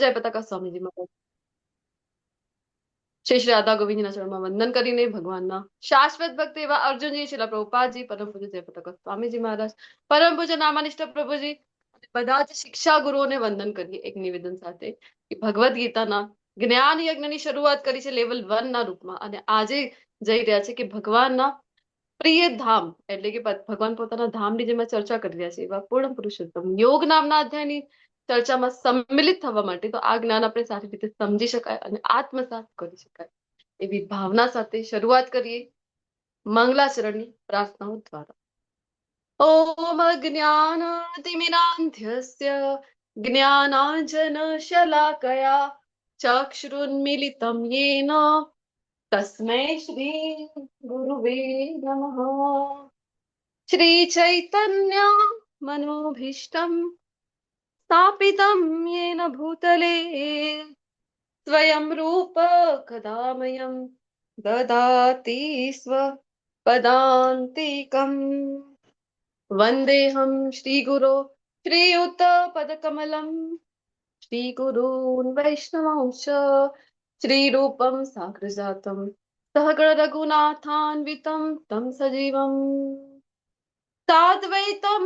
જય પતાકા સ્વામીજી મહારાજ શ્રી શ્રી રાધા ગોવિંદના ચરણમાં વંદન કરીને ભગવાનના શાશ્વત ભક્ત એવા અર્જુનજી શિલા પ્રભુપાદજી પરમ પૂજ્ય જય પતાકા સ્વામીજી મહારાજ પરમ પૂજ્ય નામાનિષ્ઠ પ્રભુજી બધા જ શિક્ષા ગુરુઓને વંદન કરીએ એક નિવેદન સાથે કે ભગવદ્ ગીતાના જ્ઞાન યજ્ઞની શરૂઆત કરી છે લેવલ 1 ના રૂપમાં અને આજે જઈ રહ્યા છે કે ભગવાનના પ્રિય ધામ એટલે કે ભગવાન પોતાના ધામની જેમાં ચર્ચા કરી રહ્યા છે એવા પૂર્ણ પુરુષોત્તમ યોગ નામના અધ્યાયની ચર્ચામાં सम्मिलित થવા માટે તો આ જ્ઞાન આપણે સારી રીતે સમજી શકાય અને આત્મસાત કરી શકાય એવી ભાવના સાથે શરૂઆત કરીએ મંગલાચરણની પ્રાર્થનાઓ દ્વારા ઓમ અજ્ઞાનાતિમિરાન્ધ્યસ્ય જ્ઞાનાંજનશલાકયા ચક્ષુરુન્મિલિतं येन तस्मै श्री गुरुवे नमः श्री चैतन्य मनोभीष्टं स्थापितं येन भूतले स्वयं रूप कदा मह्यं ददाति स्वपदान्तिकम् वन्देऽहं श्रीगुरो श्रीयुतपदकमलं श्रीगुरून् वैष्णवांश्च श्रीरूपं साग्रजातं सहगण रघुनाथान्वितं तं सजीवं साद्वैतं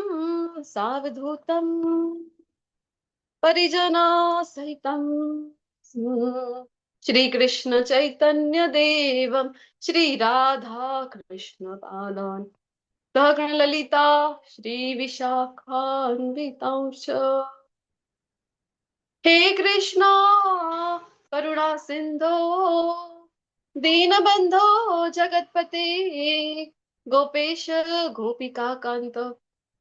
सावधूतं परिजनसहितं श्रीकृष्ण चैतन्य देवं श्रीराधाकृष्ण पादान् सहगण ललिता श्रीविशाखान्वितांश्च हे कृष्णा करुणा सिंधो दीनबंधो जगतपते गोपेश गोपिका कांत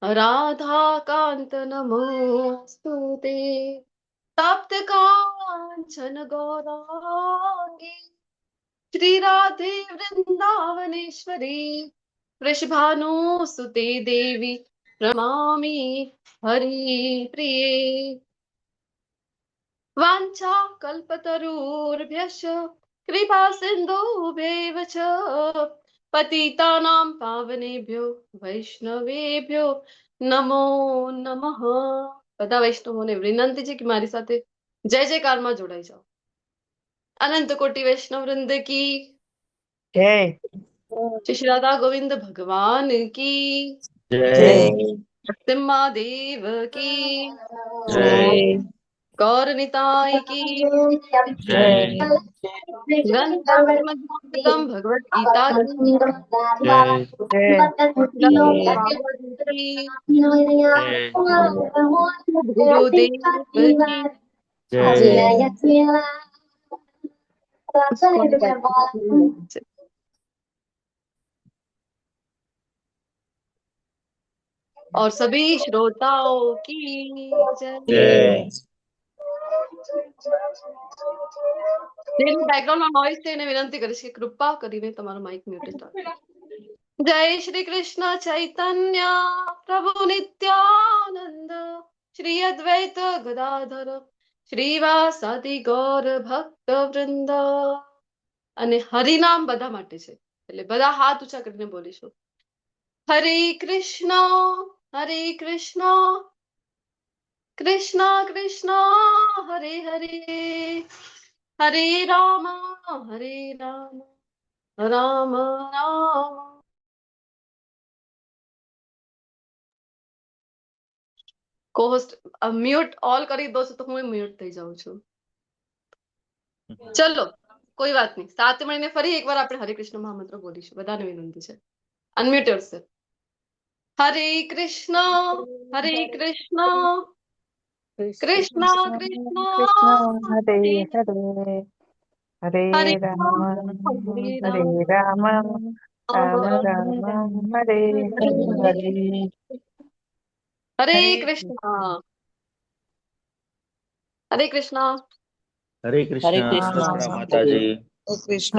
राधा कांत नमोस्तुते तप्त कांचन गौरांगी श्री राधे वृंदावनेश्वरी वृषभानुसुते देवी प्रणमामि हरिप्रिये वाञ्छा कल्पतरुर्भ्यश्च कृपा सिन्धुभ्यैव च पतितानां पावनेभ्यो वैष्णवेभ्यो नमो नमः બધા વૈષ્ણવોને વિનંતી છે કે મારી સાથે જય જયકારમાં જોડાઈ જાઓ અનંત કોટી વૈષ્ણવ વૃંદ की जय श्री राधा गोविंद भगवान की जय महादेव की जय गौर निताय की जय गंतम भगवत गीता की जय गुरुदेव की और सभी श्रोताओं की जय બેકગ્રાઉન્ડમાં નોઈઝ છે એને વિનંતી કરીશ કે કૃપા કરીને તમારો માઇક મ્યુટેડ રાખો जय श्री कृष्ण चैतन्य प्रभु नित्यानंद श्री अद्वैत गदाधर श्रीवासादि गौर भक्त वृंद અને હરિનામ બધા માટે છે એટલે બધા હાથ ઊંચા કરીને બોલીશું હરે કૃષ્ણ कृष्ण कृष्ण हरे हरे हरे राम राम राम કોહોસ્ટ મ્યુટ ઓલ કરી દો તો હું મ્યુટ થઈ જાઉં છું ચલો કોઈ વાત નહીં સાથે મળીને ફરી એકવાર આપણે હરે કૃષ્ણ મહામંત્ર બોલીશું બધાને વિનંતી છે અનમ્યુટ યોરસેલ્ફ हरे कृष्ण कृष्ण कृष्ण हरे हरे हरे राम हरे राम राम राम हरे हरे हरे कृष्ण हरे कृष्ण हरे कृष्ण माताजी कृष्ण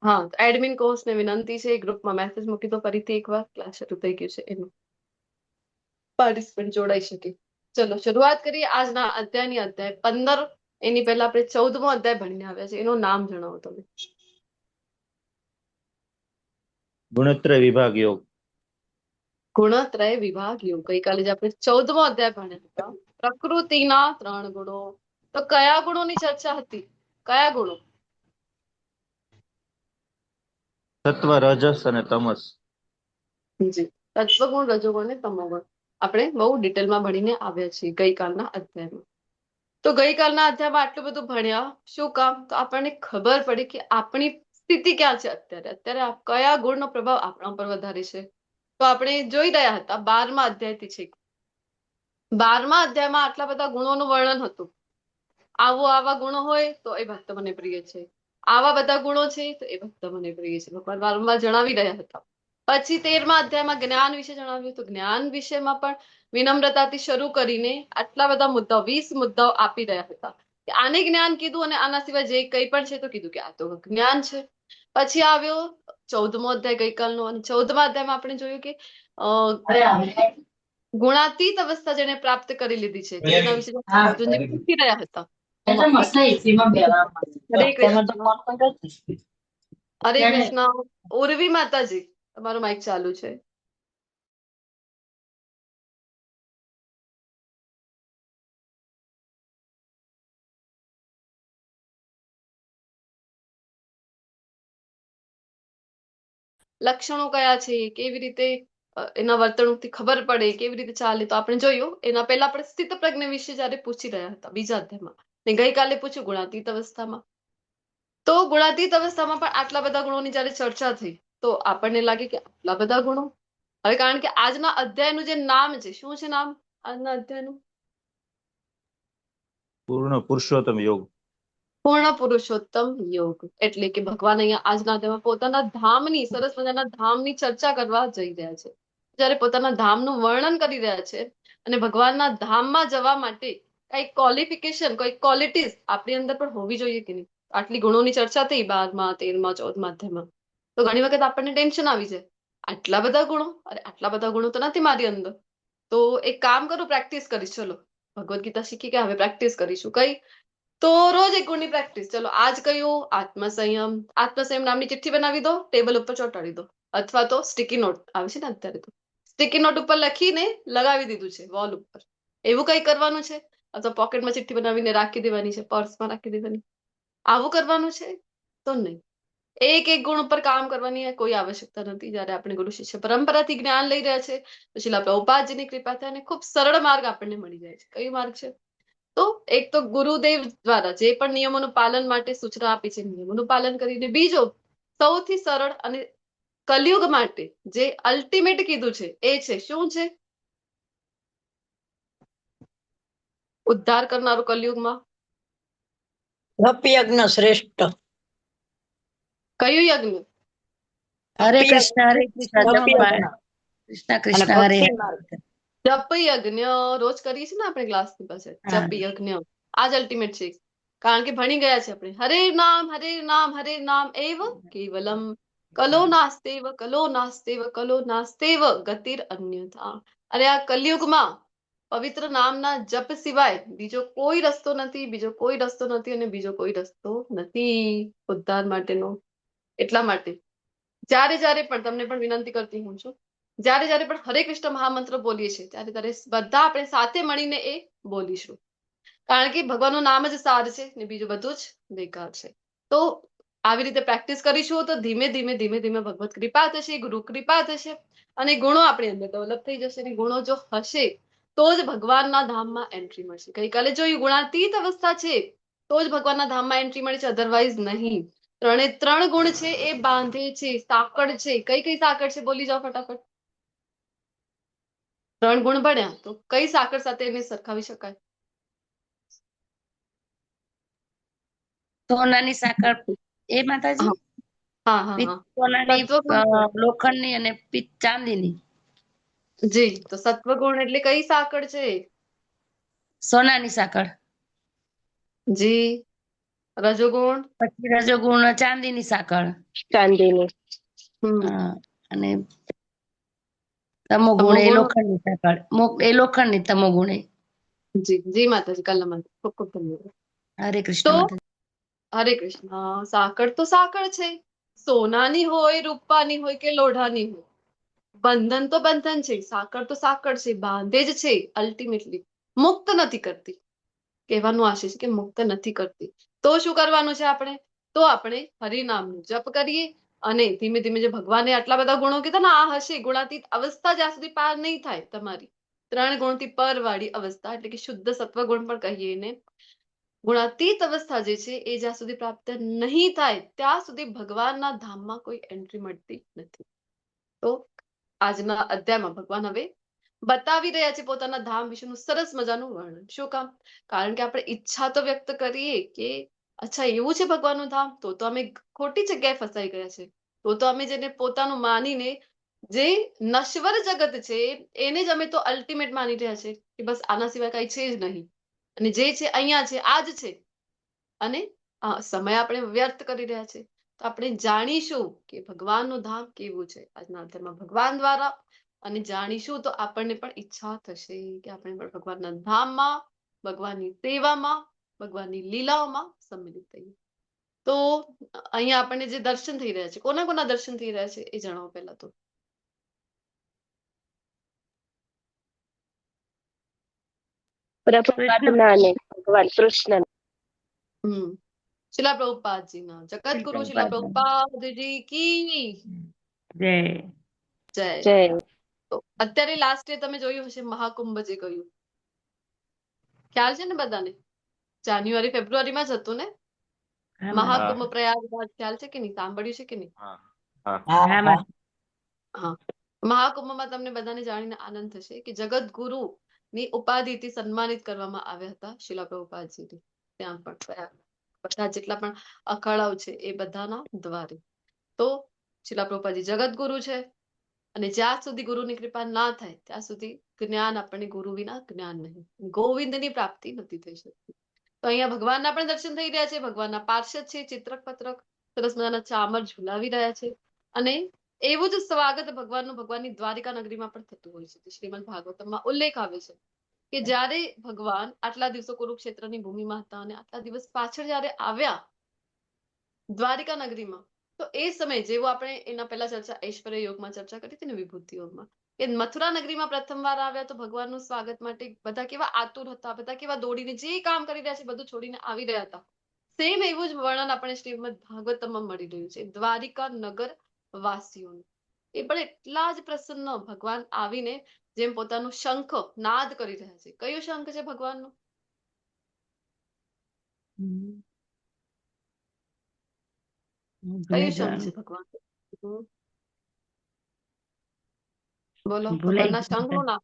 હા એડમિન કોર્સ ને વિનંતી છે ગ્રુપમાં મેસેજ મૂકી દો ફરીથી એકવાર ક્લાસ શરૂ થઈ ગયું છે એનું પાર્ટિસિપન્ટ જોડાઈ શકે ચલો શરૂઆત કરીએ આજના અધ્યાયની અધ્યાય 15 એની પહેલા આપણે 14મો અધ્યાય ભણીને આવ્યા છે એનું નામ જણાવો તમે ગુણત્રય વિભાગ યોગ ગુણત્રય વિભાગ યોગ ગઈકાલે જ આપણે 14મો અધ્યાય ભણ્યા હતા પ્રકૃતિના 3 ગુણો તો કયા ગુણોની ચર્ચા હતી? કયા ગુણો? સત્વ, રજસ અને તમસ. જી, સત્વગુણ, રજોગુણ અને તમોગુણ આપણે બહુ ડિટેલમાં ભણીને આવ્યા છીએ ગઈકાલના અધ્યાયમાં. તો ગઈકાલના અધ્યાયમાં આટલું બધું ભણ્યા શું કામ? તો આપણને ખબર પડી કે આપણી સ્થિતિ ક્યાં છે અત્યારે. અત્યારે કયા ગુણનો પ્રભાવ આપણા ઉપર વધારે છે. તો આપણે જોઈ રહ્યા હતા 12મા અધ્યાયથી છે. 12મા અધ્યાયમાં આટલા બધા ગુણોનું વર્ણન હતું. આવા ગુણો હોય તો એ ભક્ત મને પ્રિય છે, આવા બધા ગુણો છે તો એ ભક્ત મને પ્રિય છે. ભગવાન વારંવાર જણાવી રહ્યા હતા. પછી 13મા અધ્યાયમાં જ્ઞાન વિશે જણાવ્યું. તો જ્ઞાન વિષયમાં પણ વિનમ્રતાથી શરૂ કરીને આટલા બધા મુદ્દાઓ 20 મુદ્દાઓ આપી રહ્યા હતા કે આને જ્ઞાન કીધું અને આના સિવાય જે કંઈ પણ છે તો કીધું કે આ તો જ્ઞાન છે. પછી આવ્યો 14મો અધ્યાય ગઈકાલનો, અને 14મા અધ્યાયમાં આપણે જોયું કે ગુણાતીત અવસ્થા જેને પ્રાપ્ત કરી લીધી છે તેના વિશે અર્જુનજી પૂછી રહ્યા હતા. હરે કૃષ્ણ. હરે કૃષ્ણ. ઉર્વી માતાજી, તમારું માઇક ચાલુ છે. લક્ષણો કયા છે, કેવી રીતે એના વર્તણૂકથી ખબર પડે, કેવી રીતે ચાલે, તો આપણે જોયું. એના પહેલા આપણે સ્થિત પ્રજ્ઞ વિશે જયારે પૂછી રહ્યા હતા બીજા અધ્યાયમાં, ને ગઈકાલે પૂછ્યું ગુણાતીત અવસ્થામાં. તો ગુણાતીત અવસ્થામાં પણ આટલા બધા ગુણોની જયારે ચર્ચા થઈ તો આપણને લાગે કે આટલા બધા ગુણો. હવે કારણ કે આજના અધ્યાયનું જે નામ છે, શું છે નામ આજના અધ્યાયનું? પૂર્ણ પુરુષોત્તમ યોગ. પૂર્ણ પુરુષોત્તમ યોગ. એટલે કે ભગવાન અહીંયા આજના અધ્યાયમાં પોતાના ધામની, સરસ મજાના ધામની ચર્ચા કરવા જઈ રહ્યા છે. જયારે પોતાના ધામનું વર્ણન કરી રહ્યા છે અને ભગવાનના ધામમાં જવા માટે કઈ ક્વોલિફિકેશન, કોઈ ક્વોલિટીઝ આપણી અંદર પણ હોવી જોઈએ કે નહીં. આટલી ગુણોની ચર્ચા થઈ 12મા, 13મા, 14મા અધ્યાયમાં, તો ઘણી વખત આપણને ટેન્શન આવી જાય. આટલા બધા ગુણો, અરે આટલા બધા ગુણો તો નથી મારી અંદર. તો એક કામ કરું, પ્રેક્ટિસ કરીશ. ચલો ભગવદ્ ગીતા શીખી કે હવે પ્રેક્ટિસ કરીશું. કઈ? તો રોજ એક ગુણની પ્રેક્ટિસ. ચલો આજ કયું? આત્મસંયમ. આત્મસંયમ નામની ચિઠ્ઠી બનાવી દો, ટેબલ ઉપર ચોંટાડી દો, અથવા તો સ્ટિકી નોટ આવે છે ને અત્યારે, તો સ્ટિકી નોટ ઉપર લખીને લગાવી દીધું છે વોલ ઉપર. એવું કઈ કરવાનું છે. અથવા પોકેટમાં ચિઠ્ઠી બનાવીને રાખી દેવાની છે, પર્સમાં રાખી દેવાની. આવું કરવાનું છે તો નહીં. એક એક ગુણ ઉપર કામ કરવાની કોઈ આવશ્યકતા નથી. જયારે આપણે ગુરુ શિષ્ય પરંપરાથી જ્ઞાન લઈ રહ્યા છે તો શીલા પ્રભુપાદજીની કૃપાથી અને ખૂબ સરળ માર્ગ આપણને મળી જાય છે. કયો માર્ગ છે? તો એક તો ગુરુદેવ દ્વારા જે પણ નિયમોનું પાલન માટે સૂચના આપી છે, નિયમોનું પાલન કરીને. બીજો સૌથી સરળ અને કલયુગ માટે જે અલ્ટિમેટ કીધું છે એ છે શું છે? ઉદ્ધાર કરનારું કલયુગમાં જપ યજ્ઞ શ્રેષ્ઠ. કયું યજ્ઞ? હરે કૃષ્ણ, હરે કૃષ્ણ. જપ યજ્ઞ કૃષ્ણ કૃષ્ણ, અને હરે ભક્તિ માર્ગ. જપ યજ્ઞ રોજ કરીએ છીએ ને આપણે ક્લાસની પાસે. જપ યજ્ઞ આજ અલ્ટિમેટ છે. કારણ કે ભણી ગયા છે આપણે. હરે નામ, હરે નામ, હરે નામ એવ કેવલમ, કલો નાસ્તેવ, કલો નાસ્તેવ, કલો નાસ્તેવ ગતિર અન્યથા. અરે આ કલયુગમાં પવિત્ર નામના જપ સિવાય બીજો કોઈ રસ્તો નથી, બીજો કોઈ રસ્તો નથી અને બીજો કોઈ રસ્તો નથી ઉદ્ધાર માટેનો. એટલા માટે જ્યારે જ્યારે પણ તમને પણ વિનંતી કરતી હું છું, જ્યારે જ્યારે પણ હરે કૃષ્ણ મહામંત્ર બોલીએ છીએ ત્યારે ત્યારે બધા આપણે સાથે મળીને એ બોલીશું. કારણ કે ભગવાનનું નામ જ સાર છે ને બીજું બધું જ બેકાર છે. તો આવી રીતે પ્રેક્ટિસ કરીશું તો ધીમે ધીમે ધીમે ધીમે ભગવત કૃપા થશે, ગુરુ કૃપા થશે અને ગુણો આપણી અંદર ડેવલપ થઈ જશે. અને ગુણો જો હશે તો જ ભગવાનના ધામમાં એન્ટ્રી મળશે. ગઈકાલે જોયું ગુણાતીત અવસ્થા છે તો જ ભગવાનના ધામમાં એન્ટ્રી મળે છે, અધરવાઇઝ નહીં. 3 ગુણ છે એ બાંધે છે, સાંકળ છે. કઈ કઈ સાંકળ છે? બોલી જાઓ ફટાફટ. 3 ગુણ ભણ્યા તો કઈ સાંકળ સાથે એને સરખાવી શકાય? સોનાની સાંકળ એ માતાજી. હા હા પિત્ત હા. સોનાની, સત્વગુણ. લોખંડની અને પિત્ત ચાંદીની. જી, તો સત્વગુણ એટલે કઈ સાંકળ છે? સોનાની સાંકળ. જી. રજોગુણ? પછી રજોગુણ ચાંદીની સાંકળ. ચાંદીની. અને તમોગુણ એ તમોગુણ? લોખંડની સાંકળ. એ લોખંડની તમોગુણ એ. જી જી માતાજી, કલ્લા માતા, ખૂબ ખૂબ ધન્યવાદ. હરે તો કૃષ્ણ માતાજી. હરે કૃષ્ણ. સાંકળ તો સાંકળ છે, સોનાની હોય, રૂપાની હોય કે લોઢાની હોય. બંધન તો બંધન છે, સાંકળ તો સાંકળ છે, બાંધે જ છે. અલ્ટિમેટલી મુક્ત નથી કરતી. કહેવાનું આશય છે કે મુક્ત નથી કરતી. તો શું કરવાનું છે આપણે? તો આપણે હરિનામનું જપ કરીએ અને ધીમે ધીમે જે ભગવાને આટલા બધા ગુણો કીધા ને, આ હશે ગુણાતીત અવસ્થા જ્યાં સુધી પાર નહીં થાય તમારી, 3 ગુણથી પરવાળી અવસ્થા એટલે કે શુદ્ધ સત્વગુણ પણ કહીએ એને, ગુણાતીત અવસ્થા જે છે એ જ્યાં સુધી પ્રાપ્ત નહીં થાય ત્યાં સુધી ભગવાનના ધામમાં કોઈ એન્ટ્રી મળતી નથી. તો આજના અધ્યાયમાં ભગવાન હવે બતાવી રહ્યા છે પોતાના ધામ વિશેનું સરસ મજાનું વર્ણન. શું કામ? કારણ કે આપણે ઈચ્છા તો વ્યક્ત કરીએ કે અચ્છા એવું છે ભગવાનનું ધામ, તો અમે ખોટી જગ્યાએ ફસાઈ ગયા છે, તો અમે જેને પોતાનું માનીને જે નશ્વર જગત છે એને જ અમે તો અલ્ટિમેટ માની રહ્યા છે કે બસ આના સિવાય કઈ છે જ નહીં, અને જે છે અહીંયા છે, આ જ છે, અને સમય આપણે વ્યર્થ કરી રહ્યા છે. તો આપણે જાણીશું કે ભગવાનનું ધામ કેવું છે આજના અધ્યાયમાં ભગવાન દ્વારા, અને જાણીશું તો આપણને પણ ઈચ્છા થશે કે આપણે પણ ભગવાનના ધામમાં, ભગવાનની સેવામાં, ભગવાનની લીલાઓમાં સંમિલિત થઈએ. તો અહીંયા આપણને જે દર્શન થઈ રહ્યા છે, કોના કોના દર્શન થઈ રહ્યા છે એ જણાવો પહેલા તો. પ્રભુપાદના અને ભગવાન કૃષ્ણ. શિલા પ્રભુપાદજીના, જગતગુરુ શિલા પ્રભુપાદજી કી જય. જય. જય. તો અત્યારે લાસ્ટ તમે જોયું હશે મહાકુંભ જે ગયું, ખ્યાલ છે ને બધાને? જાન્યુઆરી ફેબ્રુઆરીમાં જ હતું ને મહાકુંભ પ્રયાગરાજ, ખ્યાલ છે કે નહીં? સાંભળ્યું છે કે નહીં? હા, મહાકુંભમાં તમને બધાને જાણીને આનંદ થશે કે જગતગુરુ ની ઉપાધિથી સન્માનિત કરવામાં આવ્યા હતા શિલા પ્રભુપાદજીને. ત્યાં પણ બધા જેટલા પણ અખાડાઓ છે એ બધાના દ્વારે. તો શિલા પ્રભુપાદજી જગતગુરુ છે, અને જ્યાં સુધી ગુરુની કૃપા ના થાય ત્યાં સુધી જ્ઞાન આપણને ગુરુ વિના જ્ઞાન નહીં, ગોવિંદની પ્રાપ્તિ નથી થઈ શકતી. તો અહીંયા ભગવાનના પણ દર્શન થઈ રહ્યા છે, ભગવાનના પાર્ષદ છે, ચિત્રક પત્રક સરસ મજાના ચામર ઝુલાવી રહ્યા છે, અને એવું જ સ્વાગત ભગવાનની દ્વારિકા નગરીમાં પણ થતું હોય છે. શ્રીમદ ભાગવતમાં ઉલ્લેખ આવે છે કે જ્યારે ભગવાન આટલા દિવસો કુરુક્ષેત્રની ભૂમિમાં હતા અને આટલા દિવસ પાછળ જ્યારે આવ્યા દ્વારિકા નગરીમાં, તો એ સમય જેવો આપણે એના પહેલા ચર્ચા ઐશ્વર્ય યોગમાં ચર્ચા કરી હતી ને, વિભૂતિ યોગમાં, કે મથુરા નગરીમાં પ્રથમવાર આવ્યા તો ભગવાનનું સ્વાગત માટે બધા કેવા આતુર હતા, બધા કેવા દોડીને જે કામ કરી રહ્યા છે બધું છોડીને આવી રહ્યા હતા. સેમ એવું જ વર્ણન આપણે શ્રીમદ ભાગવતમાં મળી રહ્યું છે દ્વારિકા નગર વાસીઓનું. એ પણ એટલા જ પ્રસન્ન ભગવાન આવીને જેમ પોતાનું શંખ નાદ કરી રહ્યા છે. કયું શંખ છે ભગવાનનું? કયું શંખ છે ભગવાન? બોલો ભગવાનના શંખનું નામ.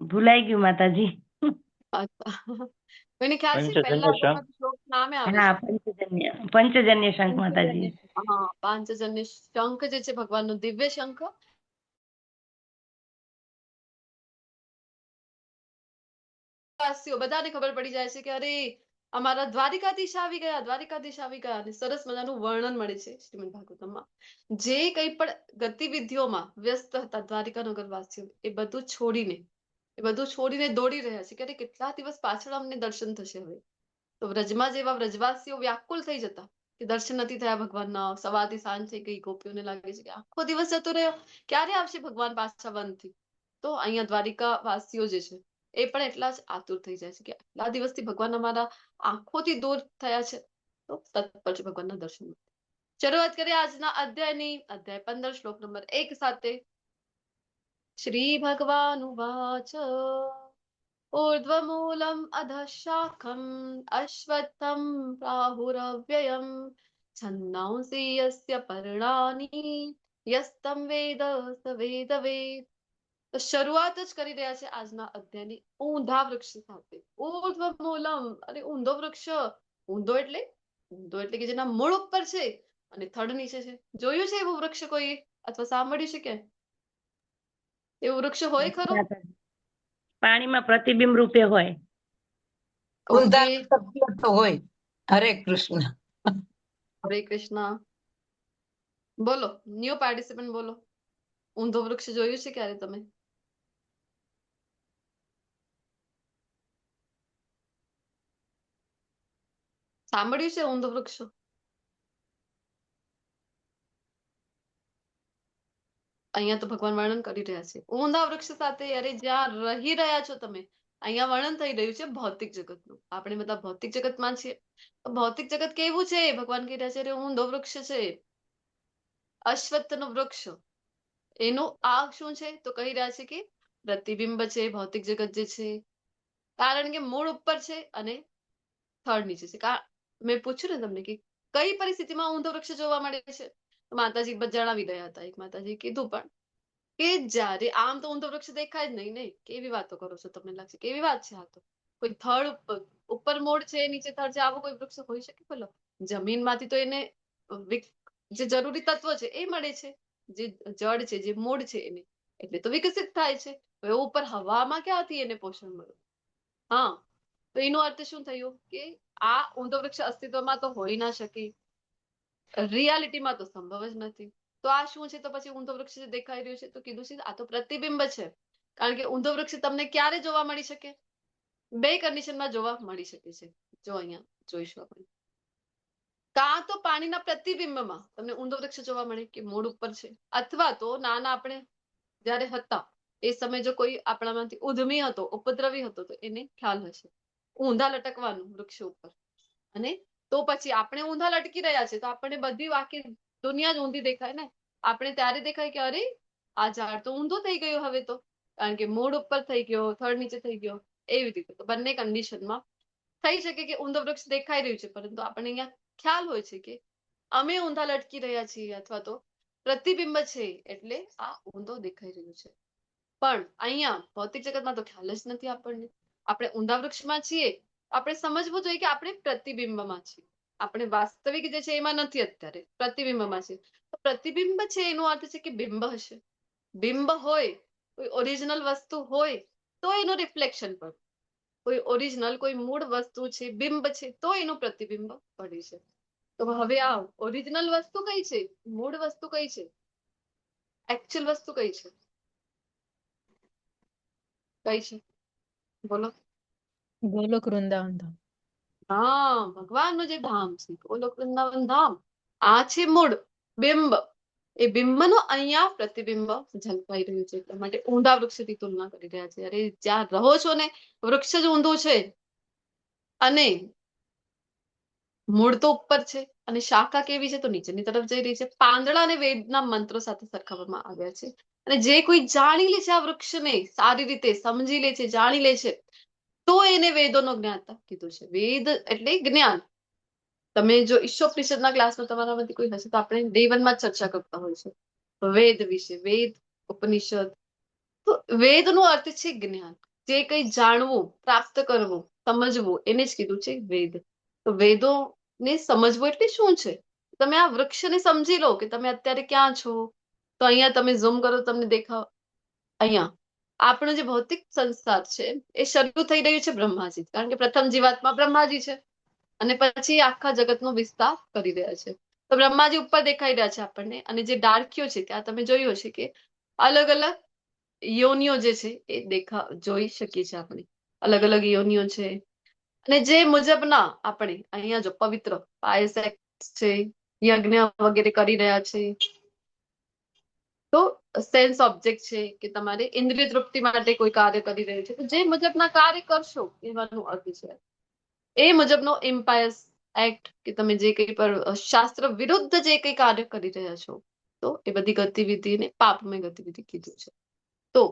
ભૂલાઈ ગયું માતાજી. કોઈને ખ્યાલ છે? પહેલા શ્લોક નામે આવે છે પંચજન્ય શંખ માતાજી. હા, પાંચજન્ય શંખ જે છે ભગવાનનું દિવ્ય શંખ. બધાને ખબર પડી જાય છે કે અરે અમારા દ્વારિકાધીશ આવી ગયા, દ્વારિકાધીશ આવી ગયા, અને સરસ મજાનું વર્ણન મળે છે શ્રીમદ ભાગવતમાં. જે કંઈ પણ ગતિવિધિઓમાં વ્યસ્ત હતા દ્વારિકા નગરવાસીઓ, એ બધું છોડીને દોડી રહ્યા છે કે અરે કેટલા દિવસ પાછળ અમને દર્શન થશે હવે. તો વ્રજમાં જેવા વ્રજવાસીઓ વ્યાકુલ થઈ જતા કે દર્શન નથી થયા ભગવાનના, સવારથી સાંજ થઈ ગઈ, ગોપીઓને લાગે છે કે આખો દિવસ જતો રહ્યો, ક્યારે આવશે ભગવાન પાછા વનથી? તો અહીંયા દ્વારિકા વાસીઓ જે છે એ પણ એટલા જ આતુર થઈ જાય છે કે આટલા દિવસથી ભગવાન અમારા આંખોથી દૂર થયા છે, તો તત્પર છે ભગવાનના દર્શન. શરૂઆત કરીએ આજના અધ્યાયની. અધ્યાય 15 શ્લોક નંબર 1 સાથે. શ્રી ભગવાન ઉવાચ ऊर्ध्वमूलम् अधः शाखम् अश्वत्थं प्राहुरव्ययम् छन्दांसि यस्य पर्णानि यस्तं वेद स वेदवेद. તો શરૂઆત જ કરી રહ્યા છે આજના અધ્યાયની ઊંધા વૃક્ષ સાથે. ઊર્ધ્વમૂલમ, અને ઊંધો વૃક્ષ. ઊંધો એટલે કે જેના મૂળ ઉપર છે અને થડ નીચે છે. જોયું છે એવું વૃક્ષ કોઈ, અથવા સાંભળ્યું છે કે એવું વૃક્ષ હોય ખરું? પાણીમાં પ્રતિબિંબ રૂપે હોય. હોય. હરે કૃષ્ણ. હરે કૃષ્ણ. બોલો, ન્યુ પાર્ટિસિપન્ટ બોલો. ઊંધો વૃક્ષ જોયું છે ક્યારે તમે? સાંભળ્યું છે ઊંધો વૃક્ષ? અહીંયા તો ભગવાન વર્ણન કરી રહ્યા છે ઊંધા વૃક્ષ સાથે. અરે જ્યાં રહી રહ્યા છો તમે, અહીંયા વર્ણન થઈ રહ્યું છે ભૌતિક જગતનું. આપણે બધા ભૌતિક જગતમાં છીએ. ભૌતિક જગત કેવું છે? ભગવાન કહી રહ્યા છે અરે ઊંધો વૃક્ષ છે, અશ્વત્થનો વૃક્ષ. એનું આ શું છે તો કહી રહ્યા છે કે પ્રતિબિંબ છે ભૌતિક જગત જે છે, કારણ કે મૂળ ઉપર છે અને થડ નીચે છે. મેં પૂછ્યું ને તમને કે કઈ પરિસ્થિતિમાં ઊંધો વૃક્ષ જોવા મળે છે, તો માતાજી બસ જણાવી રહ્યા હતા. એક માતાજી કીધું પણ કે જ્યારે આમ તો ઊંધો વૃક્ષ દેખાય જ નહીં ને. કેવી વાતો કરો છો? તમને લાગશે કેવી વાત છે આ તો? કોઈ થડ ઉપર મૂળ છે નીચે થડ છે, આવું કોઈ વૃક્ષ હોઈ શકે? બોલો, જમીનમાંથી તો એને જે જરૂરી તત્વો છે એ મળે છે, જે જડ છે જે મૂળ છે એને, એટલે તો વિકસિત થાય છે. હવે ઉપર હવામાં ક્યાંથી એને પોષણ મળે? હા, તો એનો અર્થ શું થયો કે આ ઊંધો વૃક્ષ અસ્તિત્વમાં તો હોઈ ના શકે, રિયાલિટીમાં તો સંભવ જ નથી. તો આ શું છે? તો પછી ઊંધો વૃક્ષ જે દેખાઈ રહ્યું છે તો કીધું છે આ તો પ્રતિબિંબ છે. કારણ કે ઊંધો વૃક્ષ તમને ક્યારે જોવા મળી શકે? બે કન્ડિશનમાં જોવા મળી શકે છે. જો અહીંયા જોઈશું આપણે, કાં તો પાણીના પ્રતિબિંબમાં તમને ઊંધો વૃક્ષ જોવા મળે કે મૂળ ઉપર છે, અથવા તો નાના આપણે જ્યારે હતા એ સમયે જો કોઈ આપણામાંથી ઉદ્યમી હતો, ઉપદ્રવી હતો, તો એને ખ્યાલ હશે ઊંધા લટકવાનું વૃક્ષ ઉપર. અને તો પછી આપણે ઊંધા લટકી રહ્યા છે તો આપણને બધી આખી દુનિયા જ ઊંધી દેખાય ને. આપણે ત્યારે દેખાય કે અરે આ ઝાડ તો ઊંધું થઈ ગયું હવે તો, કારણ કે મૂળ ઉપર થઈ ગયો, થડ નીચે થઈ ગયો. એવી રીતે તો બંને કન્ડિશનમાં થઈ શકે કે ઊંધો વૃક્ષ દેખાઈ રહ્યું છે, પરંતુ આપણને અહીંયા ખ્યાલ હોય છે કે અમે ઊંધા લટકી રહ્યા છીએ, અથવા તો પ્રતિબિંબ છે એટલે આ ઊંધો દેખાઈ રહ્યું છે. પણ અહીંયા ભૌતિક જગતમાં તો ખ્યાલ જ નથી આપણને. આપણે ઊંધા વૃક્ષમાં છીએ, આપણે સમજવું જોઈએ કે આપણે પ્રતિબિંબમાં છીએ. આપણે વાસ્તવિક જે છે એમાં નથી, અત્યારે પ્રતિબિંબમાં છે. તો પ્રતિબિંબ છે એનો અર્થ છે કે બિંબ હશે. બિંબ હોય, કોઈ ઓરિજિનલ વસ્તુ હોય તો એનું રિફ્લેક્શન પડે. કોઈ ઓરિજિનલ કોઈ મૂળ વસ્તુ છે, બિંબ છે, તો એનું પ્રતિબિંબ પડે છે. તો હવે આ ઓરિજિનલ વસ્તુ કઈ છે, મૂળ વસ્તુ કઈ છે, એકચ્યુઅલ વસ્તુ કઈ છે? કઈ છે બોલો? ગોલોક વૃંદાવન ધામ. હા, ભગવાનનું જે ધામ છે ગોલોક વૃંદાવન ધામ, આ છે મૂળ બિંબ. એ બિંબનું અહીંયા પ્રતિબિંબ ઝલકાઈ રહ્યું છે, એટલા માટે ઊંધા વૃક્ષથી તુલના કરી રહ્યા છે. અરે જ્યાં રહો છો ને વૃક્ષ જ ઊંધું છે, અને મૂળ તો ઉપર છે અને શાખા કેવી છે તો નીચેની તરફ જઈ રહી છે. પાંદડા અને વેદના મંત્રો સાથે સરખાવવામાં આવ્યા છે. અને જે કોઈ જાણી લે છે આ વૃક્ષને, સારી રીતે સમજી લે છે, જાણી લે છે, તો એને વેદોનો જ્ઞાતા કીધું છે. વેદ એટલે જ્ઞાન. તમે જો ઈશોપનિષદના ક્લાસમાં તમારામાંથી કોઈ હશે તો આપણે ડે 1 માં ચર્ચા કરતા હોય છે વેદ વિશે, વેદ ઉપનિષદ. તો વેદનો અર્થ છે જ્ઞાન. જે કંઈ જાણવું, પ્રાપ્ત કરવું, સમજવું, એને જ કીધું છે વેદ. તો વેદોને સમજવું એટલે શું છે? તમે આ વૃક્ષને સમજી લો કે તમે અત્યારે ક્યાં છો. તો અહીંયા તમે ઝૂમ કરો, તમને દેખાવ અહીંયા આપણો જે ભૌતિક સંસાર છે એ શરૂ થઈ રહ્યું છે બ્રહ્માજી, કારણ કે પ્રથમ જીવાત્મા બ્રહ્માજી છે અને પછી આખા જગતનો વિસ્તાર કરી રહ્યા છે. તો બ્રહ્માજી ઉપર દેખાઈ રહ્યા છે આપણને, અને જે ડાળખીઓ છે ત્યાં તમે જોયું હશે કે અલગ અલગ યોનિઓ જે છે એ જોઈ શકીએ છીએ આપણે. અલગ અલગ યોનિઓ છે, અને જે મુજબના આપણે અહીંયા જો પવિત્ર પાયસેક્સ છે, યજ્ઞ વગેરે કરી રહ્યા છે, તો સેન્સ ઓબ્જેક્ટ છે કે તમારે ઇન્દ્રિય તૃપ્તિ માટે કોઈ કાર્ય કરી રહ્યું છે, તો જે મુજબના કાર્ય કરશો એવાનો અર્થ છે. એ મુજબનો ઇમ્પાયસ એક્ટ કે તમે જે કંઈ પર શાસ્ત્ર વિરુદ્ધ જે કંઈ કાર્ય કરી રહ્યા છો, તો એ બધી ગતિવિધિને પાપમય ગતિવિધિ કીધું છે. તો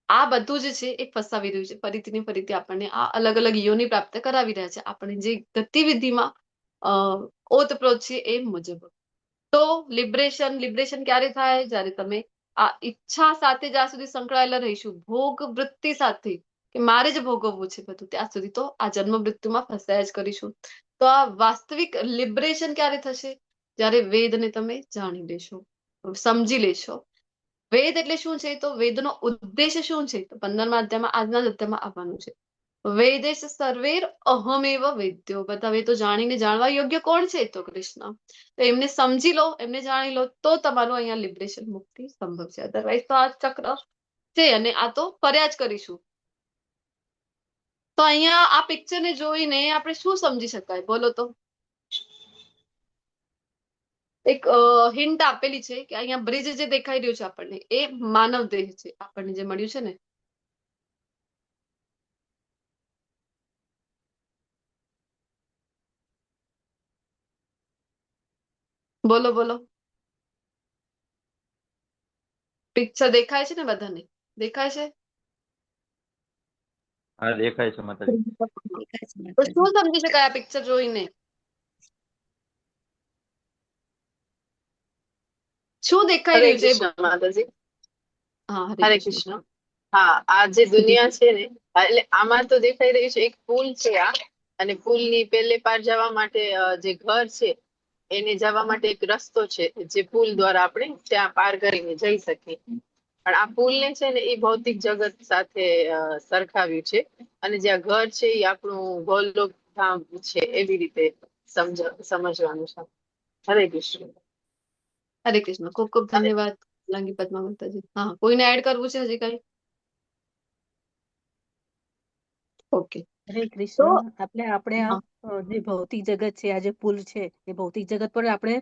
આ બધું જે છે એ ફસાવી રહ્યું છે, ફરીથી ને ફરીથી આપણને આ અલગ અલગ યોનિ પ્રાપ્ત કરાવી રહ્યા છે આપણે જે ગતિવિધિમાં ઓતપ્રોત છે એ મુજબ. તો લિબરેશન ક્યારે થાય? જ્યારે તમે આ ઈચ્છા સાથે જ્યાં સુધી સંકળાયેલા રહીશું, ભોગ વૃત્તિ સાથે કે મારે જ ભોગવવું છે બધું, ત્યાં સુધી તો આ જન્મ મૃત્યુમાં ફસાયા જ કરીશું. તો આ વાસ્તવિક લિબરેશન ક્યારે થશે? જ્યારે વેદને તમે જાણી લેશો, સમજી લેશો. વેદ એટલે શું છે? તો વેદનો ઉદ્દેશ શું છે? તો 15મા અધ્યાયમાં આજના જ અધ્યાયમાં આવવાનું છે. વેદેશ સર્વેર અહમેવ વેદ્યો. બધા વેદો જાણીને જાણવા યોગ્ય કોણ છે? તો કૃષ્ણ. તો એમને સમજી લો, એમને જાણી લો, તો તમારું અહીંયા લિબરેશન મુક્તિ સંભવ છે. અધરવાઇઝ તો આ ચક્ર છે અને આ તો ફર્યા જ કરીશું. તો અહીંયા આ પિક્ચરને જોઈને આપણે શું સમજી શકાય? બોલો તો. એક હિન્ટ આપેલી છે કે અહીંયા બ્રિજ જે દેખાઈ રહ્યું છે આપણને, એ માનવ દેહ છે આપણને જે મળ્યું છે ને. બોલો બોલો. પિક્ચર દેખાય છે ને બધાને? દેખાય છે? હા દેખાય છે માતાજી. તો શું સમજી શકાય આ પિક્ચર જોઈને? શું દેખાઈ હરે રહ્યું છે? કૃષ્ણ માતાજી. હા, હરે હરે કૃષ્ણ. કૃષ્ણ. હા, આ જે દુનિયા છે ને, એટલે આમાં તો દેખાઈ રહ્યું છે એક પુલ છે આ, અને પુલની પેલે પાર જવા માટે જે ઘર છે એને જવા માટે એક રસ્તો છે જે પુલ દ્વારા આપણે ત્યાં પાર કરીને જઈ શકીએ. પણ આ પુલને છે ને એ ભૌતિક જગત સાથે સરખાવ્યું છે, અને જે આ ઘર છે એ આપણું ગોલોક ધામ છે એવી રીતે સમજવાનું છે. હરે કૃષ્ણ. હરે કૃષ્ણ. ખૂબ ખૂબ ધન્યવાદ લાંગી પદ્મા માતાજી. હા, કોઈને એડ કરવું છે હજી કઈ? ઓકે. હરે તો કૃષ્ણ. આપણે હા, જે ભૌતિક જગત છે, આ જે પુલ છે, એ ભૌતિક જગત પર આપણે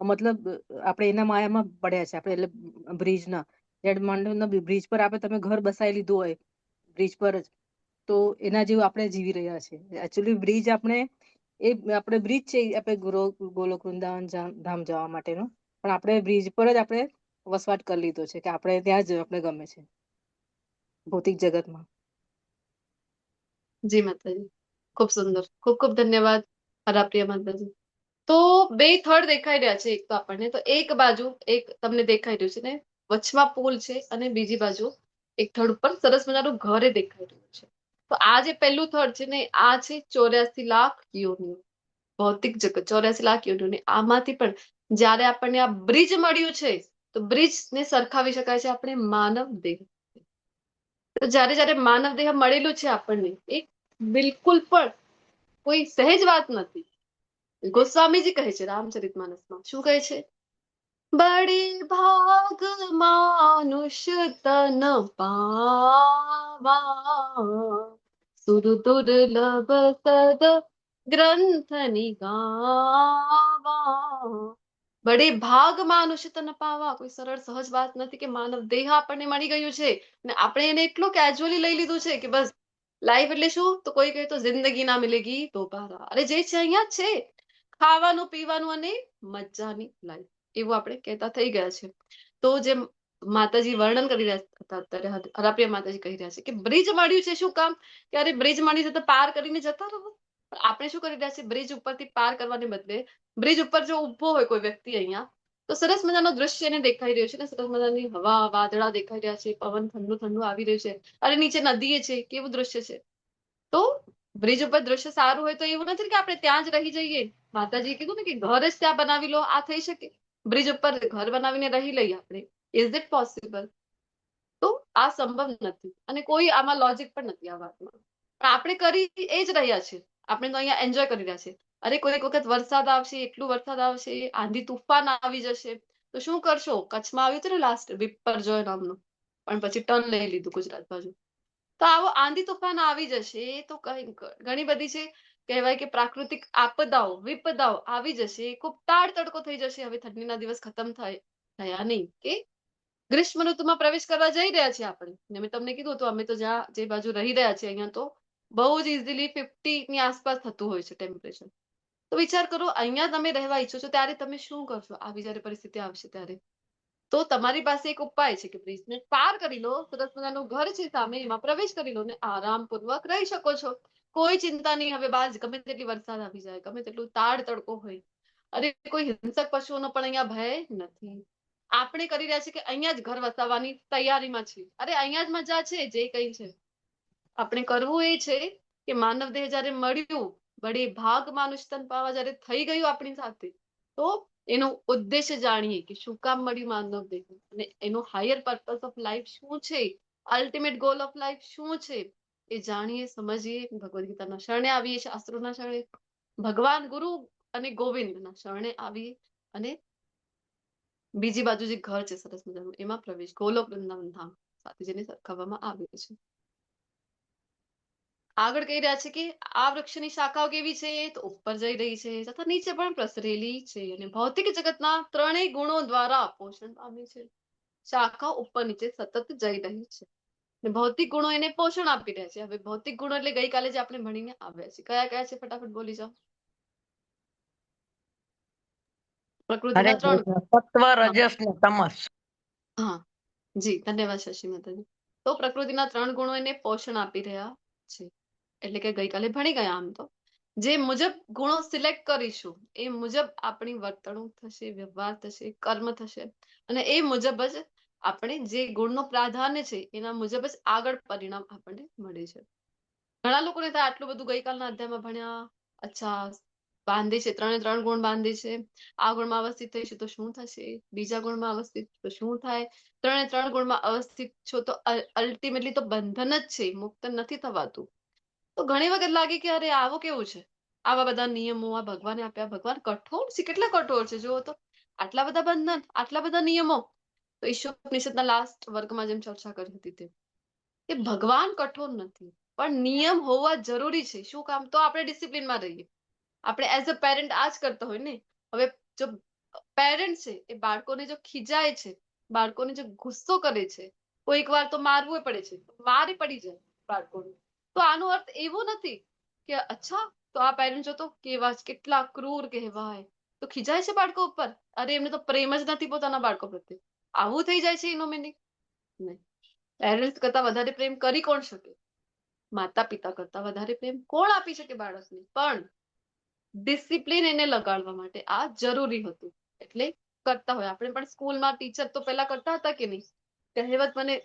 મતલબ આપણે એના માયામાં પડ્યા છે. આપણે એટલે બ્રિજના માંડવના બ્રિજ પર તમે ઘર બસાવી લીધું હોય બ્રિજ પર જ, તો એના જેવું આપણે જીવી રહ્યા છે. એકચ્યુઅલી બ્રિજ આપણે બ્રિજ છે આપણે ગોલોક વૃંદાવન ધામ જવા માટેનો, પણ આપણે બ્રિજ પર જ આપણે વસવાટ કરી લીધો છે કે આપણે ત્યાં જ આપણે ગમે છે ભૌતિક જગતમાં. જી માતાજી. ખૂબ સુંદર. ખૂબ ખૂબ ધન્યવાદ હરાપ્રિય માતાજી. તો બે થડ દેખાઈ રહ્યા છે. એક તો આપણને તો એક બાજુ એક તમને દેખાઈ રહ્યું છે ને, વચમાં પુલ છે અને બીજી બાજુ એક થડ ઉપર સરસ મજાનું ઘરે દેખાઈ રહ્યું છે. તો આ જે પહેલું થડ છે ને, આ છે 84 લાખ યોનિઓ. ભૌતિક જગત 84 લાખ યોનિઓની. આમાંથી પણ જ્યારે આપણને આ બ્રિજ મળ્યું છે, તો બ્રિજ ને સરખાવી શકાય છે આપણે માનવ દેહ. તો જ્યારે જ્યારે માનવ દેહ મળેલું છે આપણને, એ બિલકુલ પણ કોઈ સહેજ વાત નથી. ગોસ્વામીજી કહે છે રામચરિતમાનસમાં, શું કહે છે? બડે ભાગ માનુષ તન પાવા, સુર દુર્લભ સદ ગ્રંથ નિગાવા. બડે ભાગ માનુષ તન પાવા. કોઈ સરળ સહજ વાત નથી કે માનવ દેહ આપણને મળી ગયું છે ને આપણે એને એટલું કેઝ્યુઅલી લઈ લીધું છે કે બસ લાઈફ એટલે શું? તો કોઈ કહે તો જિંદગી ના મિલેગી દોબારા. અરે જે છે અહીંયા છે, ખાવાનું પીવાનું અને મજાની લાઈફ, એવું આપણે કહેતા થઈ ગયા છે. તો જે માતાજી વર્ણન કરી રહ્યા હતા અત્યારે, હરાપ્રિય માતાજી કહી રહ્યા છે કે બ્રિજ મળ્યું છે. શું કામ? કે અરે બ્રિજ મળ્યું છે તો પાર કરીને જતા રહો. પણ આપણે શું કરી રહ્યા છીએ? બ્રિજ ઉપરથી પાર કરવાને બદલે બ્રિજ ઉપર જો ઊભો હોય કોઈ વ્યક્તિ અહીંયા, તો સરસ મજાનો દૃશ્ય એને દેખાઈ રહ્યું છે ને, સરસ મજાની હવા વાદળા દેખાઈ રહ્યા છે, પવન ઠંડુ ઠંડુ આવી રહ્યું છે, અને નીચે નદી છે. કેવું દૃશ્ય છે! તો બ્રિજ ઉપર દૃશ્ય સારું હોય તો એવું નથી કે આપણે ત્યાં જ રહી જઈએ. માતાજીએ કીધું ને કે ઘર જ ત્યાં બનાવી લો. આ થઈ શકે? બ્રિજ ઉપર ઘર બનાવીને રહી લઈએ આપણે? Is it possible? તો આ સંભવ નથી, અને કોઈ આમાં લોજિક પણ નથી આ વાતમાં. પણ આપણે કરી એ જ રહ્યા છે. આપણે તો અહીંયા એન્જોય કરી રહ્યા છે. અરે કોઈક વખત વરસાદ આવશે, એટલું વરસાદ આવશે, આંધી તુફાન આવી જશે, તો શું કરશો? કચ્છમાં આવ્યું હતું ને લાસ્ટ, વિપરજોય નામનું, પણ પછી ટર્ન લઈ લીધું ગુજરાત બાજુ. તો આવો આંધી તુફાન આવી જશે તો ઘણી બધી છે, કહેવાય કે પ્રાકૃતિક આપદાઓ વિપદાઓ આવી જશે. ખૂબ તાડ તડકો થઈ જશે. હવે ઠંડીના દિવસ ખતમ થયા નહીં કે ગ્રીષ્મ ઋતુમાં પ્રવેશ કરવા જઈ રહ્યા છીએ આપણે. મેં તમને કીધું તો અમે તો જ્યાં જે બાજુ રહી રહ્યા છીએ અહીંયા તો બહુ જ ઇઝીલી 50 ની આસપાસ થતું હોય છે ટેમ્પરેચર. તો વિચાર કરો, અહીંયા તમે રહેવા ઈચ્છો છો ત્યારે તમે શું કરશો આવી જયારે પરિસ્થિતિ આવશે ત્યારે? તો તમારી પાસે એક ઉપાય છે કે બ્રિજને પાર કરી લો, સરસ મજાનું ઘર છે સામે, એમાં પ્રવેશ કરી લો ને આરામપૂર્વક રહી શકો છો. કોઈ ચિંતા નહીં. હવે બાજ ગમે તેટલી વરસાદ આવી જાય, ગમે તેટલું તાડ તડકો હોય, અરે કોઈ હિંસક પશુઓનો પણ અહીંયા ભય નથી. આપણે કરી રહ્યા છીએ કે અહીંયા જ ઘર વસાવવાની તૈયારીમાં છીએ. અરે અહીંયા જ મજા છે. જે કઈ છે આપણે કરવું એ છે કે માનવ દેહ જયારે મળ્યું, બડે ભાગ માનુષ તન પાવા જયારે થઈ ગયું આપણી સાથે, તો એનો ઉદ્દેશ્ય જાણીએ કે શું કામ મળ્યું માનવ દેહ, અને એનો હાયર પર્પઝ ઓફ લાઈફ શું છે, અલ્ટિમેટ ગોલ ઓફ લાઈફ શું છે, એ જાણીએ, સમજીએ, ભગવદ્ ગીતાના શરણે આવીએ, શાસ્ત્રોના શરણે, ભગવાન ગુરુ અને ગોવિંદના શરણે આવીએ, અને બીજી બાજુ જે ઘર છે સરસ મજાનું, એમાં પ્રવેશ ગોલોક વૃંદાવન ધામ સાથે જેને સરખાવવામાં આવે છે. આગળ કહી રહ્યા છે કે આ વૃક્ષની શાખાઓ કેવી છે? તો ઉપર જઈ રહી છે તથા નીચે પણ પ્રસરેલી છે, અને ભૌતિક જગતના ત્રણેય ગુણો દ્વારા પોષણ પામે છે. શાખા ઉપર નીચે સતત જઈ રહી છે, ભૌતિક ગુણો એને પોષણ આપી રહ્યા છે. હવે ભૌતિક ગુણો એટલે ગઈકાલે જે આપણે ભણીને આવ્યા છે, કયા કયા છે? ફટાફટ બોલી જાઓ. પ્રકૃતિના ત્રણ સત્વ રજસ ને તમસ. હા જી ધન્યવાદ શશી માતાજી. તો પ્રકૃતિના 3 ગુણો એને પોષણ આપી રહ્યા છે. એટલે કે ગઈકાલે ભણી ગયા. આમ તો જે મુજબ ગુણો સિલેક્ટ કરીશું એ મુજબ આપણી વર્તણૂક થશે, વ્યવહાર થશે, કર્મ થશે અને એ મુજબ જ આપણે જે ગુણનો પ્રાધાન્ય છે એના મુજબ જ આગળ પરિણામ આપણને મળે છે. ઘણા લોકોને થાય આટલું બધું ગઈકાલના અધ્યાયમાં ભણ્યા, અચ્છા બાંધે છે, 3 ગુણ બાંધે છે, આ ગુણમાં અવસ્થિત થઈશું તો શું થશે, બીજા ગુણમાં અવસ્થિત તો શું થાય, 3 ગુણમાં અવસ્થિત છો તો અલ્ટિમેટલી તો બંધન જ છે, મુક્ત નથી થવાતું. તો ઘણી વખત લાગે કે અરે આવું કેવું છે, આવા બધા નિયમો આ ભગવાને આપ્યા, ભગવાન કઠોર છે, કેટલા કઠોર છે જુઓ તો, આટલા બધા બંધન, આટલા બધા નિયમો. તો ઈશ્વરોપનિષદના લાસ્ટ વર્ગમાં જેમ ચર્ચા કરી હતી તેમ કે ભગવાન કઠોર નથી, પણ નિયમ હોવા જરૂરી છે. શું કામ? તો આપણે ડિસિપ્લિનમાં રહીએ. આપણે એઝ અ પેરેન્ટ આ જ કરતા હોય ને. હવે જો પેરેન્ટ છે એ બાળકોને જો ખીજાય છે, બાળકોને જો ગુસ્સો કરે છે, કોઈક વાર તો મારવું પડે છે, મારી પડી જાય બાળકોને, તો આનો અર્થ એવો નથી કે અચ્છા તો આ પેરેન્ટ જો તો કેવા કેટલા ક્રૂર કહેવાય, તો ખીજાય છે બાળકો ઉપર, અરે એમને તો પ્રેમ જ નથી પોતાના બાળકો પ્રત્યે, આવું થઈ જાય છે એનો મિનિંગ નહીં. પેરેન્ટ્સ કરતા વધારે પ્રેમ કરી કોણ શકે? માતા પિતા કરતા વધારે પ્રેમ કોણ આપી શકે બાળકને? પણ ડિસિપ્લિન એને લગાડવા માટે આ જરૂરી હતું, એટલે કરતા હોય. આપણે પણ સ્કૂલમાં ટીચર તો પહેલા કરતા હતા કે નહીં? કહેવત મને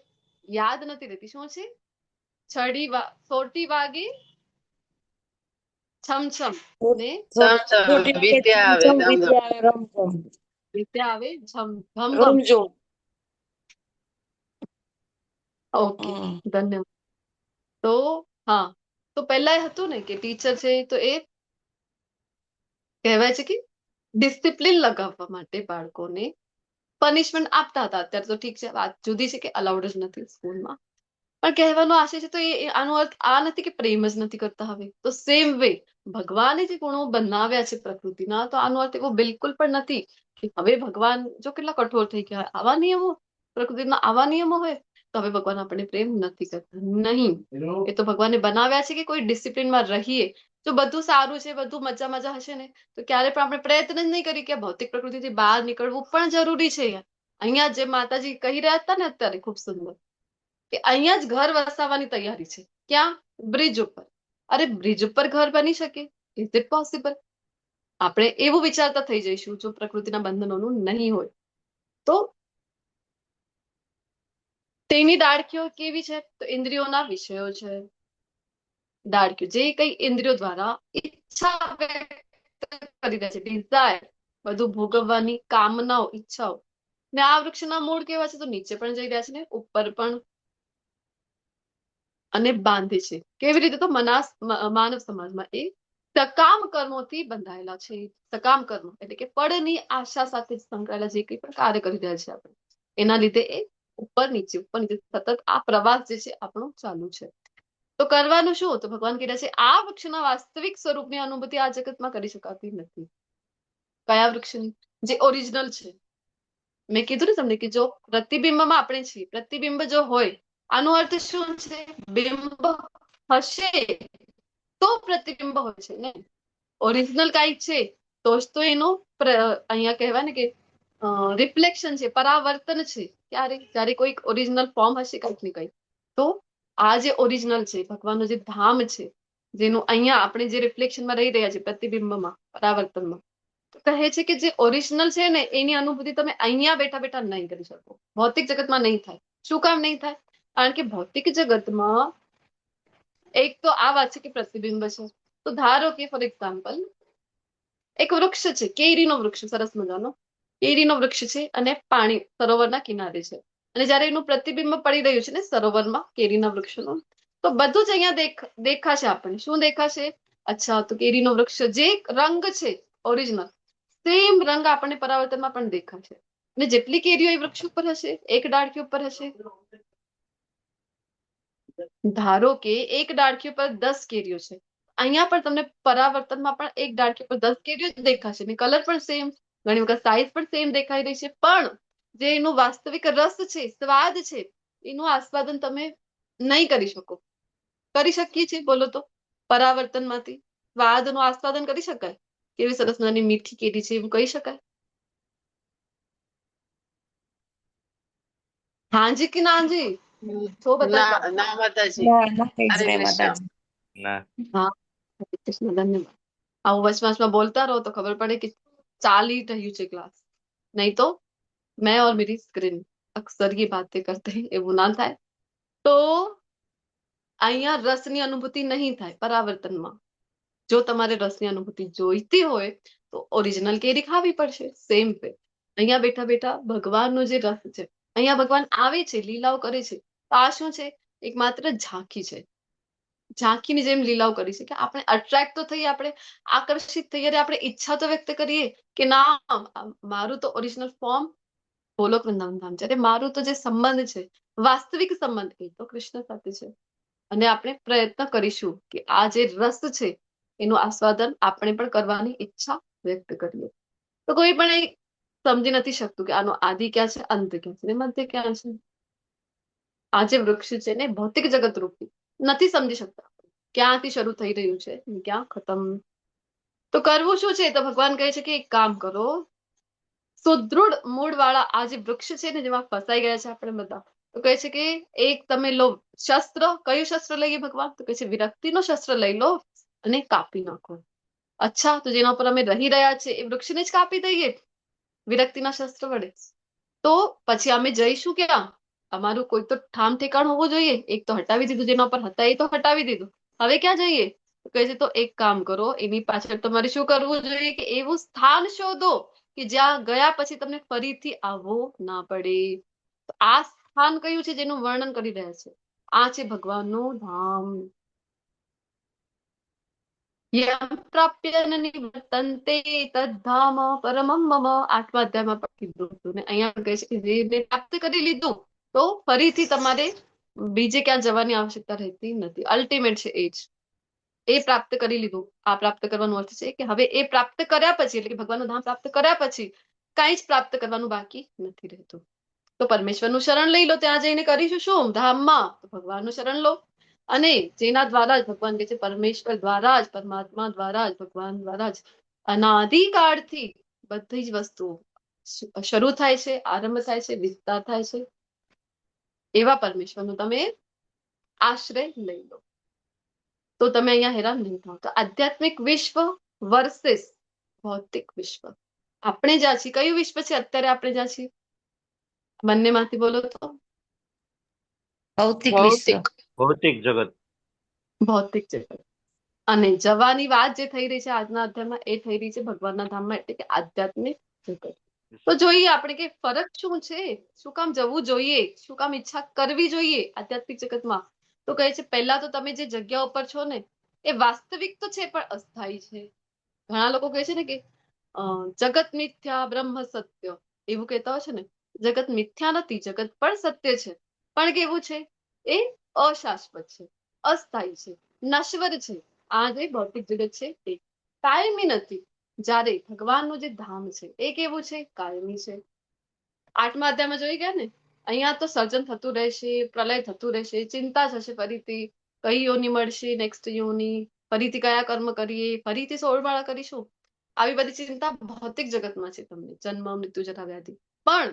યાદ નથી રહેતી, શું છે? સોટી વાગે છમ ને વિદ્યા આવે વિદ્યા આવે ઝમ ભમ. ઓકે ધન્યવાદ. તો હા, તો પહેલા એ હતું ને કે ટીચર છે તો એ કહેવાય છે કે ડિસિપ્લિન લગાવવા માટે બાળકોને પનિશમેન્ટ આપતા હતા. અત્યારે તો ઠીક છે, વાત જુદી છે કે અલાઉડ જ નથી સ્કૂલમાં, પણ કહેવાનો આશય છે તો આનો અર્થ આ નથી કે પ્રેમ જ નથી કરતા. હવે તો સેમ વે ભગવાને જે ગુણો બનાવ્યા છે પ્રકૃતિના, તો આનો અર્થ એવો બિલકુલ પણ નથી કે હવે ભગવાન જો કેટલા કઠોર થઈ ગયા, આવા નિયમો પ્રકૃતિના આવા નિયમો હોય તો હવે ભગવાન આપણને પ્રેમ નથી કરતા. નહીં, એ તો ભગવાને બનાવ્યા છે કે કોઈ ડિસિપ્લિનમાં રહીએ. જો બધું સારું છે, બધું મજા મજા હશે ને, તો ક્યારે પણ આપણે પ્રયત્ન જ નહીં કરી કે ભૌતિક પ્રકૃતિથી બહાર નીકળવું પણ જરૂરી છે. અહીંયા જે માતાજી કહી રહ્યા હતા ને અત્યારે ખૂબ સુંદર, કે અહીંયા જ ઘર વસાવવાની તૈયારી છે. ક્યાં? બ્રિજ ઉપર. અરે બ્રિજ ઉપર ઘર બની શકે? Is it possible? આપણે એવું વિચારતા થઈ જઈશું જો પ્રકૃતિના બંધનોનું નહીં હોય તો. તેની ડાળખીઓ કેવી છે? તો ઇન્દ્રિયોના વિષયો છે. ડાળખીઓ જે કઈ ઇન્દ્રિયો દ્વારા ઈચ્છા વ્યક્ત કરી રહ્યા છે, ડિઝાયર, બધું ભોગવવાની કામનાઓ, ઈચ્છાઓ. ને આ વૃક્ષના મૂળ કેવા છે? તો નીચે પણ જઈ રહ્યા છે ને ઉપર પણ, અને બાંધે છે. કેવી રીતે? તો માનવ સમાજમાં એ સકામ કર્મોથી બંધાયેલા છે. સકામ કર્મ એટલે કે ફળની આશા સાથે સંકળાયેલા જે કંઈ પણ કાર્ય કરી રહ્યા છે આપણે, એના લીધે એ ઉપર નીચે સતત આ પ્રવાસ જે છે આપણો ચાલુ છે. તો કરવાનું શું? તો ભગવાન કહે છે આ વૃક્ષના વાસ્તવિક સ્વરૂપની અનુભૂતિ આ જગતમાં કરી શકાતી નથી. કયા વૃક્ષની? જે ઓરિજિનલ છે. મેં કીધું ને તમને કે જો પ્રતિબિંબમાં આપણે છીએ, પ્રતિબિંબ જો હોય, આનો અર્થ શું છે? બિંબ હશે તો પ્રતિબિંબ હોય છે ને. ઓરિજિનલ કાંઈક છે તો જ તો એનું અહીંયા કહેવાય ને કે રિફ્લેક્શન છે, પરાવર્તન છે. ક્યારે? જ્યારે કોઈક ઓરિજિનલ ફોર્મ હશે કંઈક ને કંઈક. તો આ જે ઓરિજિનલ છે, ભગવાનનું જે ધામ છે, જેનું અહીંયા આપણે જે રિફ્લેક્શનમાં રહી રહ્યા છે, પ્રતિબિંબમાં, પરાવર્તનમાં, તો કહે છે કે જે ઓરિજિનલ છે ને એની અનુભૂતિ તમે અહીંયા બેઠા બેઠા નહીં કરી શકો, ભૌતિક જગતમાં નહીં થાય. શું કામ નહીં થાય? કારણ કે ભૌતિક જગતમાં એક તો આ વાત છે કે પ્રતિબિંબ છે. તો ધારો કે ફોર એક્ઝામ્પલ એક વૃક્ષ છે, કેરીનો વૃક્ષ, સરસ મજાનો કેરીનો વૃક્ષ છે અને પાણી સરોવરના કિનારે છે, અને જ્યારે એનું પ્રતિબિંબ પડી રહ્યું છે ને સરોવરમાં કેરીના વૃક્ષનું, તો બધું જ અહીંયા દેખાશે આપણને. શું દેખાશે? અચ્છા, તો કેરીનો વૃક્ષ જે રંગ છે ઓરિજિનલ, સેમ રંગ આપણને પરાવર્તનમાં પણ દેખાશે. અને જેટલી કેરીઓ એ વૃક્ષ ઉપર હશે, એક ડાળખી ઉપર હશે, ધારો કે એક ડાળખી ઉપર 10 કેરીઓ છે, અહીંયા પણ તમને પરાવર્તનમાં પણ એક ડાળખી ઉપર 10 કેરીઓ જ દેખાશે ને કલર પણ સેમ, ઘણી વખત સાઈઝ પણ સેમ દેખાઈ રહી છે, પણ જે એનું વાસ્તવિક રસ છે, સ્વાદ છે, એનું આસ્વાદન તમે નહીં કરી શકો. કરી શકીએ છીએ? બોલો તો. પરાવર્તનમાંથી સ્વાદનું આસ્વાદન કરી શકાય? કેવી સરસ નાની મીઠી કેરી છે એવું કહી શકાય? હાજી કે નાજી છો બતાતા ના ના માતાજી. હરે જય કૃષ્ણ. માતાજી. ના હા હરે કૃષ્ણ ધન્યવાદ. આવું વચમાં બોલતા રહો તો ખબર પડે કે ચાલી રહ્યું છે ક્લાસ, નહીં તો मैं और मेरी स्क्रीन अक्सर ये बातें करते हैं એવું ના થાય. તો અહીંયા રસની અનુભૂતિ નહીં થાય પરાવર્તનમાં. જો તમારે રસની અનુભૂતિ જોઈતી હોય તો ઓરિજિનલ કેરી ખાવી પડશે. સેમ વે અહીંયા બેઠા બેઠા ભગવાનનો જે રસ છે, અહીંયા ભગવાન આવે છે, લીલાઓ કરે છે. તો આ શું છે? એક માત્ર ઝાંખી છે. ઝાંખીની જેમ લીલાઓ કરી છે કે આપણે અટ્રેક્ટ તો થઈએ, આપણે આકર્ષિત થઈએ, અને આપણે ઈચ્છા તો વ્યક્ત કરીએ કે ના મારું તો ઓરિજિનલ ફોર્મ ગોલોક વૃંદાવન ધામ છે, અરે મારું તો જે સંબંધ છે, વાસ્તવિક સંબંધ એ તો કૃષ્ણ સાથે છે. અને આપણે પ્રયત્ન કરીશું કે આ જે રસ છે એનું આસ્વાદન આપણે પણ કરવાની ઈચ્છા વ્યક્ત કરીએ. તો કોઈ પણ એ સમજી નથી શકતું કે આનો આદિ ક્યાં છે, અંત ક્યાં છે, ને મધ્ય ક્યાં છે. આ જે વૃક્ષ છે ને ભૌતિક જગત રૂપી નથી સમજી શકતા ક્યાંથી શરૂ થઈ રહ્યું છે અને ક્યાં ખતમ. તો કરવું શું છે? તો ભગવાન કહે છે કે એક કામ કરો, સુદૃઢ મૂળ વાળા આ જે વૃક્ષ છે ને જેમાં ફસાઈ ગયા છે આપણે બધા, તો કહે છે કે એક તમે લો શસ્ત્ર. કયું શસ્ત્ર લઈએ ભગવાન? તો કહે છે વિરક્તિનો શસ્ત્ર લઈ લો અને કાપી નાખો. અચ્છા, તો જેના ઉપર અમે રહી રહ્યા છે એ વૃક્ષને જ કાપી દઈએ વિરક્તિના શસ્ત્ર વડે, તો પછી અમે જઈશું ક્યાં? અમારું કોઈ તો ઠામ ઠેકાણ હોવું જોઈએ. એક તો હટાવી દીધું, જેના ઉપર હતા એ તો હટાવી દીધું, હવે ક્યાં જઈએ? તો કહે છે તો એક કામ કરો, એની પાછળ તમારે શું કરવું જોઈએ કે એવું સ્થાન શોધો કે જ્યાં ગયા પછી તમને ફરીથી આવવું ના પડે. તો આ સ્થાન કયું છે જેનું વર્ણન કરી રહ્યા છે? આ છે ભગવાનનું ધામ. યમ પ્રાપ્ય ન નિવર્તન્તે તદ્ધામ પરમમ મમ. 8મા અધ્યાયમાં પણ કીધું હતું ને અહીંયા કહે છે કે જેને પ્રાપ્ત કરી લીધું તો ફરીથી તમારે બીજે ક્યાં જવાની આવશ્યકતા રહેતી નથી. અલ્ટિમેટ છે એ જ. એ પ્રાપ્ત કરી લીધું. આ પ્રાપ્ત કરવાનો અર્થ છે કે હવે એ પ્રાપ્ત કર્યા પછી, એટલે કે ભગવાનનું ધામ પ્રાપ્ત કર્યા પછી કાંઈ જ પ્રાપ્ત કરવાનું બાકી નથી રહેતું. તો પરમેશ્વરનું શરણ લઈ લો. ત્યાં જઈને કરીશું શું? ધામમાં તો ભગવાનનું શરણ લો. અને જેના દ્વારા જ ભગવાન કહે છે પરમેશ્વર દ્વારા જ, પરમાત્મા દ્વારા જ, ભગવાન દ્વારા જ અનાદિકાળથી બધી જ વસ્તુઓ શરૂ થાય છે, આરંભ થાય છે, વિસ્તાર થાય છે. એવા પરમેશ્વરનો તમે આશ્રય લઈ લો તો તમે અહીંયા હેરાન નહીં થાવ. તો આધ્યાત્મિક વિશ્વ વર્સિસ ભૌતિક વિશ્વ. આપણે જ્યાં છીએ, કયું વિશ્વ છે અત્યારે આપણે જ્યાં છીએ? બંનેમાંથી બોલો તો. ભૌતિક વિશ્વ. ભૌતિક. ભૌતિક જગત. ભૌતિક જગત. અને જવાની વાત જે થઈ રહી છે આજના અધ્યાયમાં, એ થઈ રહી છે ભગવાનના ધામમાં, એટલે કે આધ્યાત્મિક જગત. તો જોઈએ આપણે કે ફરક શું છે, શું કામ જવું જોઈએ, શું કામ ઈચ્છા કરવી જોઈએ આધ્યાત્મિક જગતમાં. તો કહે છે પહેલા તો તમે જે જગ્યા ઉપર છો ને એ વાસ્તવિક તો છે પણ અસ્થાયી છે. ઘણા લોકો કહે છે ને કે જગત મિથ્યા બ્રહ્મ સત્ય, એવું કહેતા હોય છે ને. જગત મિથ્યા નથી, જગત પણ સત્ય છે, પણ કેવું છે? એ અશાશ્વત છે, અસ્થાયી છે, નશ્વર છે. આ જે ભૌતિક જગત છે એ કાયમી નથી. જ્યારે ભગવાનનું જે ધામ છે એ કેવું છે? કાયમી છે. 8મા અધ્યાયમાં જોઈ ગયા ને, અહીંયા તો સર્જન થતું રહેશે, પ્રલય થતું રહેશે, ચિંતા થશે ફરીથી કઈ યોની મળશે, નેક્સ્ટ યોની, ફરીથી કયા કર્મ કરીએ, ફરીથી 16 માળા કરીશું. આવી બધી ચિંતા ભૌતિક જગતમાં છે તમને, જન્મ મૃત્યુ જરા વ્યાધિ. પણ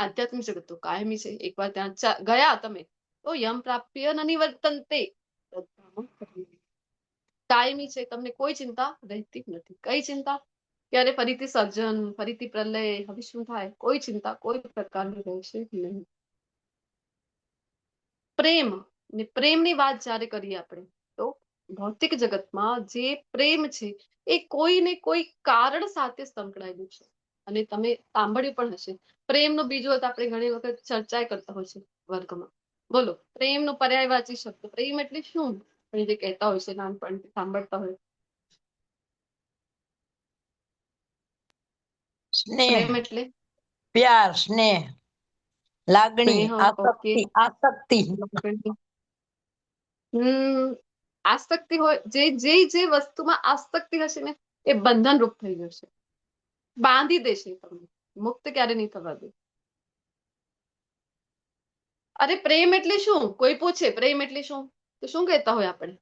આધ્યાત્મિક જગત તો કાયમી છે. એકવાર ત્યાં ગયા તમે તો યમ પ્રાપ્ય ન નિવર્તન્તે. કાયમી છે, તમને કોઈ ચિંતા રહેતી નથી. કઈ ચિંતા? ત્યારે ફરીથી સર્જન, ફરીથી પ્રલય, હવે શું થાય? કોઈ ચિંતા કોઈ પ્રકારની રહેશે નહીં. પ્રેમ ને પ્રેમની વાત જ્યારે કરીએ આપણે તો ભૌતિક જગતમાં જે પ્રેમ છે એ કોઈ ને કોઈ કારણ સાથે સંકળાયેલું છે. અને તમે સાંભળ્યું પણ હશે પ્રેમનો બીજો અર્થ. આપણે ઘણી વખત ચર્ચા કરતા હોય છે વર્ગમાં. બોલો, પ્રેમનો પર્યાયવાચી શબ્દ પ્રેમ એટલે શું? પણ જે કહેતા હોય છે નાનપણથી સાંભળતા હોય. સ્નેહ, પ્રેમ એટલે પ્યાર, સ્નેહ, લાગણી, સ્નેહ. ઓકે. આસક્તિ, આસક્તિ. આસક્તિ હોય, જે જે જે વસ્તુમાં આસક્તિ હશે ને એ બંધન રૂપ થઈ જશે, બાંધી દેશે તમને, મુક્ત ક્યારે નહીં થવા દે. અરે પ્રેમ એટલે શું? કોઈ પૂછે પ્રેમ એટલે શું, તો શું કહેતા હોય આપણે?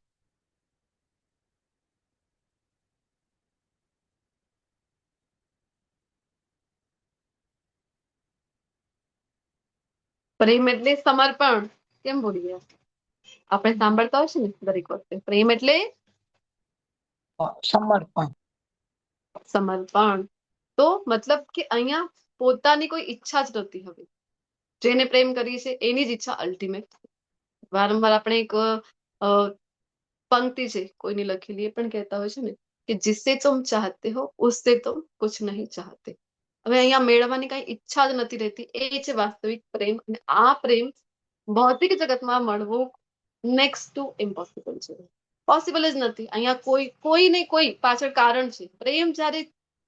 પ્રેમ એટલે સમર્પણ. કેમ ભૂલી ગયા? આપણે સાંભળતા હોય છે ને દરેક વખતે, પ્રેમ એટલે સમર્પણ. સમર્પણ. તો મતલબ કે અહીંયા પોતાની કોઈ ઈચ્છા જ નથી હવે. જેને પ્રેમ કરીએ છે એની જ ઈચ્છા અલ્ટિમેટ. વારંવાર આપણે એક પંક્તિ છે કોઈની લખેલી, એ પણ કહેતા હોય છે ને કે जिससे तुम चाहते हो उससे तुम कुछ नहीं चाहते. હવે અહીંયા મેળવવાની કઈ ઈચ્છા જ નથી રહેતી. એ છે વાસ્તવિક પ્રેમ. અને આ પ્રેમ ભૌતિક જગતમાં મળવું નેક્સ્ટ ટુ ઇમ્પોસિબલ છે. પોસિબલ જ નથી. અહીંયા કોઈને કોઈ પાછળ કારણ છે. પ્રેમ જ્યારે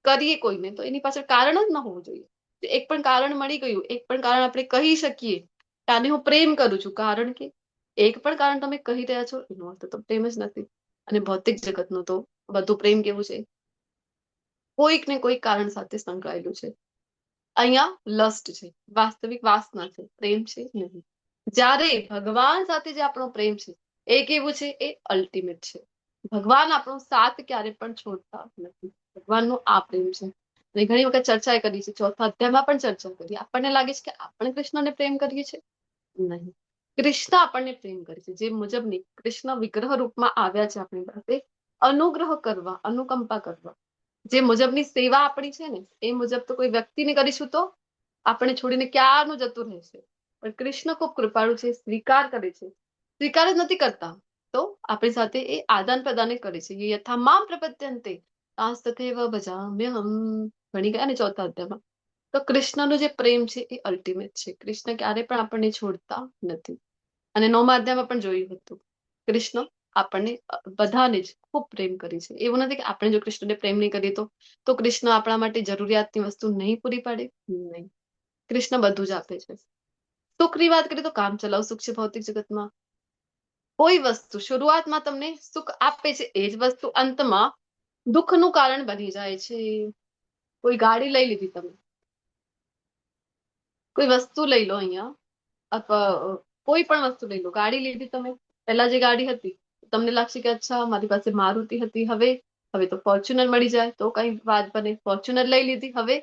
કરીએ કોઈને તો એની પાછળ કારણ જ ન હોવું જોઈએ. એક પણ કારણ મળી ગયું, એક પણ કારણ આપણે કહી શકીએ કે આને હું પ્રેમ કરું છું, કારણ કે એક પણ કારણ તમે કહી રહ્યા છો એનો અર્થ તો પ્રેમ જ નથી. અને ભૌતિક જગતનું તો બધું પ્રેમ કેવું છે, કોઈક ને કોઈક કારણ સાથે સંકળાયેલું છે. અહીંયા લસ્ટ છે, વાસ્તવિક વાસના છે, પ્રેમ છે નહીં. જ્યારે ભગવાન સાથે જે આપણો પ્રેમ છે એ કેવું છે, એ અલ્ટિમેટ છે. ભગવાન આપણો સાથ ક્યારે પણ છોડતા નથી. ભગવાનનો આ પ્રેમ છે. અને ઘણી વખત ચર્ચા કરી છે, ચોથા અધ્યાયમાં પણ ચર્ચા કરી. આપણને લાગે છે કે આપણે કૃષ્ણને પ્રેમ કરીએ છીએ, નહીં. કૃષ્ણ આપણને પ્રેમ કરે છે. જે મુજબની કૃષ્ણ વિગ્રહ રૂપમાં આવ્યા છે આપણી પાસે અનુગ્રહ કરવા, અનુકંપા કરવા. જે મુજબની સેવા આપણી છે ને એ મુજબ તો કોઈ વ્યક્તિને કરીશું તો આપણે છોડીને ક્યારનું જતું રહેશે. પણ કૃષ્ણ ખૂબ કૃપાળુ છે, સ્વીકાર કરે છે. સ્વીકાર જ નથી કરતા તો આપણી સાથે એ આદાન પ્રદાન કરે છે. યથા મામ પ્રપદ્યન્તે તાસ્તથૈવ ભજામ્યહમ. ભણી ગયા ને ચોથા અધ્યાયમાં. તો કૃષ્ણનો જે પ્રેમ છે એ અલ્ટિમેટ છે. કૃષ્ણ ક્યારે પણ આપણને છોડતા નથી. અને નવમા અધ્યાયમાં પણ જોયું હતું, કૃષ્ણ આપણને બધાને જ ખૂબ પ્રેમ કરે છે. એવું નથી કે આપણે જો કૃષ્ણને પ્રેમ નહીં કરીએ તો કૃષ્ણ આપણા માટે જરૂરિયાતની વસ્તુ નહીં પૂરી પાડે, નહીં. કૃષ્ણ બધું જ આપે છે. સુખની વાત કરીએ તો કામ ચલાવ સુખ છે ભૌતિક જગતમાં. કોઈ વસ્તુ શરૂઆતમાં તમને સુખ આપે છે, એ જ વસ્તુ અંતમાં દુઃખનું કારણ બની જાય છે. કોઈ ગાડી લઈ લીધી તમે, કોઈ વસ્તુ લઈ લો અહીંયા, અથવા કોઈ પણ વસ્તુ લઈ લો. ગાડી લીધી તમે, પહેલા જે ગાડી હતી તમને લાગશે કે અચ્છા મારી પાસે મારુતિ હતી, હવે તો ફોર્ચ્યુનર મળી જાય તો કઈ વાત બને. ફોર્ચ્યુનર લઈ લીધી, હવે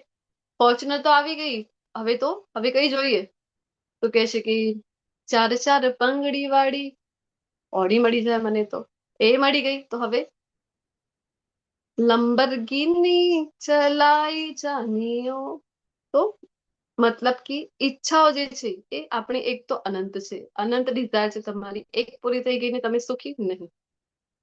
ફોર્ચ્યુનર તો આવી ગઈ, હવે કઈ જોઈએ તો કહે છે કે 4 પંગડી વાળી ઓડી મળી જાય મને, તો એ મળી ગઈ. તો હવે લંબરગીની ચલાઈ જાનિયો. તો મતલબ કે ઈચ્છાઓ જે છે એ આપણી એક તો અનંત છે, અનંત ડિઝાયર છે તમારી. એક પૂરી થઈ ગઈ ને તમે સુખી નહીં.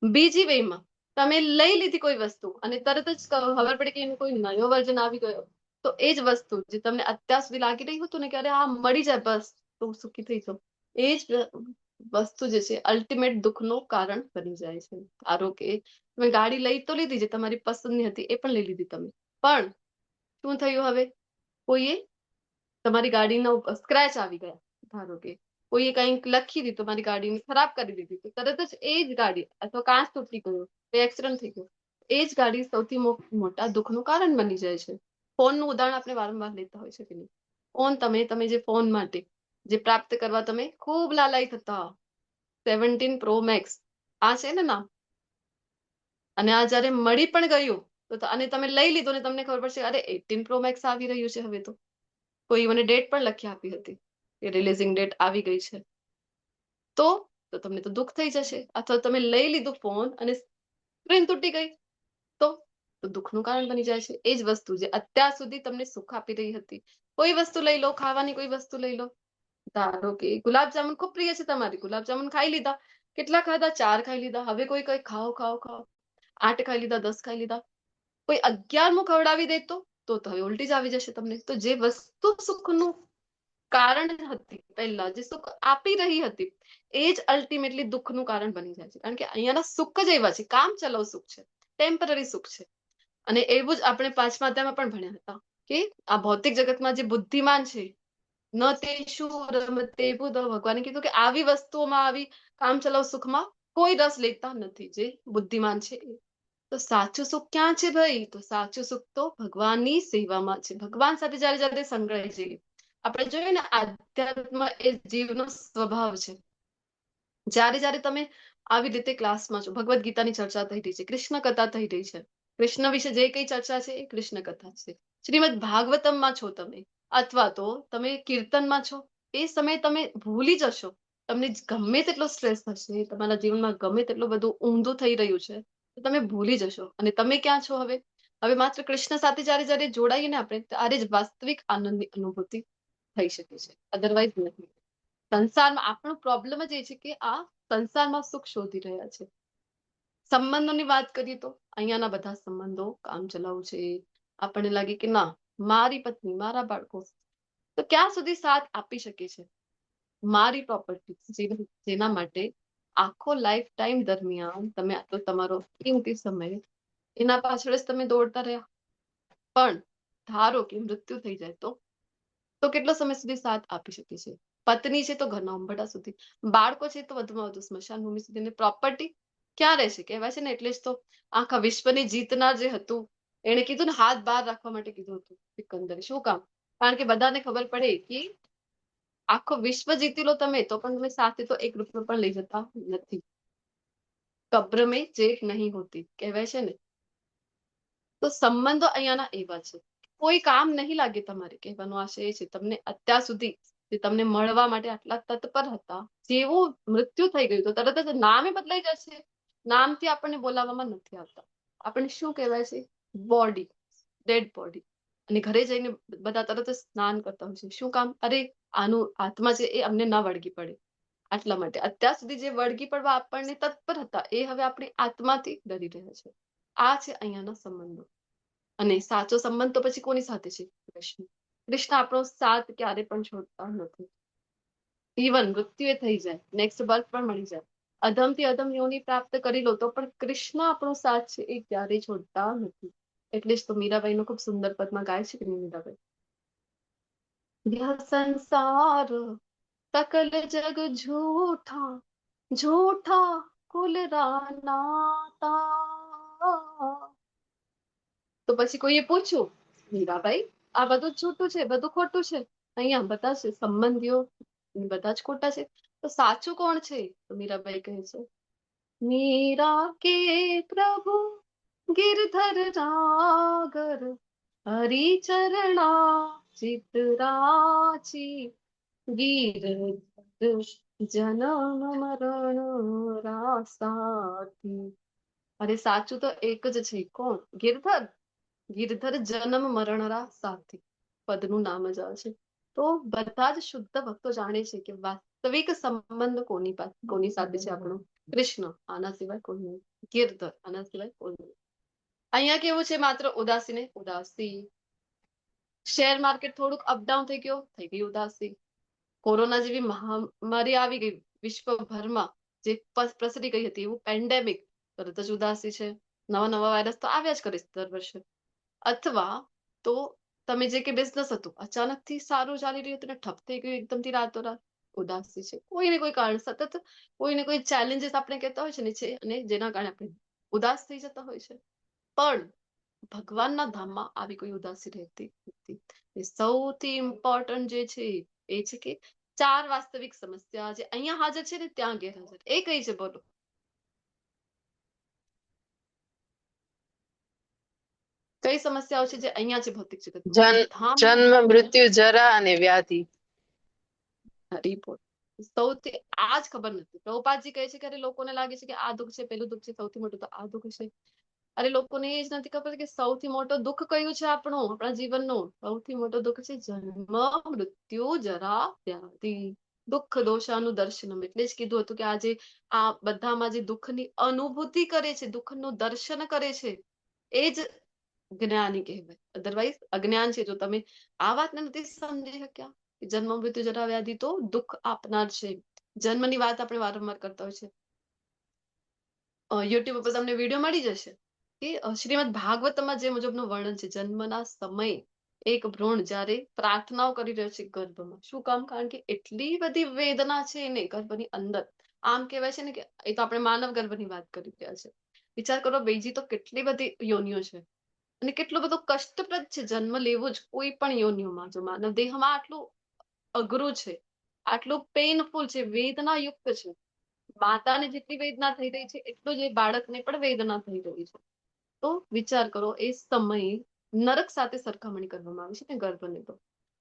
બીજી વેમાં તમે લઈ લીધી કોઈ વસ્તુ અને તરત જ ખબર પડે કે એનું કોઈ નયો વર્ઝન આવી ગયો, તો એ જ વસ્તુ જે તમને અત્યાર સુધી લાગી રહ્યું હતું ને કે અરે આ મળી જાય બસ તો સુખી થઈ જાઓ, એ જ વસ્તુ જે છે અલ્ટિમેટ દુઃખનું કારણ બની જાય છે. ધારો કે તમે ગાડી લઈ તો લીધી, જે તમારી પસંદની હતી એ પણ લઈ લીધી તમે, પણ શું થયું? હવે કોઈએ તમારી ગાડીનો સ્ક્રેચ આવી ગયા, ધારો કે કોઈએ કંઈક લખી દીધું, તમારી ગાડીને ખરાબ કરી દીધી, તો તરત જ એ જ ગાડી અથવા કાચ તૂટી ગયો, એક્સિડન્ટ થઈ ગયો, એ જ ગાડી સૌથી મોટા દુઃખનું કારણ બની જાય છે. ફોનનું ઉદાહરણ આપણે વારંવાર લેતા હોય છે કે નહીં? ફોન તમે જે ફોન માટે જે પ્રાપ્ત કરવા તમે ખૂબ લાલાયી થતા, 17 Pro Max આ છે ને નામ, અને આ જયારે મળી પણ ગયું તો અને તમે લઈ લીધું ને તમને ખબર પડશે અરે 18 Pro Max આવી રહ્યું છે. હવે તો કોઈ મને ડેટ પણ લખી આપી હતી કે રિલીઝિંગ ડેટ આવી ગઈ છે, તો તમને તો દુઃખ થઈ જશે. અથવા તમે લઈ લીધું ફોન અને સ્ક્રીન તૂટી ગઈ તો દુઃખનું કારણ બની જાય છે. એ જ વસ્તુ જે અત્યાર સુધી તમને સુખ આપી રહી હતી. કોઈ વસ્તુ લઈ લો, ખાવાની કોઈ વસ્તુ લઈ લો, ધારો કે ગુલાબજામુન ખૂબ પ્રિય છે તમારી, ગુલાબજામુન ખાઈ લીધા, કેટલા ખાધા? 4 ખાઈ લીધા. હવે કોઈ ખાઓ 8 ખાઈ લીધા, 10 ખાઈ લીધા, કોઈ 11મું ખવડાવી દે તો હવે ઉલટી જ આવી જશે તમને. તો જે વસ્તુ સુખનું કારણ હતી પહેલા, જે સુખ આપી રહી હતી, એ જ અલ્ટિમેટલી દુઃખનું કારણ બની જાય છે. કારણ કે અહીંયાના સુખ જ એવા છે, કામ ચલાવ સુખ છે, ટેમ્પરરી સુખ છે. અને એવું જ આપણે 5મા અધ્યાયમાં પણ ભણ્યા હતા કે આ ભૌતિક જગતમાં જે બુદ્ધિમાન છે, ન તેષુ રમતે બુદ્ધ, ભગવાને કીધું કે આવી વસ્તુઓમાં, આવી કામ ચલાવ સુખમાં કોઈ રસ લેતા નથી જે બુદ્ધિમાન છે. તો સાચું સુખ ક્યાં છે ભાઈ? તો સાચું સુખ તો ભગવાનની સેવામાં છે. ભગવાન સાથે જયારે સંકળાઈ જઈએ, આપણે જોઈએ ને આધ્યાત્મ એ જીવનો સ્વભાવ છે. જયારે તમે આવી રીતે ક્લાસમાં છો, ભગવદ્ ગીતાની ચર્ચા થઈ રહી છે, કૃષ્ણ કથા થઈ રહી છે, કૃષ્ણ વિશે જે કઈ ચર્ચા છે એ કૃષ્ણ કથા છે. શ્રીમદ ભાગવતમમાં છો તમે, અથવા તો તમે કીર્તનમાં છો, એ સમયે તમે ભૂલી જશો. તમને ગમે તેટલો સ્ટ્રેસ થશે, તમારા જીવનમાં ગમે તેટલું બધું ઊંધું થઈ રહ્યું છે, તો તમે ભૂલી જશો. અને તમે ક્યાં છો હવે? હવે માત્ર કૃષ્ણ સાથે જ્યારે જ્યારે જોડાઈએ ને આપણે, ત્યારે જ વાસ્તવિક આનંદની અનુભૂતિ થઈ શકે છે, અધરવાઇઝ નથી. સંસારમાં આપણો પ્રોબ્લેમ જ એ છે કે આ સંસારમાં સુખ શોધી રહ્યા છે. સંબંધોની વાત કરીએ તો અહીંયાના બધા સંબંધો કામચલાઉ છે. આપણને લાગે કે ના, મારી પત્ની, મારા બાળકો તો ક્યાં સુધી સાથ આપી શકે છે? મારી પ્રોપર્ટી જેના માટે આખો લાઈફ ટાઈમ દરમિયાન તમે આટલો તમારો કિંમતી સમય એના પાછળ જ તમે દોડતા રહ્યા. પણ ધારો કે મૃત્યુ થઈ જાય તો કેટલો સમય સુધી સાથ આપી શકે છે? પત્ની છે તો ઘરના ઉંબરડા સુધી, બાળકો છે તો વધુમાં વધુ સ્મશાન ભૂમિ સુધી, ને પ્રોપર્ટી ક્યાં રહેશે? કહેવાય છે ને, એટલે જ તો આખા વિશ્વની જીતનાર જે હતું એને કીધું ને, હાથ બહાર રાખવા માટે કીધું હતું સિકંદરે. શું કામ? કારણ કે બધાને ખબર પડે કે આખો વિશ્વ જીતી લો તમે તો પણ તમે સાથે તો એક રૂપિયો પણ લઈ જતા નથી. કબ્ર મેં જેઠ નહીં હોતી, કહેવાય છે ને. તો સંબંધો અહીંયાના એવા છે, કોઈ કામ નહીં લાગે તમારે. કહેવાનો આશય એ છે, તમને અત્યાર સુધી જે તમને મળવા માટે આટલા તત્પર હતા, જેવું મૃત્યુ થઈ ગયું તો તરત જ નામે બદલાઈ જશે. નામથી આપણને બોલાવવામાં નથી આવતા. આપણને શું કહેવાય છે? Body, dead body. અને ઘરે જઈને બધા તરત જ સ્નાન કરતા હોય છે. શું કામ? અરે આનું આત્મા છે એ અમને ના વળગી પડે, આટલા માટે. અત્યાર સુધી જે વળગી પડવા આપણને તત્પર હતા, એ હવે આપણી આત્માથી ડરી રહ્યા છે. આ છે અહીંયાના સંબંધો. અને સાચો સંબંધ તો પછી કોની સાથે છે? કૃષ્ણ. કૃષ્ણ આપણો સાથ ક્યારે પણ છોડતા નથી. ઇવન મૃત્યુ એ થઈ જાય, નેક્સ્ટ બર્થ પણ મળી જાય, અધમથી અધમ યોની પ્રાપ્ત કરી લો તો પણ કૃષ્ણ આપણો સાથ છે એ ક્યારેય છોડતા નથી. એટલે જ તો મીરાબાઈ નું ખૂબ સુંદર પદમાં ગાય છે કે મીરાબાઈ, यह संसार सकल जग झूठा, झूठा कुल नाता. તો પછી કોઈએ પૂછ્યું, મીરાબાઈ આ બધું જ છૂટું છે, બધું ખોટું છે, અહીંયા બધા છે સંબંધીઓ બધા જ ખોટા છે, તો સાચું કોણ છે? તો મીરાબાઈ કહે છે, मीरा के प्रभु गिरधर नागर हरि चरणा चितराची गिरधर जन्म मरण रासाथी. અરે સાચું તો એક જ છે. કોણ? ગિરધર. ગિરધર જન્મ મરણ રા સાથી પદનું નામ જ આવે છે. તો બધા જ શુદ્ધ ભક્તો જાણે છે કે વાસ્તવિક સંબંધ કોની સાથે છે? આપણો કૃષ્ણ. આના સિવાય કોઈ નહીં. ગિરધર, આના સિવાય કોઈ નહીં. અહીંયા કેવું છે? માત્ર ઉદાસી ને ઉદાસી. શેર માર્કેટ થોડુંક અપડાઉન થઈ ગયો, થઈ ગઈ ઉદાસી. કોરોના જેવી મહામારી આવી ગઈ વિશ્વભરમાં, જે પ્રસરી ગઈ હતી, એવું પેન્ડેમિક, તરત જ ઉદાસી છે. નવા નવા વાયરસ તો આવ્યા જ કરે છે દર વર્ષે. અથવા તો તમે જે કે બિઝનેસ હતું અચાનકથી સારું ચાલી રહ્યું હતું ને ઠપ થઈ ગયું એકદમથી રાતોરાત, ઉદાસી છે. કોઈને કોઈ કારણ, સતત કોઈને કોઈ ચેલેન્જીસ આપણે કહેતા હોય છે ને છે, અને જેના કારણે આપણે ઉદાસ થઈ જતા હોય છે. પણ ભગવાનના ધામમાં આવી કોઈ ઉદાસી રહેતી નથી. એ સૌથી ઇમ્પોર્ટન્ટ જે છે એ છે કે 4 વાસ્તવિક સમસ્યા જે અહીંયા હાજર છે ને ત્યાં ગેરહાજર. એ કઈ છે? બોલો. કઈ સમસ્યાઓ છે જે અહીંયા છે ભૌતિક જગત? જન્મ, મૃત્યુ, જરા અને વ્યાધિ. રિપોર્ટ સૌથી આ જ ખબર નથી. પ્રભુપાદજી કહે છે કે અરે લોકોને લાગે છે કે આ દુઃખ છે, પેલું દુઃખ છે, સૌથી મોટું તો આ દુઃખ છે. અરે લોકોને એ જ નથી ખબર કે સૌથી મોટો દુઃખ કયું છે આપણું, આપણા જીવનનું સૌથી મોટો દુઃખ છે જન્મ, મૃત્યુ, જરા, વ્યાધિ. દુઃખ દોષાનું દર્શનમ. એટલે જ કીધું હતું કે આજે આ બધામાં જે દુઃખની અનુભૂતિ કરે છે, દુઃખનું દર્શન કરે છે, એ જ જ્ઞાની કહેવાય. અધરવાઇઝ અજ્ઞાન છે. જો તમે આ વાતને નથી સમજી શક્યા કે જન્મ, મૃત્યુ, જરા, વ્યાધિ તો દુઃખ આપનાર છે. જન્મની વાત આપણે વારંવાર કરતા હોય છે. યુટ્યુબ ઉપર તમને વિડીયો મળી જશે કે શ્રીમદ ભાગવતમાં જે મુજબનું વર્ણન છે, જન્મના સમય એક ભ્રૂણ જ્યારે પ્રાર્થનાઓ કરી રહ્યો છે ગર્ભમાં. શું કામ? કારણ કે એટલી બધી વેદના છે એને ગર્ભની અંદર. આમ કહેવાય છે ને કે એ તો આપણે માનવ ગર્ભની વાત કરી રહ્યા છે. વિચાર કરો, બીજી તો કેટલી બધી યોનિઓ છે અને કેટલું બધું કષ્ટપ્રદ છે જન્મ લેવું જ કોઈ પણ યોનિઓમાં. જો માનવ દેહમાં આટલું અઘરું છે, આટલું પેઇનફુલ છે, વેદનાયુક્ત છે. માતાને જેટલી વેદના થઈ રહી છે એટલું જ એ બાળકને પણ વેદના થઈ રહી છે. તો વિચાર કરો, એ સમયે નરક સાથે સરખામણી કરવામાં આવે છે ને ગર્ભને. તો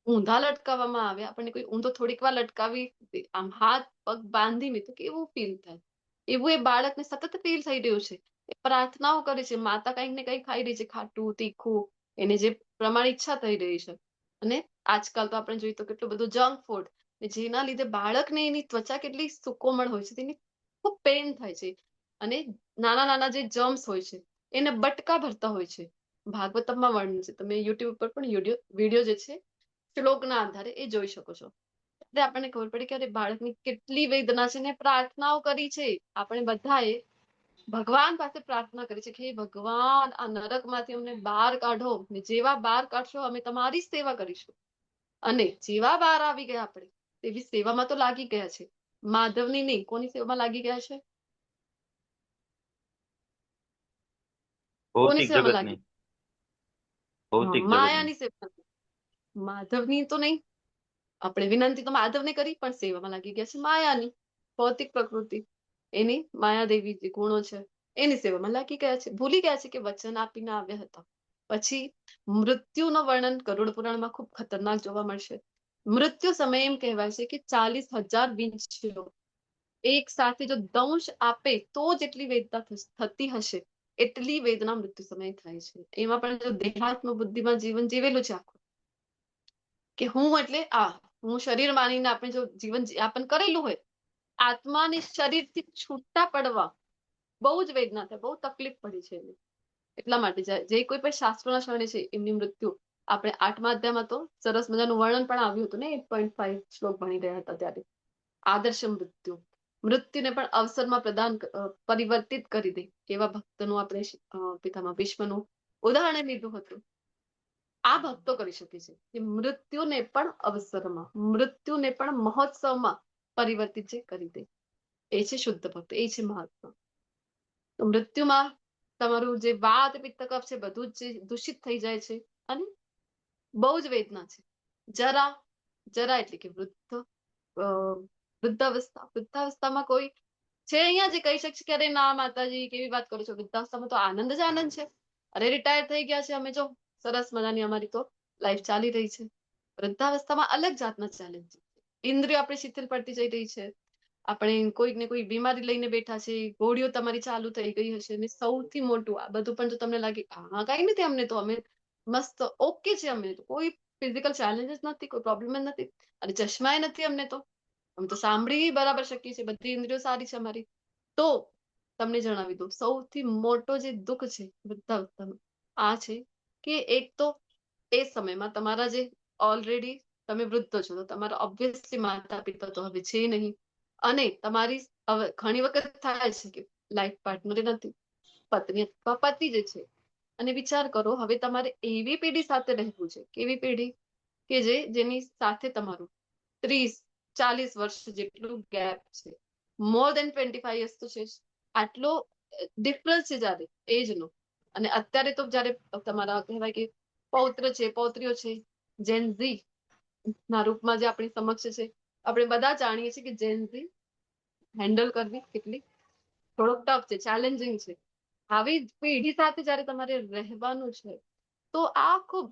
ઊંધા લટકાવવામાં આવે, આપણને કોઈ ઊંધો થોડીક વાર લટકાવી દે, આમ હાથ પગ બાંધીને, તો કેવું ફીલ થાય? એવું એ બાળકને સતત ફીલ થઈ રહ્યું છે. એ પ્રાર્થનાઓ કરે છે, માતા કંઈક ને કંઈક ખાઈ રહી છે, ખાટું તીખું, એને જે પ્રમાણે ઈચ્છા થઈ રહી છે. અને આજકાલ તો આપણે જોઈએ તો કેટલું બધું જંક ફૂડ, જેના લીધે બાળકને એની ત્વચા કેટલી સુકોમળ હોય છે, તેની ખૂબ પેઇન થાય છે. અને નાના નાના જે જર્મ્સ હોય છે એને બટકા ભરતા હોય છે. ભાગવતમમાં વર્ણન છે, તમે યુટ્યુબ પર પણ વિડીયો જે છે શ્લોકના આધારે એ જોઈ શકો છો. એટલે આપણને ખબર પડી કે અરે બાળકની કેટલી વેદના છે, ને પ્રાર્થનાઓ કરી છે. આપણે બધાએ ભગવાન પાસે પ્રાર્થના કરી છે કે હે ભગવાન, આ નરકમાંથી અમને બહાર કાઢો, ને જેવા બહાર કાઢશો અમે તમારી જ સેવા કરીશું. અને જેવા બહાર આવી ગયા આપણે તેવી સેવામાં તો લાગી ગયા છે. માધવની નહીં, કોની સેવામાં લાગી ગયા છે? કોની ભૌતિક સેવામાં જગતની, લાગી? ભૌતિક જગતની. માયાની સેવામાં. માધવની તો નહીં. આપણે વિનંતી તો માધવને કરી, પણ સેવામાં લાગી ગયા છે માયાની, ભૌતિક પ્રકૃતિ, એની માયાદેવી જે ગુણો છે એની સેવામાં લાગી ગયા છે. ભૂલી ગયા છે કે વચન આપીને આવ્યા હતા. પછી મૃત્યુનું વર્ણન ગરુડ પુરાણમાં ખૂબ ખતરનાક જોવા મળશે. મૃત્યુ સમય એમ કહેવાય છે કે 40,000 વીંછીઓ એક સાથે જો દંશ આપે તો જેટલી વેદના થતી હશે એટલી વેદના મૃત્યુ સમયે થાય છે. એમાં પણ જો દેહાત્મ બુદ્ધિમાં જીવન જીવેલું છે આખું, કે હું એટલે હું શરીર માનીને આપણે જો જીવન યાપન કરેલું હોય, આત્માને શરીરથી છૂટા પડવા બહુ જ વેદના થાય, બહુ તકલીફ પડી છે એને. એટલા માટે જે કોઈ પણ શાસ્ત્રોના શરણે છે એમની મૃત્યુ, આપણે 8મા અધ્યાયમાં તો સરસ મજાનું વર્ણન પણ આવ્યું હતું ને, 8.5 શ્લોક ભણી રહ્યા હતા ત્યારે. આદર્શ મૃત્યુ, મૃત્યુને પણ અવસરમાં પરિવર્તિત કરી દે એવા ભક્તનું આપણે પિતામહ ભીષ્મનું ઉદાહરણ લીધું હતું. આ ભક્તો કરી શકે છે કે મૃત્યુને પણ અવસરમાં, મૃત્યુને પણ મહોત્સવમાં પરિવર્તિત કરી દે. એ છે શુદ્ધ ભક્ત, એ છે મહાત્મા. તો મૃત્યુમાં તમારું જે વાત પિત્ત કફ છે બધું જ દૂષિત થઈ જાય છે અને બહુ જ વેદના છે. જરા એટલે કે વૃદ્ધાવસ્થામાં કોઈ છે અહીંયા જે કહી શકશે કે અરે ના માતાજી કેવી વાત કરો છો, વૃદ્ધાવસ્થામાં તો આનંદ જ આનંદ છે. અરે રિટાયર થઈ ગયા છે અમે, જો સરસ મજાની અમારી તો લાઈફ ચાલી રહી છે. વૃદ્ધાવસ્થામાં અલગ જાતના ચેલેન્જ, ઇન્દ્રિયો આપણી શિથિલ પડતી જઈ રહી છે, આપણે કોઈક ને કોઈ બીમારી લઈને બેઠા છે, ગોળીઓ તમારી ચાલુ થઈ ગઈ હશે, અને સૌથી મોટું આ બધું પણ જો તમને લાગે કઈ નથી, અમને તો અમે મસ્ત ઓકે છે, અમને તો કોઈ ફિઝિકલ ચેલેન્જ જ નથી, કોઈ પ્રોબ્લેમ જ નથી, અને ચશ્માએ નથી અમને તો, અમે તો સાંભળી બરાબર શકીએ છીએ, બધી ઇન્દ્રિયો સારી છે અમારી. તો તમને જણાવી દઉં, સૌથી મોટો જે દુઃખ છે વૃદ્ધાવસ્થામાં આ છે કે એક તો એ સમયમાં તમારા જે ઓલરેડી તમે વૃદ્ધ છો, તો તમારા ઓબ્વિયસલી માતા પિતા તો હવે છે નહીં, અને તમારી ઘણી વખત થાય છે કે લાઈફ પાર્ટનર નથી, પત્ની અથવા પતિ જે છે. અને વિચાર કરો, હવે તમારે એવી પેઢી સાથે રહેવું છે, કેવી પેઢી કે જેની સાથે તમારું 30-40 વર્ષ જેટલું ગેપ છે, મોર દેન 25 યર્સ તો છે જ. આટલો ડિફરન્સ છે જયારે એજનો. અને અત્યારે તો જયારે તમારા કહેવાય કે પૌત્ર છે, પૌત્રીઓ છે, જેનઝી ના રૂપમાં જે આપણી સમક્ષ છે, આપણે બધા જાણીએ છીએ કે જેનઝી હેન્ડલ કરવી કેટલી થોડોક ટફ છે, ચેલેન્જિંગ છે. આવી પેઢી સાથે જયારે તમારે રહેવાનું છે તો આ ખૂબ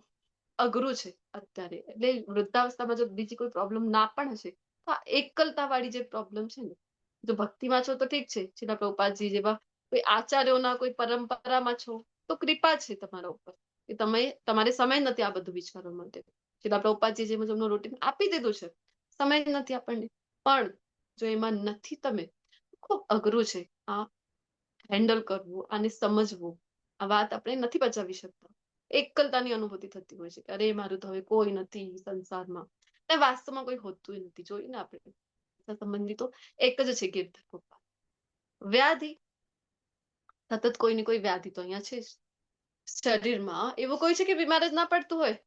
અઘરું છે અત્યારે. એટલે વૃદ્ધાવસ્થામાં જો બીજી કોઈ પ્રોબ્લેમ ના પણ હશે તો આ એકલતા વાળી જે પ્રોબ્લેમ છે ને, જો ભક્તિમાં છો તો ઠીક છે, શ્રીલ પ્રભુપાદજી જેવા કોઈ આચાર્યોના કોઈ પરંપરામાં છો તો કૃપા છે તમારા ઉપર કે તમારે સમય નથી આ બધું વિચારવા માટે. શ્રીલ પ્રભુપાદજી જે મુજબનું રૂટીન આપી દીધું છે, સમય નથી આપણને. પણ જો એમાં નથી તમે, ખૂબ અઘરું છે આ હેન્ડલ કરવું, આને સમજવું. આ વાત આપણે નથી બચાવી શકતા. એકલતાની અનુભૂતિ થતી હોય છે કે અરે મારું તો હવે કોઈ નથી સંસારમાં, અને વાસ્તવમાં કોઈ હોતું નથી. જોયું ને આપણે સંબંધી તો એક જ છે, ગિરધર ગોપાલ. વ્યાધિ, સતત કોઈ ને કોઈ વ્યાધિ તો અહીંયા છે જ શરીરમાં. એવું કોઈ છે કે બીમાર જ ના પડતું હોય?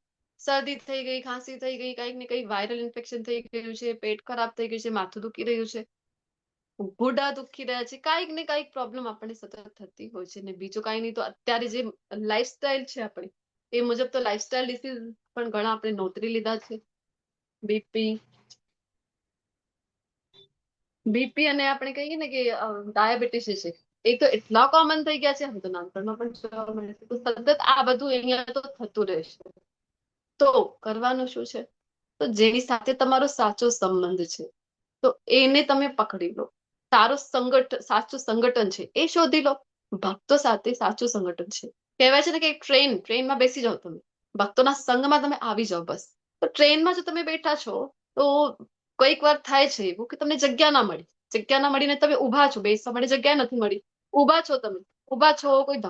શરદી થઈ ગઈ, ખાંસી થઈ ગઈ, કઈક ને કઈક વાયરલ ઇન્ફેક્શન થઈ ગયું છે, પેટ ખરાબ થઈ ગયું છે, માથું દુખી રહ્યું છે, ઘોડા દુખી રહ્યા છે, કઈક ને કઈક પ્રોબ્લેમ આપણને સતત થતી હોય છે. ને બીજું કઈ નહીં તો અત્યારે જે લાઈફસ્ટાઈલ છે આપણી, એ મુજબ તો લાઈફસ્ટાઈલ ડિસીઝ પણ ઘણા આપણે નોતરી લીધા છે. બીપી અને આપણે કહીએ ને કે ડાયાબિટીસ છે, એ તો એટલા કોમન થઈ ગયા છે, હવે તો નાનપણમાં પણ જોવા મળે છે. તો સતત આ બધું અહીંયા તો થતું રહેશે. તો કરવાનું શું છે? તો જેની સાથે તમારો સાચો સંબંધ છે તો એને તમે પકડી લો. સાચું સંગઠન છે એ શોધી લો. ભક્તો સાથે સાચું સંગઠન છે. કહેવાય છે ને કે ટ્રેનમાં બેસી જાઓ, તમે ભક્તોના સંગમાં તમે આવી જાઓ બસ. તો ટ્રેનમાં જો તમે બેઠા છો તો કોઈક વાર થાય છે એવું કે તમને જગ્યા ના મળીને તમે ઊભા છો, બેસવા માટે જગ્યા નથી મળી, ઊભા છો, કોઈ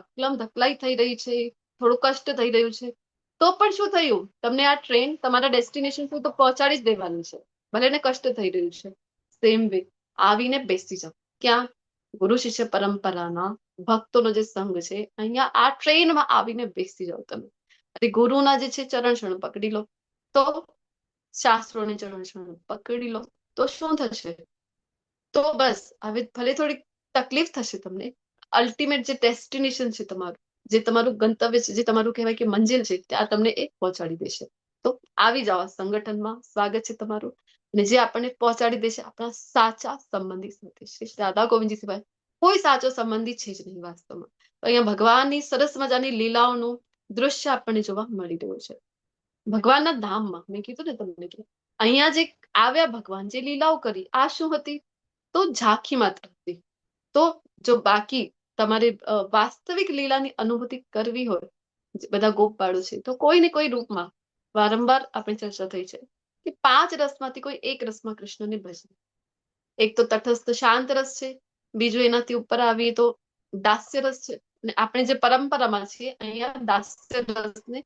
ધકલાઈ થઈ રહી છે, થોડું કષ્ટ થઈ રહ્યું છે, તો પણ શું થયું, તમને આ ટ્રેન તમારા ડેસ્ટિનેશન સુધી તો પહોંચાડી જ દેવાની છે, ભલે ને કષ્ટ થઈ રહ્યું છે. સેમ વે આવીને બેસી જાઓ. ક્યાં? ગુરુ શિષ્ય પરંપરાના ભક્તોનો જે સંઘ છે અહીંયા આ ટ્રેનમાં આવીને બેસી જાઓ તમે. અને ગુરુના જે છે ચરણ શરણ પકડી લો. તો શાસ્ત્રોને ચરણ શરણ પકડી લો તો શું થશે? તો બસ હવે ભલે થોડી તકલીફ થશે તમને, અલ્ટિમેટ જે ડેસ્ટિનેશન છે તમારું, જે તમારું ગંતવ્ય છે, જે તમારું કહેવાય કે મંજિલ છે, ત્યાં તમને એ પહોંચાડી દેશે. તો આવી જાઓ આ સંગઠનમાં, સ્વાગત છે તમારું. અને જે આપણને પહોંચાડી દેશે આપણા સાચા સંબંધી સાથે. શ્રી રાધા ગોવિંદજી સિવાય કોઈ સાચો સંબંધી છે જ નહીં વાસ્તવમાં. તો અહીંયા ભગવાનની સરસ મજાની લીલાઓનું દૃશ્ય આપણને જોવા મળી રહ્યું છે ભગવાનના ધામમાં. મેં કીધું ને તમને કે અહીંયા જે આવ્યા ભગવાન, જે લીલાઓ કરી, આ શું હતી? તો ઝાંખી માત્ર હતી. તો જો બાકી તમારે વાસ્તવિક લીલાની અનુભૂતિ કરવી હોય, બધા ગોપબાળો છે, તો કોઈ ને કોઈ રૂપમાં વારંવાર આપણી ચર્ચા થઈ છે કે 5 રસમાંથી કોઈ એક રસમાં કૃષ્ણને ભજે. એક તો તટસ્થ શાંત રસ છે, બીજું એનાથી ઉપર આવીએ તો દાસ્ય રસ છે. અને આપણે જે પરંપરામાં છીએ અહીંયા દાસ્ય રસને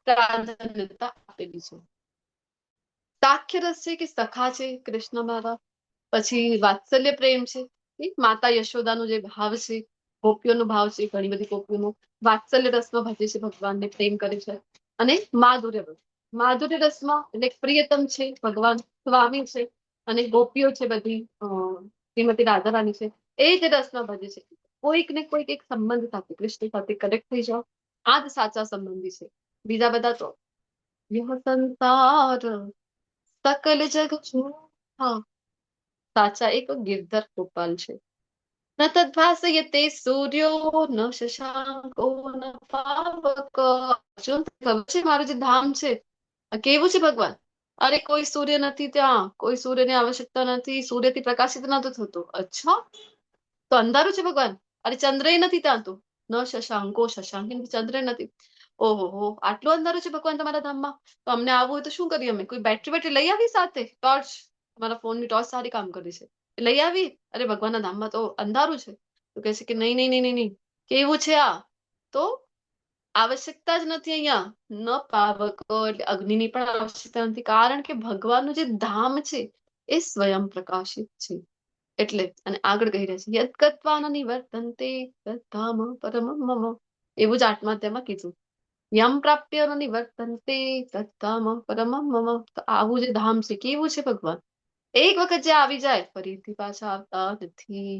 પ્રાધાન્યતા આપેલી છે. સાખ્ય રસ છે કે સખા છે કૃષ્ણ મારા. પછી વાત્સલ્ય પ્રેમ છે, એ માતા યશોદાનો જે ભાવ છે, ગોપીઓનો ભાવ છે, ઘણી બધી ગોપીઓનો વાત્સલ્ય રસમાં ભજે છે, ભગવાનને પ્રેમ કરે છે. અને માધુર્ય રસમાં એટલે પ્રિયતમ છે ભગવાન, સ્વામી છે, અને ગોપીઓ છે બધી શ્રીમતી રાધારાણી છે, એ જ રસમાં ભજે છે. કોઈક ને કોઈક એક સંબંધ સાથે કૃષ્ણ સાથે કનેક્ટ થઈ જાઓ, આ જ સાચા સંબંધી છે. બીજા બધા તો યહ સંસાર સકલ જગ હા, સાચા એક ગિરધર ગોપાલ છે. ન તદ્ભાસયતે સૂર્યો ન શશાંકો ન પાવક. અર્જુન, ખબર છે મારું જે ધામ છે આ કેવું છે ભગવાન? અરે કોઈ સૂર્ય નથી ત્યાં, કોઈ સૂર્યની આવશ્યકતા નથી, સૂર્યથી પ્રકાશિત નતો થતો. અચ્છા, તો અંધારું છે ભગવાન? અરે ચંદ્ર નથી ત્યાં, તો ન શશાંકો, શશાંક ચંદ્ર નથી. ઓહો, આટલું અંધારું છે ભગવાન તમારા ધામમાં? તો અમને આવવું હોય તો શું કરીએ અમે? કોઈ બેટરી લઈ આવી સાથે? ટોર્ચ, તમારા ફોનની ટોર્ચ સારી કામ કરે છે, લઈ આવી? અરે ભગવાનના ધામમાં તો અંધારું છે. તો કહે છે કે નહીં નહીં નહીં નહીં, કેવું છે આ? તો આવશ્યકતા જ નથી અહીંયા, ન પાવક એટલે અગ્નિની પણ આવશ્યકતા નથી, કારણ કે ભગવાનનું જે ધામ છે એ સ્વયં પ્રકાશિત છે. એટલે અને આગળ કહી રહ્યા છે યદ ગત્વા ન નિવર્તન્તે તદ્ધામ પરમમ મમ. એવું જ આત્મહત્યામાં કીધું, યમ પ્રાપ્ય ન નિવર્તન્તે તદ્ધામ પરમમ મમ. તો આવું જે ધામ છે, કેવું છે ભગવાન? એક વખત જે આવી જાય ફરીથી પાછા આવતા નથી.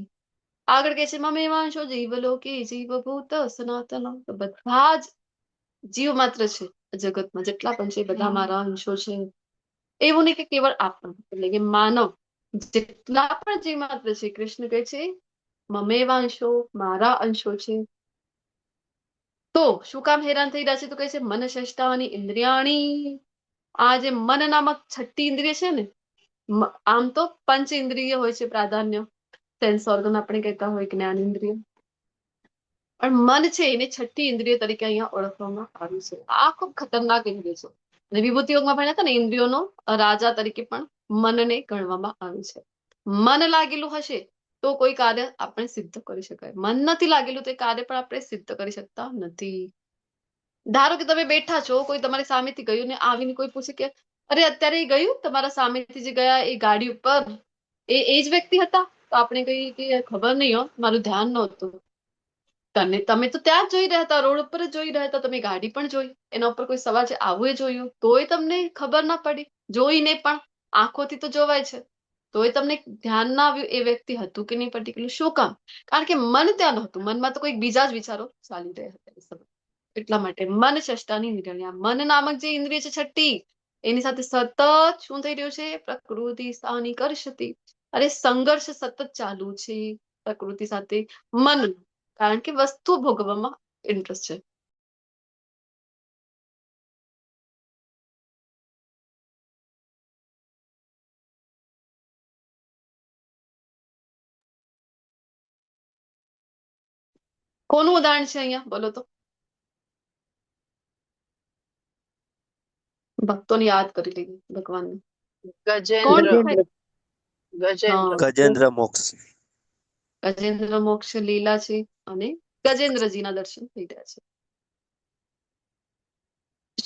આગળ કે છે મમેવાંશો જીવલોકે જીવભૂત સનાતન. તો બધા જ જીવ માત્ર છે જગતમાં જેટલા પણ છે બધા મારા અંશો છે. એવું નહીં કે કેવળ આપણ એટલે કે માનવ જેટલા પણ જીવ માત્ર છે, કૃષ્ણ કહે છે મમેવાંશો, મારા અંશો છે. તો શું કામ હેરાન થઈ રહ્યા છે? તો કહે છે મન ષષ્ટાની ઇન્દ્રિયાણી. આ જે મન નામક છઠ્ઠી ઇન્દ્રિય છે ને, આમ તો પંચ ઇન્દ્રિય હોય છે પ્રાધાન્ય, સેન્સ ઓર્ગન આપણે કહેતા હોય, જ્ઞાન ઇન્દ્રિય, પણ મન છે એને છઠ્ઠી ઇન્દ્રિય તરીકે અહીંયા ઓળખવામાં આવ્યું છે. આ ખૂબ ખતરનાક ઇન્દ્રિય છે. અને વિભૂતિ યોગમાં ભણ્યા હતા ને, ઇન્દ્રિયોનો રાજા તરીકે પણ મનને ગણવામાં આવ્યું છે. મન લાગેલું હશે તો કોઈ કાર્ય આપણે સિદ્ધ કરી શકાય, મન નથી લાગેલું તો એ કાર્ય પણ આપણે સિદ્ધ કરી શકતા નથી. ધારો કે તમે બેઠા છો, કોઈ તમારી સામેથી ગયું ને આવીને કોઈ પૂછે કે અરે અત્યારે એ ગયું તમારા સામેથી જે ગયા એ ગાડી ઉપર, એ જ વ્યક્તિ હતા? તો આપણે કહીએ કે ખબર નહીં હો, મારું ધ્યાન નહોતું. તમે તો ત્યાં જ જોઈ રહ્યા હતા, રોડ ઉપર જ જોઈ રહ્યા હતા, તમે ગાડી પણ જોઈ, એના ઉપર કોઈ સવાર છે આવું એ જોયું, તોય તમને ખબર ના પડી. જોઈને પણ આંખોથી તો જોવાય છે, તોય તમને ધ્યાન ના આવ્યું એ વ્યક્તિ હતું કે નહીં પર્ટિક્યુલર. શું કામ? કારણ કે મન ત્યાં નહોતું, મનમાં તો કોઈ બીજા જ વિચારો ચાલી રહ્યા હતા એ સમય. એટલા માટે મન ષષ્ટાની નિર્ણય, મન નામક જે ઇન્દ્રિય છે છઠ્ઠી, એની સાથે સતત શું થઈ રહ્યું છે? પ્રકૃતિ સ્થાની કરશતી. અરે સંઘર્ષ સતત ચાલુ છે પ્રકૃતિ સાથે મન, કારણ કે વસ્તુ ભોગવવામાં ઇન્ટરેસ્ટ છે. કોનું ઉદાહરણ છે અહીંયા બોલો તો? ભક્તોને યાદ કરી લઈએ ભગવાનને. કોણ ગજેન્દ્ર હા, ગજેન્દ્ર મોક્ષ. ગજેન્દ્ર મોક્ષ લીલા છે અને ગજેન્દ્રજીના દર્શન થઈ રહ્યા છે.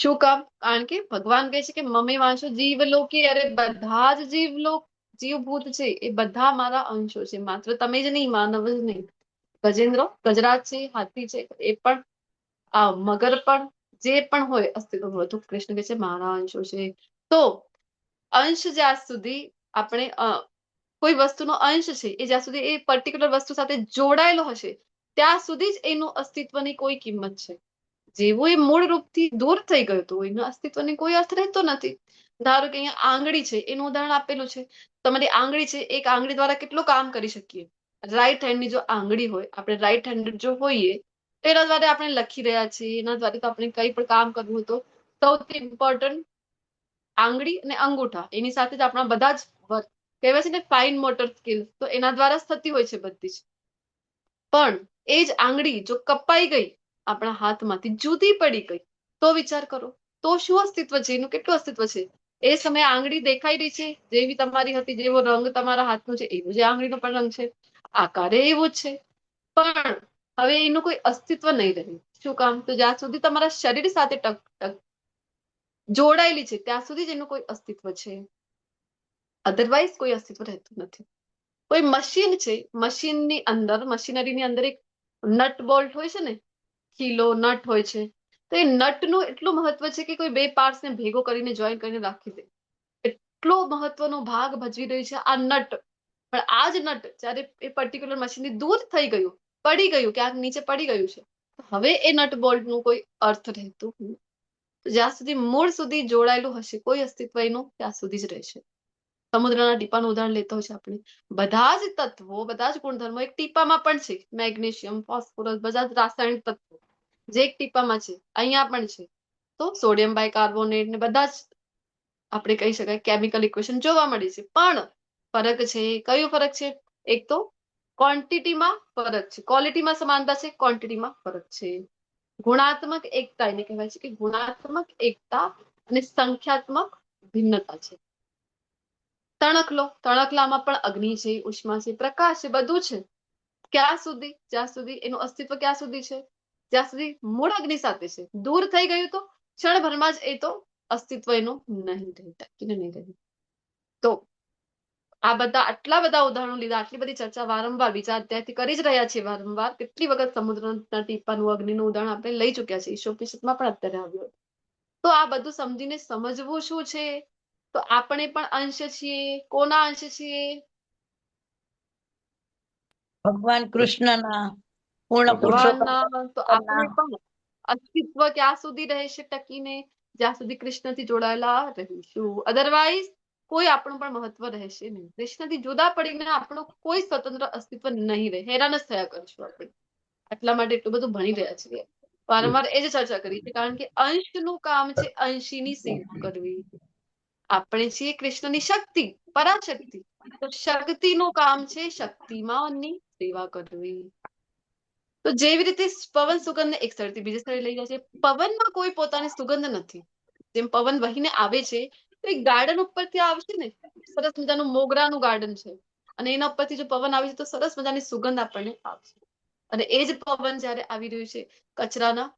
શું કામ? કારણ કે ભગવાન કહે છે કે મમે વાંચો જીવલોકી, અરે બધા જ જીવભૂત છે એ બધા મારા અંશો છે, માત્ર તમે જ નહીં, માનવ જ નહીં. ગજેન્દ્ર ગજરાજ છે, હાથી છે, એ પણ આ મગર પણ જે પણ હોય અસ્તિત્વ બધું કૃષ્ણ કહે છે મારા અંશો છે. તો અંશ જ્યાં સુધી આપણે કોઈ વસ્તુનો અંશ છે એ જ્યાં સુધી એ પર્ટિક્યુલર વસ્તુ સાથે જોડાયેલો હશે ત્યાં સુધી જ એનું અસ્તિત્વની કોઈ કિંમત છે. જેવું એ મૂળ રૂપથી દૂર થઈ ગયું તો એનું અસ્તિત્વની કોઈ અર્થ રહેતો નથી. ધારો કે અહીંયા આંગળી છે એનું ઉદાહરણ આપેલું છે. તમારી આંગળી છે, એક આંગળી દ્વારા કેટલું કામ કરી શકીએ. રાઈટ હેન્ડની જો આંગળી હોય, આપણે રાઈટ હેન્ડેડ જો હોઈએ તો એના દ્વારા આપણે લખી રહ્યા છીએ, એના દ્વારા તો આપણે કંઈ પણ કામ કરવું તો સૌથી ઇમ્પોર્ટન્ટ આંગળી અને અંગૂઠા, એની સાથે જ આપણા બધા જ વર્ક કહેવાય છે ને ફાઇન મોટર સ્કિલ, તો એના દ્વારા જ થતી હોય છે બધી જ. પણ એ જ આંગળી જો કપાઈ ગઈ આપણા હાથમાંથી, જુદી પડી ગઈ, તો વિચાર કરો તો શું અસ્તિત્વ છે એનું, કેટલું અસ્તિત્વ છે? એ સમયે આંગળી દેખાઈ રહી છે જેવી તમારી હતી, જેવો રંગ તમારા હાથનો છે એવો જ આંગળીનો પણ રંગ છે, આકારે એવો જ છે, પણ હવે એનું કોઈ અસ્તિત્વ નહીં રહે. શું કામ? તો જ્યાં સુધી તમારા શરીર સાથે જોડાયેલી છે ત્યાં સુધી જ એનું કોઈ અસ્તિત્વ છે, અધરવાઇઝ કોઈ અસ્તિત્વ રહેતું નથી. કોઈ મશીન છે, મશીનની અંદર, મશીનરીની અંદર એક નટ બોલ્ટ હોય છે ને, ખીલો નટ હોય છે, તો એ નટનું એટલું મહત્વ છે કે કોઈ બે પાર્ટ્સને ભેગો કરીને જોઈન કરીને રાખી દે, એટલો મહત્વનો ભાગ ભજવી રહ્યું છે આ નટ. પણ આ જ નટ જ્યારે એ પર્ટિક્યુલર મશીનથી દૂર થઈ ગયું, પડી ગયું, ક્યાંક નીચે પડી ગયું છે, હવે એ નટ બોલ્ટનું કોઈ અર્થ રહેતું નથી. જ્યાં સુધી મૂળ સુધી જોડાયેલું હશે કોઈ અસ્તિત્વ એનું, ત્યાં સુધી જ રહેશે. સમુદ્રના ટીપાનું ઉદાહરણ લેતો છે આપણે, બધા જ તત્વો, બધા જ ગુણધર્મો એક ટીપામાં પણ છે. મેગ્નેશિયમ, ફોસ્ફરસ, બધા જ રાસાયણિક તત્વો જે એક ટીપામાં છે અહીંયા પણ છે. તો સોડિયમ બાયકાર્બોનેટ ને બધા જ આપણે કહી શકાય કેમિકલ ઇક્વેશન જોવા મળે છે. પણ ફરક છે, કયો ફરક છે? એક તો ક્વોન્ટિટીમાં ફરક છે, ક્વોલિટીમાં સમાનતા છે, ક્વોન્ટિટીમાં ફરક છે. ગુણાત્મક એકતા એને કહેવાય છે કે ગુણાત્મક એકતા અને સંખ્યાત્મક ભિન્નતા છે. તણખલો, તણખલામાં પણ અગ્નિ છે, ઉષ્મા છે, પ્રકાશ છે, બધું છે. ક્યાં સુધી? જ્યાં સુધી એનું અસ્તિત્વ ક્યાં સુધી છે? જ્યાં સુધી મૂળ અગ્નિ સાથે છે. દૂર થઈ ગયું તો ક્ષણભરમાં જ એ તો અસ્તિત્વ એનું નહીં રહેતા, નહીં રહે. તો આ બધા આટલા બધા ઉદાહરણો લીધા, આટલી બધી ચર્ચા વારંવાર બીજા અધ્યાયથી કરી જ રહ્યા છીએ વારંવાર. કેટલી વખત સમુદ્રના ટીપાનું, અગ્નિનું ઉદાહરણ આપણે લઈ ચુક્યા છે, ઈશોપનિષદમાં પણ અત્યારે આવ્યું. તો આ બધું સમજીને સમજવું શું છે? તો આપણે પણ અંશ છીએ. કોના અંશ છીએ? ભગવાન કૃષ્ણના પૂર્ણ પુરુષોત્તમ ભગવાનના. તો આપણે પણ અસ્તિત્વ ક્યાં સુધી રહેશે ટકીને? જ્યાં સુધી કૃષ્ણથી જોડાયેલા રહીશું. અધરવાઇઝ કોઈ આપણું પણ મહત્વ રહેશે નહીં. કૃષ્ણથી જુદા પડીને આપણું કોઈ સ્વતંત્ર અસ્તિત્વ નહીં રહે. હેરાન જ થયા કરશું આપણે. એટલા માટે એટલું બધું ભણી રહ્યા છીએ. વારંવાર એ જ ચર્ચા કરી છે, કારણ કે અંશનું કામ છે અંશીની સેવા કરવી. આપણે છીએ કૃષ્ણની શક્તિ, પરાશક્તિ, તો શક્તિનું કામ છે શક્તિમાનની સેવા કરવી. તો જેવી રીતે પવન સુગંધને એક સ્થળથી બીજે સ્થળે લઈ જાય છે, પવનમાં કોઈ પોતાની સુગંધ નથી. જેમ પવન વહીને આવે છે તો એક ગાર્ડન ઉપરથી આવશે ને, સરસ મજાનું મોગરાનું ગાર્ડન છે, અને એના ઉપરથી જો પવન આવે છે તો સરસ મજાની સુગંધ આપણને આવશે. અને એ જ પવન જ્યારે આવી રહ્યું છે કચરાના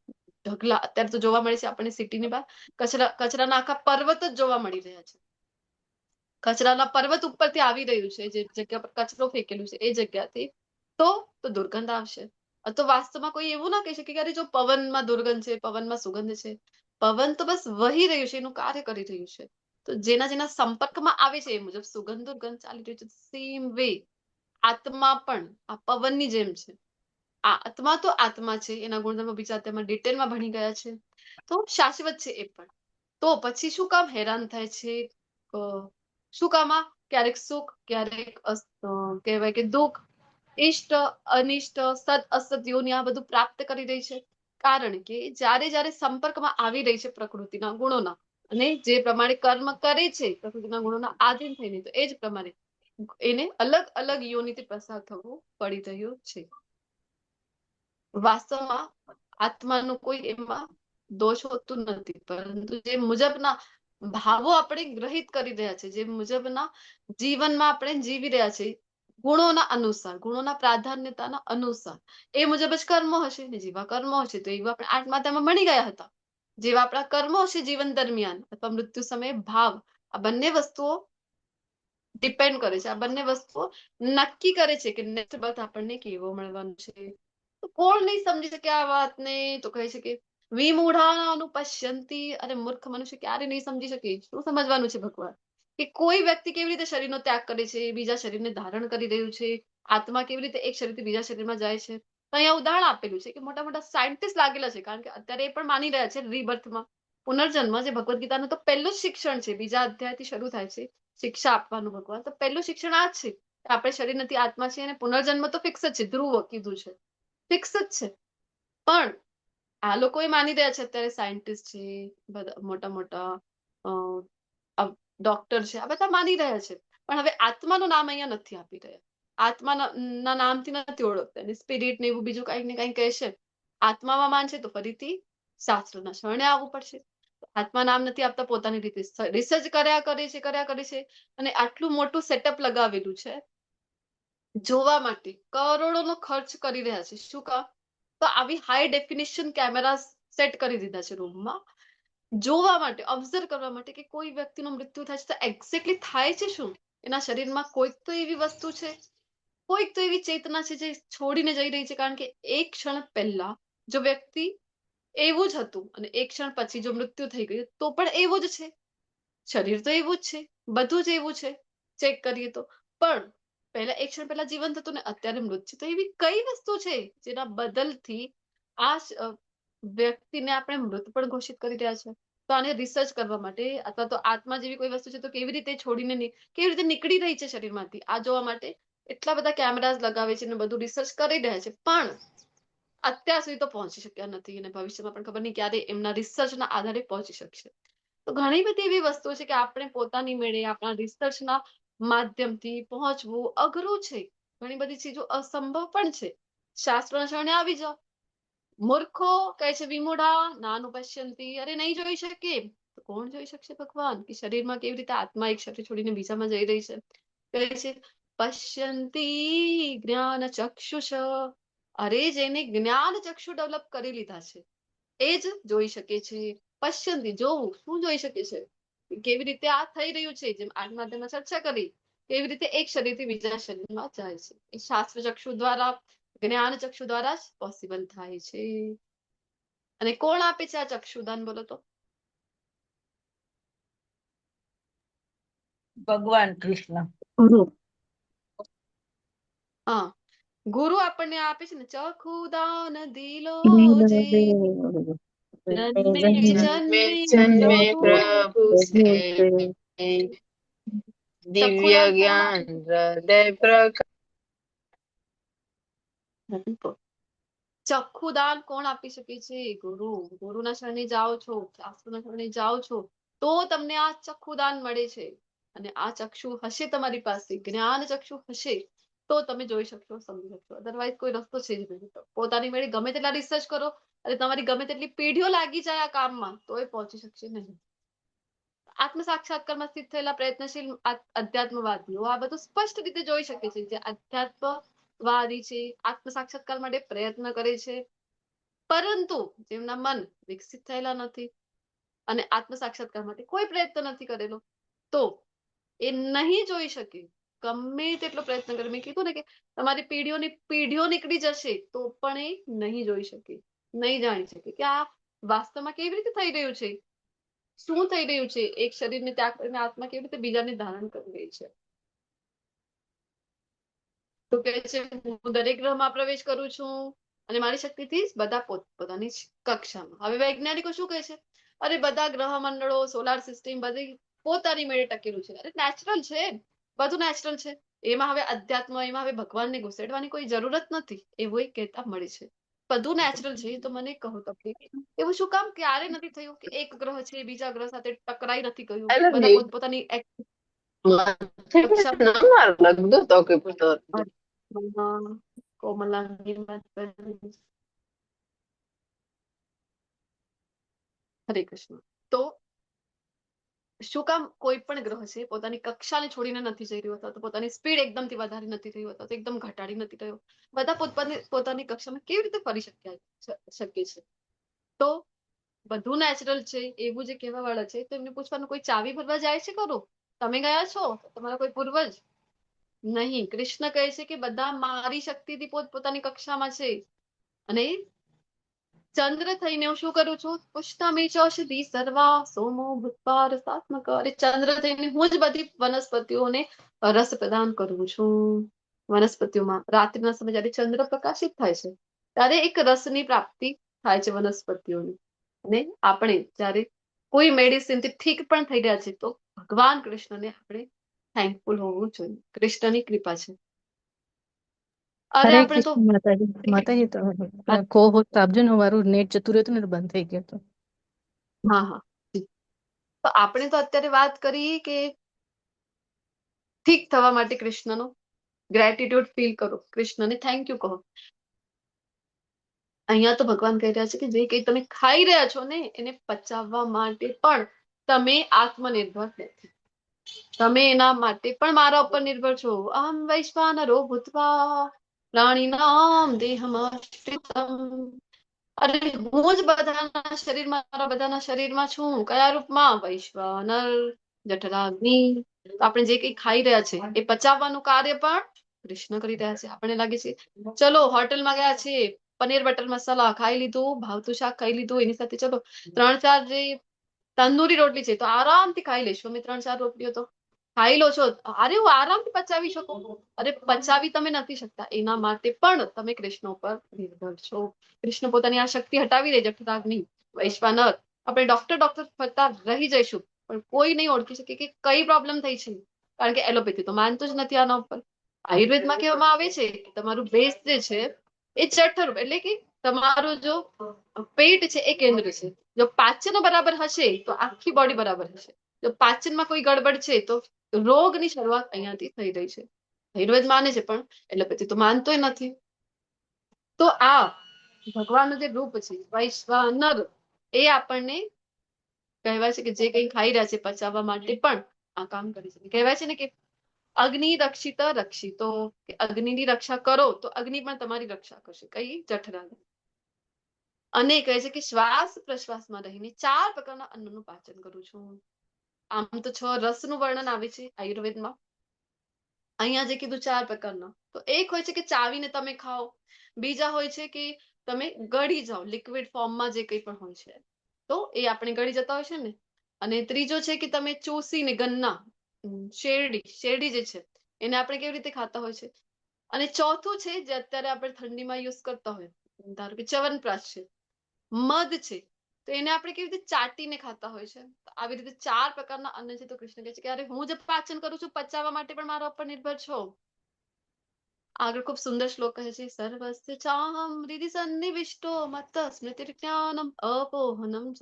ઢગલા, અત્યારે તો જોવા મળે છે આપણને સિટીની બહાર કચરાના આખા પર્વત જ જોવા મળી રહ્યા છે. કચરાના પર્વત ઉપરથી આવી રહ્યું છે, જે જગ્યા પર કચરો ફેંકેલું છે એ જગ્યાથી, તો દુર્ગંધ આવશે. તો વાસ્તવમાં કોઈ એવું ના કહી શકે કે અરે જો પવનમાં દુર્ગંધ છે, પવનમાં સુગંધ છે. પવન તો બસ વહી રહ્યું છે, એનું કાર્ય કરી રહ્યું છે. તો જેના સંપર્કમાં આવે છે એ મુજબ સુગંધ દુર્ગંધ ચાલી રહ્યું છે. સેમ વે આત્મા પણ આ પવનની જેમ છે. આ આત્મા તો આત્મા છે, એના ગુણધર્મો બીજા તેમાં ડિટેલમાં ભણી ગયા છે, તો શાશ્વત છે એ પણ. તો પછી શું કામ હેરાન થાય છે? શું કામમાં ક્યારેક સુખ, ક્યારેક કહેવાય કે દુઃખ, ઇષ્ટ અનિષ્ટ, સદ અસત યોની આ બધું પ્રાપ્ત કરી રહી છે. કારણ કે જ્યારે સંપર્કમાં આવી રહી છે પ્રકૃતિના ગુણોના, અને જે પ્રમાણે કર્મ કરે છે પ્રકૃતિના ગુણોના આધીન થઈને, તો એ જ પ્રમાણે એને અલગ અલગ યોનિથી પસાર થવું પડી રહ્યું છે. વાસ્તવમાં આત્માનું કોઈ એમાં દોષ હોતું નથી, પરંતુ જે મુજબના ભાવો આપણે ગ્રહિત કરી રહ્યા છે, જે મુજબના જીવનમાં આપણે જીવી રહ્યા છે, ગુણોના અનુસાર, ગુણોના પ્રાધાન્યતાના અનુસાર એ મુજબ જ કર્મો હશે ને જેવા કર્મો હશે તો એવા આપણે આત્મા તેમાં મળી ગયા હતા. જેવા આપણા કર્મો હશે જીવન દરમિયાન અથવા મૃત્યુ સમયે ભાવ, આ બંને વસ્તુઓ ડિપેન્ડ કરે છે, આ બંને વસ્તુઓ નક્કી કરે છે કે નેક્સ્ટ બર્થ આપણને કેવો મળવાનું છે. તો કોણ નહીં સમજી શકે આ વાતને? તો કહે છે કે વિમૂઢાનું પશ્યંતી, અને મૂર્ખ મનુષ્ય ક્યારે નહીં સમજી શકે. શું સમજવાનું છે ભગવાન? કે કોઈ વ્યક્તિ કેવી રીતે શરીરનો ત્યાગ કરે છે, બીજા શરીરને ધારણ કરી રહ્યું છે, આત્મા કેવી રીતે એક શરીરથી બીજા શરીરમાં જાય છે. તો અહીંયા ઉદાહરણ આપેલું છે કે મોટા મોટા સાયન્ટિસ્ટ લાગેલા છે, કારણ કે અત્યારે એ પણ માની રહ્યા છે રીબર્થમાં, પુનર્જન્મ, જે ભગવદ્ ગીતાનું તો પહેલું જ શિક્ષણ છે, બીજા અધ્યાયથી શરૂ થાય છે શિક્ષા આપવાનું ભગવાન. તો પહેલું શિક્ષણ આ જ છે કે આપણે શરીર નથી, આત્મા છે, અને પુનર્જન્મ તો ફિક્સ જ છે, ધ્રુવ કીધું છે, ફિક્સ જ છે. પણ આ લોકો એ માની રહ્યા છે, અત્યારે સાયન્ટિસ્ટ છે, બધા મોટા મોટા ડોક્ટર છે, આ બધા માની રહ્યા છે, પણ હવે આત્માનું નામ અહીંયા નથી આપી રહ્યા, આત્માના નામથી નથી ઓળખતા, અને સ્પિરિટ ને એવું બીજું કંઈક ને કંઈક કહેશે, આત્મામાં માનશે તો ફરીથી શાસ્ત્રના શરણે આવવું પડશે. આત્મા નામ નથી આપતા, પોતાની રીતે રિસર્ચ કર્યા કરે છે, અને આટલું મોટું સેટઅપ લગાવેલું છે જોવા માટે, કરોડોનો ખર્ચ કરી રહ્યા છે. શું કામ? તો આવી હાઈ ડેફિનેશન કેમેરા સેટ કરી દીધા છે રૂમમાં, જોવા માટે, ઓબ્ઝર્વ કરવા માટે કે કોઈ વ્યક્તિનું મૃત્યુ થાય છે તો એક્ઝેક્ટલી થાય છે શું, એના શરીરમાં કોઈક તો એવી વસ્તુ છે, કોઈક તો એવી ચેતના છે જે છોડીને જઈ રહી છે. કારણ કે એક ક્ષણ પહેલા જો વ્યક્તિ એવું જ હતું અને એક ક્ષણ પછી જો મૃત્યુ થઈ ગયું તો પણ એવું જ છે, શરીર તો એવું જ છે, બધું જ એવું છે ચેક કરીએ તો. પણ પહેલા એક ક્ષણ પહેલા જીવન હતું ને અત્યારે મૃત્યુ, તો એવી કઈ વસ્તુ છે જેના બદલથી આ વ્યક્તિને આપણે મૃત પણ ઘોષિત કરી રહ્યા છે? તો આને રિસર્ચ કરવા માટે, અથવા તો આત્મા જેવી કોઈ વસ્તુ છે તો કેવી રીતે છોડીને કેવી રીતે નીકળી રહી છે શરીરમાંથી, આ જોવા માટે એટલા બધા કેમેરાઝ લગાવે છે અને બધું રિસર્ચ કરી રહ્યા છે, પણ અત્યાર સુધી તો પહોંચી શક્યા નથી, અને ભવિષ્યમાં પણ ખબર નહીં ક્યારે એમના રિસર્ચના આધારે પહોંચી શકશે. તો ઘણી બધી એવી વસ્તુઓ છે કે આપણે પોતાની મેળે આપણા રિસર્ચના માધ્યમથી પહોંચવું અઘરું છે, ઘણી બધી ચીજો અસંભવ પણ છે. શાસ્ત્રના શરણે આવી જાઓ. મૂર્ખો કહે છે વિમૂઢા નાનું પશ્યંતી, અરે નહીં જોઈ શકે. તો કોણ જોઈ શકશે ભગવાન કે શરીરમાં કેવી રીતે આત્મા એક શરીર છોડીને બીજામાં જઈ રહી છે? કહે છે પશ્યંતી જ્ઞાન ચક્ષુષ, અરે જેને જ્ઞાન ચક્ષુ ડેવલપ કરી લીધા છે એ જ જોઈ શકે છે. પશ્યંતી, જોવું, શું જોઈ શકે છે? કેવી રીતે આ થઈ રહ્યું છે, જેમ આ માધ્યમમાં ચર્ચા કરી, કેવી રીતે એક શરીરથી બીજા શરીરમાં જાય છે, એ શાસ્ત્ર ચક્ષુ દ્વારા, જ્ઞાન ચક્ષુ દ્વારા જ પોસિબલ થાય છે. અને કોણ આપે છે આ ચક્ષુદાન, બોલો તો? ભગવાન કૃષ્ણ. હા, ગુરુ આપણને આપે છે ને. ચખુદાન દિલો જે જન્મે જન્મે જન્મે પ્રભુ સે દિવ્ય ચક્ષુદાન કોણ જ્ઞાન આપે હૃદય પ્રકાશ. છે? ચક્ષુદાન કોણ આપી શકે છે? ગુરુ. ગુરુના શરણે જાઓ છો, શાસ્ત્રના શરણે જાઓ છો તો તમને આ ચક્ષુદાન મળે છે. અને આ ચક્ષુ હશે તમારી પાસે, જ્ઞાન ચક્ષુ હશે તો તમે જોઈ શકશો, સમજી શકશો. અધરવાઇઝ કોઈ રસ્તો છે જ નહીં. પોતાની મેળે ગમે તેટલા રિસર્ચ કરો અને તમારી ગમે તેટલી પેઢીઓ લાગી જાય આ કામમાં, તોય પહોંચી શકશે નહીં. આત્મ સાક્ષાત્કારમાં સ્થિત થયેલા પ્રયત્નશીલ અધ્યાત્મવાદીઓ આ બધું સ્પષ્ટ રીતે જોઈ શકે છે. જે અધ્યાત્મવાદી છે, આત્મ સાક્ષાત્કાર માટે પ્રયત્ન કરે છે, પરંતુ જેમના મન વિકસિત થયેલા નથી અને આત્મ સાક્ષાત્કાર માટે કોઈ પ્રયત્ન નથી કરેલો, તો એ નહીં જોઈ શકે. ગમે તેટલો પ્રયત્ન કરે, મેં કીધું ને કે તમારી પેઢીઓ નીકળી જશે તો પણ એ નહીં જોઈ શકે, નહીં જાણી શકે કે આ વાસ્તવમાં કેવી રીતે થઈ રહ્યું છે, શું થઈ રહ્યું છે. એક શરીરને ત્યાગ કરીને આત્મા કેવી રીતે બીજાને ધારણ કરી રહી છે. તો કહે છે હું દરેક ગ્રહમાં પ્રવેશ કરું છું અને મારી શક્તિથી બધા પોતાની કક્ષામાં. હવે વૈજ્ઞાનિકો શું કહે છે? અરે બધા ગ્રહ મંડળો, સોલાર સિસ્ટમ બધી પોતાની મેળે ટકેલું છે. અરે નેચરલ છે, બધું નેચરલ છે. એમાં હવે અધ્યાત્મ, એમાં હવે ભગવાનને ઘુસેડવાની કોઈ જરૂરત નથી, એવું એક કહેતા મળે છે. બધું નેચરલ છે. તો મને કહો તમે, એવું શું કામ ક્યારે નથી થયું કે એક ગ્રહ છે બીજા ગ્રહ સાથે ટકરાઈ નથી ગયું? બધા પોતપોતાની લગતું તો કે કોમલાંગી હરે કૃષ્ણ. તો શું કામ કોઈ પણ ગ્રહ છે પોતાની કક્ષાને છોડીને નથી જઈ રહ્યો અથવા તો પોતાની સ્પીડ એકદમથી વધારી નથી રહ્યો અથવા તો એકદમ ઘટાડી નથી રહ્યો, બધા પોતાની કક્ષામાં કેવી રીતે ફરી શકે છે? તો બધું નેચરલ છે એવું જે કહેવા વાળા છે તો એમને પૂછવાનું, કોઈ ચાવી ભરવા જાય છે ખરું? તમે ગયા છો? તમારા કોઈ પૂર્વજ? નહીં. કૃષ્ણ કહે છે કે બધા મારી શક્તિથી પોતાની કક્ષામાં છે. અને ચંદ્ર થઈને હું શું કરું છું? પુષ્ટામી ચૌષધિ સર્વા સોમો ભૂત્વા રસાત્મક. અરે ચંદ્ર થઈને હું જ બધી વનસ્પતિઓને રસ પ્રદાન કરું છું. વનસ્પતિઓમાં રાત્રિના સમયે જયારે ચંદ્ર પ્રકાશિત થાય છે ત્યારે એક રસની પ્રાપ્તિ થાય છે વનસ્પતિઓને. અને આપણે જયારે કોઈ મેડિસિન થી ઠીક પણ થઈ રહ્યા છે તો ભગવાન કૃષ્ણને આપણે થેન્કફુલ હોવું જોઈએ. કૃષ્ણની કૃપા છે. અરે હરે આપણે તો કૃષ્ણ માતાજી. માતાજી તમે કહો હોત તો આપજો ને, મારું નેટ જતું રહ્યું હતું ને એટલે બંધ થઈ ગયો હતો. હા હા જી. તો આપણે તો અત્યારે વાત કરી કે ઠીક થવા માટે કૃષ્ણનો ગ્રેટિટ્યુડ ફીલ કરો, કૃષ્ણને થેન્ક યુ કહો. અહીંયા તો ભગવાન કહી રહ્યા છે કે જે કંઈ તમે ખાઈ રહ્યા છો ને એને પચાવવા માટે પણ તમે આત્મનિર્ભર નથી. તમે એના માટે પણ મારા ઉપર નિર્ભર છો. અહમ વૈશ્વાનરો ભૂત્વા પ્રાણીનામ દેહમાશ્રિતમ. અરે હું જ બધાના શરીરમાં, મારા બધાના શરીરમાં છું. કયા રૂપમાં? વૈશ્વાનર, જઠરાગ્નિ. તો આપણે જે કંઈ ખાઈ રહ્યા છે એ પચાવવાનું કાર્ય પણ કૃષ્ણ કરી રહ્યા છે. આપણને લાગે છે ચલો હોટલમાં ગયા છીએ, પનીર બટર મસાલા ખાઈ લીધું, ભાવતું શાક ખાઈ લીધું, એની સાથે ચલો 3-4 જે તંદૂરી રોટલી છે તો આરામથી ખાઈ લઈશું અમે. 3-4 રોટલીઓ તો ખાઈ લો છો. અરે હું આરામથી પચાવી શકો. અરે પચાવી તમે નથી શકતા, એના માટે પણ તમે કૃષ્ણ ઉપર નિર્ભર છો. કૃષ્ણ પોતાની આ શક્તિ હટાવી દે, જઠરાગ્નિ, વૈશ્વાનર. આપણે ડોક્ટર ફરતા રહી જઈશું પણ કોઈ નહીં ઓળખી શકે કે કઈ પ્રોબ્લેમ થઈ છે. કારણ કે એલોપેથી તો માનતું જ નથી આના ઉપર. આયુર્વેદમાં કહેવામાં આવે છે કે તમારું બેઝ જે છે એ જઠર, એટલે કે તમારું જો પેટ છે એ કેન્દ્ર છે. જો પાચન બરાબર હશે તો આખી બોડી બરાબર હશે. જો પાચનમાં કોઈ ગડબડ છે તો રોગની શરૂઆત અહીંયાથી થઈ રહી છે. આયુર્વેદ માને છે પણ એલોપેથી તો માનતોય નથી. તો આ ભગવાનનું જે રૂપ છે વૈશ્વાનર, એ આપણને કહેવાય છે કે જે કંઈ ખાઈ રહ્યા છે પચાવવા માટે પણ આ કામ કરી શકે. કહેવાય છે ને કે અગ્નિ રક્ષિત રક્ષિતો, કે અગ્નિની રક્ષા કરો તો અગ્નિ પણ તમારી રક્ષા કરશે. કઈ? જઠરાગ્નિ. અને કહે છે કે શ્વાસ પ્રશ્વાસમાં રહીને 4 પ્રકારના અન્નનું પાચન કરું છું. આમ તો 6 રસનું વર્ણન આવે છે આયુર્વેદમાં. અહીંયા જે કીધું 4 પ્રકારના, તો એક હોય છે કે ચાવીને તમે ખાઓ, બીજા હોય છે કે તમે ગળી જાઓ, લિક્વિડ ફોર્મમાં જે કંઈ પણ હોય છે તો એ આપણે ગળી જતા હોય છે ને. અને ત્રીજો છે કે તમે ચૂસીને ગન્ના, શેરડી જે છે એને આપણે કેવી રીતે ખાતા હોય છે. અને ચોથું છે જે અત્યારે આપણે ઠંડીમાં યુઝ કરતા હોય, ધારો કે ચ્યવનપ્રાશ છે, મધ છે, તો એને આપણે કેવી રીતે ચાટીને ખાતા હોય છે. તો આવી રીતે 4 પ્રકારના અન્ન છે. તો કૃષ્ણ કહે છે કે અરે હું જે પાચન કરું છું પચાવવા માટે પણ મારા ઉપર નિર્ભર છો. આગળ ખૂબ સુંદર શ્લોક કહે છે, સર્વસ્ય ચાહમ હૃદિ સન્નિવિષ્ટો મત્ત સ્મૃતિર્જ્ઞાનમ અપોહનમ ચ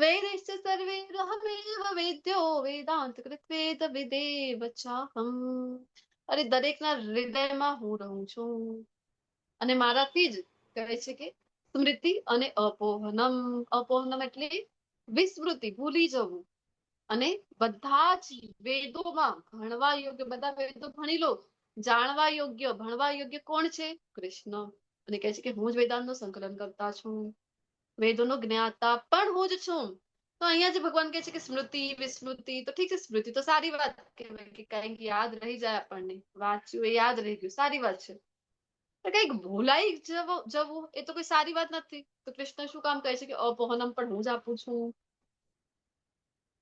વેદૈશ્ચ સર્વૈરહમેવ વેદ્યો વેદાંત કૃત્વેદ વિદેવ ચાહમ. અરે દરેકના હૃદયમાં હું રહું છું અને મારાથી જ કહે છે કે સ્મૃતિ અને અપોહનમ. અપોહનમ એટલે વિસ્મૃતિ, ભૂલી જવું. અને બધા જ વેદોમાં ભણવા યોગ્ય, બધા વેદો ભણી લો, જાણવા યોગ્ય, ભણવા યોગ્ય કોણ છે? કૃષ્ણ. અને કહે છે કે હું જ વેદાંતનું સંકલન કરતા છું, વેદોનો જ્ઞાતા પણ હું જ છું. તો અહીંયા જે ભગવાન કહે છે કે સ્મૃતિ વિસ્મૃતિ, તો ઠીક છે, સ્મૃતિ તો સારી વાત કહેવાય કે કંઈક યાદ રહી જાય, આપણને વાંચ્યું એ યાદ રહી ગયું, સારી વાત છે. કંઈક ભૂલાઈ જવું એ તો કોઈ સારી વાત નથી. તો કૃષ્ણ શું કામ કહે છે કે અપોહનમ પણ હું જ આપું છું.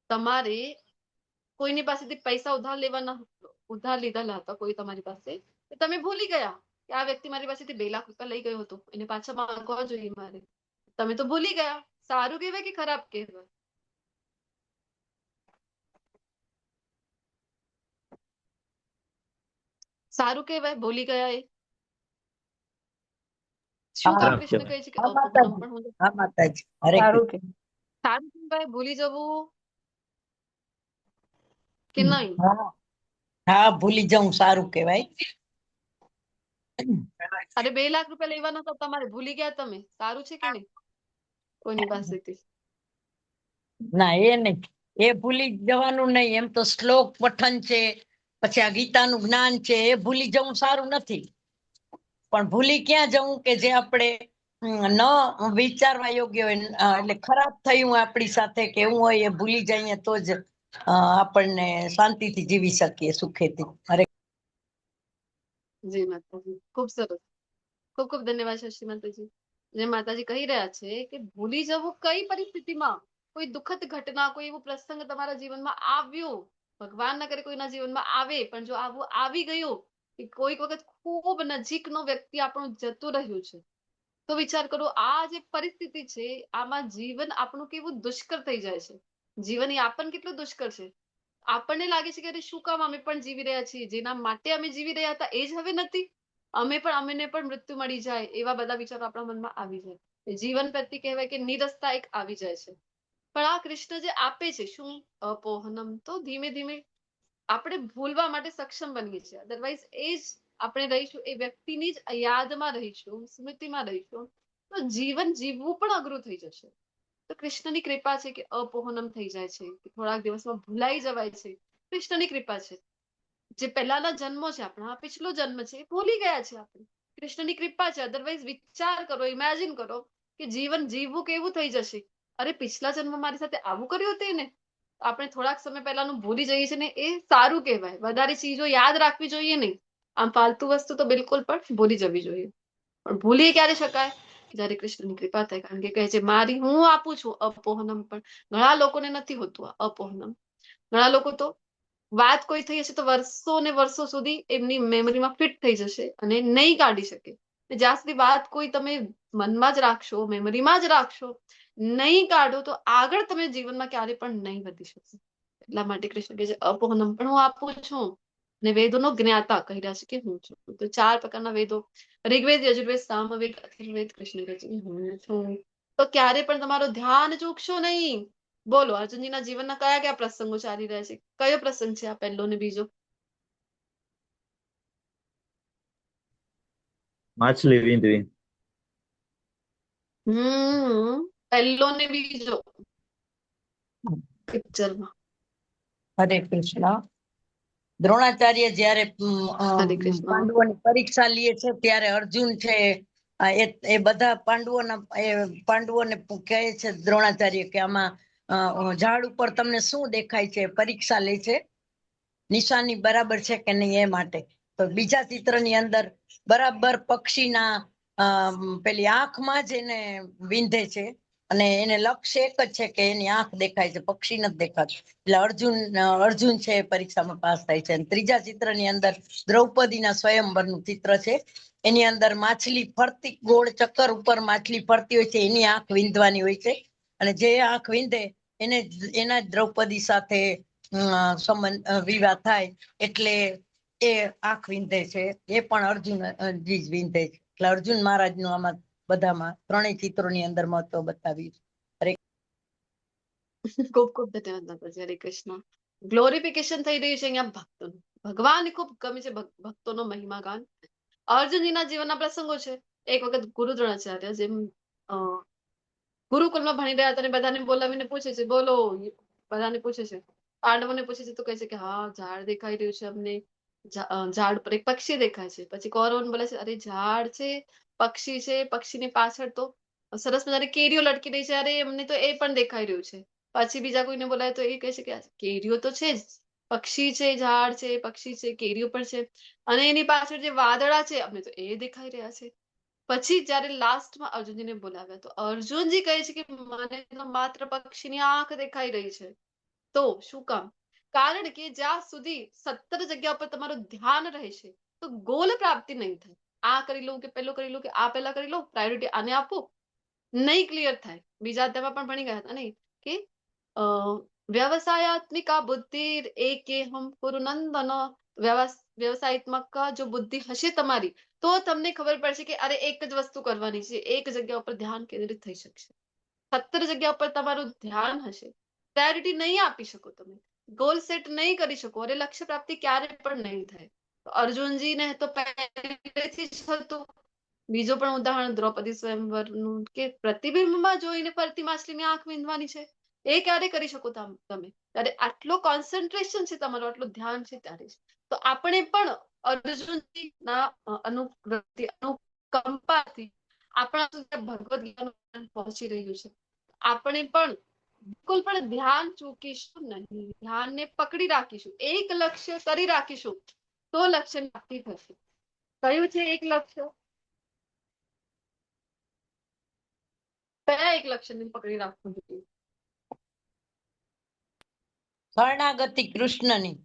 તમારે કોઈની પાસેથી પૈસા ઉધાર લીધેલા હતા કોઈ તમારી પાસે, તમે ભૂલી ગયા કે આ વ્યક્તિ મારી પાસેથી 2 લાખ રૂપિયા લઈ ગયો હતો, એને પાછા માંગવા જોઈએ મારે. તમે તો ભૂલી ગયા. સારું કહેવાય કે ખરાબ કહેવાય? સારું કહેવાય ભૂલી ગયા એ? શું કામ ખરાબ કૃષ્ણ કહેવાય. કહે છે કે હા અપોહનમ માતાજી, પણ હું જ? હા માતાજી, હરે સારું કૃષ્ણ. કે સારું કહેવાય ભૂલી જવું કે નહીં? હા હા, ભૂલી જાઉં સારું કહેવાય. અરે 2 લાખ રૂપિયા લેવાના તો તમારે ભૂલી ગયા તમે, સારું છે કે નહીં? કોઈની પાસેથી ના એ નહીં, એ ભૂલી જવાનું નહીં. એમ તો શ્લોક પઠન છે, પછી આ ગીતાનું જ્ઞાન છે, એ ભૂલી જવું સારું નથી. પણ ભૂલી ક્યાં જવું કે જે આપણે ન વિચારવા યોગ્ય હોય, એટલે ખરાબ થયું આપણી સાથે કે એવું હોય, એ ભૂલી જઈએ તો જ આપણને શાંતિથી જીવી શકીએ, સુખેથી. હરે જી માતાજી, ખૂબ સરસ, ખૂબ ખૂબ ધન્યવાદ શશી માતાજી. જે માતાજી કહી રહ્યા છે કે ભૂલી જવું કઈ પરિસ્થિતિમાં, કોઈ દુઃખદ ઘટના, કોઈ એવો પ્રસંગ તમારા જીવનમાં આવ્યો, ભગવાન ના કરે કોઈના જીવનમાં આવે, પણ જો આવું આવી ગયું કે કોઈક વખત ખૂબ નજીકનો વ્યક્તિ આપણું જતું રહ્યું છે, તો વિચાર કરો આ જે પરિસ્થિતિ છે આમાં જીવન આપણું કેવું દુષ્કર થઈ જાય છે. જીવન યાપન કેટલું દુષ્કર છે. આપણને લાગે છે કે અરે શું કામ અમે પણ જીવી રહ્યા છીએ, જેના માટે અમે જીવી રહ્યા હતા એ જ હવે નથી, અમને પણ મૃત્યુ મળી જાય, એવા બધા વિચારો આપણા મનમાં આવી જાય. જીવન પ્રત્યે કહેવાય કે નિરસતા એક આવી જાય છે. પણ આ કૃષ્ણ જે આપે છે શું અપોહનમ, તો ધીમે ધીમે આપણે ભૂલવા માટે સક્ષમ બનીએ છીએ. અધરવાઇઝ એ જ આપણે રહીશું, એ વ્યક્તિની જ યાદમાં રહીશું, સ્મૃતિમાં રહીશું, તો જીવન જીવવું પણ અઘરું થઈ જશે. તો કૃષ્ણની કૃપા છે કે અપોહનમ થઈ જાય છે, કે થોડાક દિવસમાં ભૂલાઈ જવાય છે. કૃષ્ણની કૃપા છે. જે પહેલાના જન્મો છે, આપણા પિછલો જન્મ છે, એ ભૂલી ગયા છે આપણે. કૃષ્ણની કૃપા છે. અધરવાઇઝ વિચાર કરો, ઇમેજિન કરો કે જીવન જીવવું કેવું થઈ જશે. અરે પિછલા જન્મ મારી સાથે આવું કર્યું હતું ને, આપણે થોડાક સમય પહેલાનું ભૂલી જઈએ છીએ ને, એ સારું કહેવાય. વધારે ચીજો યાદ રાખવી જોઈએ નહીં. આમ ફાલતુ વસ્તુ તો બિલકુલ પણ ભૂલી જવી જોઈએ. પણ ભૂલી ક્યારે શકાય? જયારે કૃષ્ણની કૃપા થાય. કારણ કે કહે છે મારી હું આપું છું અપોહનમ. પણ ઘણા લોકોને નથી હોતું આ અપોહનમ. ઘણા લોકો તો વાત કોઈ થઈ હશે તો વર્ષો ને વર્ષો સુધી એમની મેમરીમાં ફિટ થઈ જશે અને નહીં કાઢી શકે. જ્યાં સુધી વાત કોઈ તમે મનમાં જ રાખશો, મેમરીમાં જ રાખશો, નહીં કાઢો, તો આગળ તમે જીવનમાં ક્યારે પણ નહીં વધી શકશો. એટલા માટે કૃષ્ણ કહે છે અપોહનમ પણ હું આપું છું. અને વેદોનો જ્ઞાતા કહી રહ્યા છે કે હું છું. તો 4 પ્રકારના વેદો, ઋગ્વેદ, યજુર્વેદ, સામવેદ, અથર્વવેદ, કૃષ્ણ કહે છે કે હું છું. તો ક્યારે પણ તમારું ધ્યાન ચૂકશો નહીં. બોલો અર્જુનજીના જીવનના કયા કયા પ્રસંગો ચાલી રહ્યા છે? કયો પ્રસંગ છે આ પહેલો ને બીજો? માછલી વીંધવી. પહેલો ને બીજો પિક્ચરમાં. હરે કૃષ્ણ. દ્રોણાચાર્ય જયારે હરે કૃષ્ણ. પાંડવોની પરીક્ષા લે છે ત્યારે અર્જુન છે એ બધા પાંડવોને કહે છે દ્રોણાચાર્ય કે આમાં ઝાડ ઉપર તમને શું દેખાય છે, પરીક્ષા લે છે, નિશાની બરાબર છે કે નહીં એ માટે. તો બીજા ચિત્રની અંદર બરાબર પક્ષીના પેલી આંખમાં જ એને વિંધે છે અને એને લક્ષ્ય એક જ છે કે એની આંખ દેખાય છે, પક્ષી નથી દેખાતું. એટલે અર્જુન છે એ પરીક્ષામાં પાસ થાય છે. અને ત્રીજા ચિત્રની અંદર દ્રૌપદીના સ્વયંવરનું ચિત્ર છે. એની અંદર માછલી ફરતી, ગોળ ચક્કર ઉપર માછલી ફરતી હોય છે, એની આંખ વિંધવાની હોય છે. અને જે આંખ વિંધે એના જ દ્રૌપદી સાથે વિવાહ થાય, એટલે એ આંખ વિંધે છે. એ પણ અર્જુન જ વિંધે છે. એટલે અર્જુન મહારાજનું આમાં બધામાં ત્રણેય ચિત્રોની અંદર મહત્વ બતાવ્યું છે. ખૂબ ખૂબ ધન્યવાદ માતાજી. હરે કૃષ્ણ. ગ્લોરિફિકેશન થઈ રહ્યું છે અહીંયા ભક્તોનું. ભગવાન ખૂબ ગમે છે ભક્તોનો મહિમા ગાન. અર્જુનજીના જીવનના પ્રસંગો છે. એક વખત ગુરુ દ્રોણાચાર્ય જેમ ગુરુકુળમાં ભણી રહ્યા હતા અને બધાને બોલાવીને પૂછે છે, બોલો, બધાને પૂછે છે, પાંડવોને પૂછે છે, તો કહે છે કે હા ઝાડ દેખાઈ રહ્યું છે અમને, ઝાડ પર એક પક્ષી દેખાય છે. પછી કૌરવોને બોલે છે અરે ઝાડ છે, પક્ષી છે, પક્ષીની પાછળ તો સરસ મજાની કેરીઓ લટકી રહી છે, અરે એમને તો એ પણ દેખાઈ રહ્યું છે. પછી બીજા કોઈને બોલાય તો એ કહે છે કે કેરીઓ તો છે જ, પક્ષી છે, ઝાડ છે, પક્ષી છે, કેરીઓ પણ છે, અને એની પાછળ જે વાદળા છે અમને તો એ દેખાઈ રહ્યા છે. પછી જયારે લાસ્ટમાં અર્જુનજીને બોલાવ્યા તો અર્જુનજી કહે છે કે મને તો માત્ર પક્ષીની આંખ દેખાઈ રહી છે. તો શું કામ? કારણ કે જ્યાં સુધી 17 જગ્યા ઉપર તમારું ધ્યાન રહેશે તો ગોલ પ્રાપ્તિ નહીં થાય. આ કરી લઉં કે પેલું કરી લઉં કે આ પહેલા કરી લઉં, પ્રાયોરિટી આને આપું, નહીં ક્લિયર થાય. બીજા અધ્યાયમાં પણ ભણી ગયા હતા નહીં કે વ્યવસાયાત્મિકા બુદ્ધિ એકેહમ પુરુનંદન. વ્યવસાયત્મક જો બુદ્ધિ હશે તમારી તો તમને ખબર પડશે કે અરે એક જ વસ્તુ કરવાની છે, એક જગ્યા ઉપર ધ્યાન કેન્દ્રિત થઈ શકશે. 17 જગ્યા ઉપર તમારું ધ્યાન હશે, પ્રાયોરિટી નહીં આપી શકો, તમે ગોલ સેટ નહીં કરી શકો, અરે લક્ષ્ય પ્રાપ્તિ ક્યારે પણ નહીં થાય. અર્જુનજીને તો પહેલેથી જ હતું. બીજો પણ ઉદાહરણ દ્રૌપદી સ્વયંવરનું કે પ્રતિબિંબમાં જોઈને ફરતી માછલીની આંખ વિંધવાની છે. એ ક્યારે કરી શકો તમે ત્યારે આટલો કોન્સન્ટ્રેશન છે તમારું, આટલું ધ્યાન છે ત્યારે જ. તો આપણે પણ અર્જુનજીના અનુગ્રહથી અનુકંપાથી આપણા સુધી ભગવદ ગીતાનું જ્ઞાન પહોંચી રહ્યું છે. આપણે પણ બિલકુલ પણ ધ્યાન ચૂકીશું નહીં, ધ્યાનને પકડી રાખીશું, એક લક્ષ્ય કરી રાખીશું તો લક્ષ્ય પ્રાપ્તિ થશે. કયું છે એક લક્ષ્ય? કયા એક લક્ષ્યને પકડી રાખવું જોઈએ? શરણાગતિ કૃષ્ણની.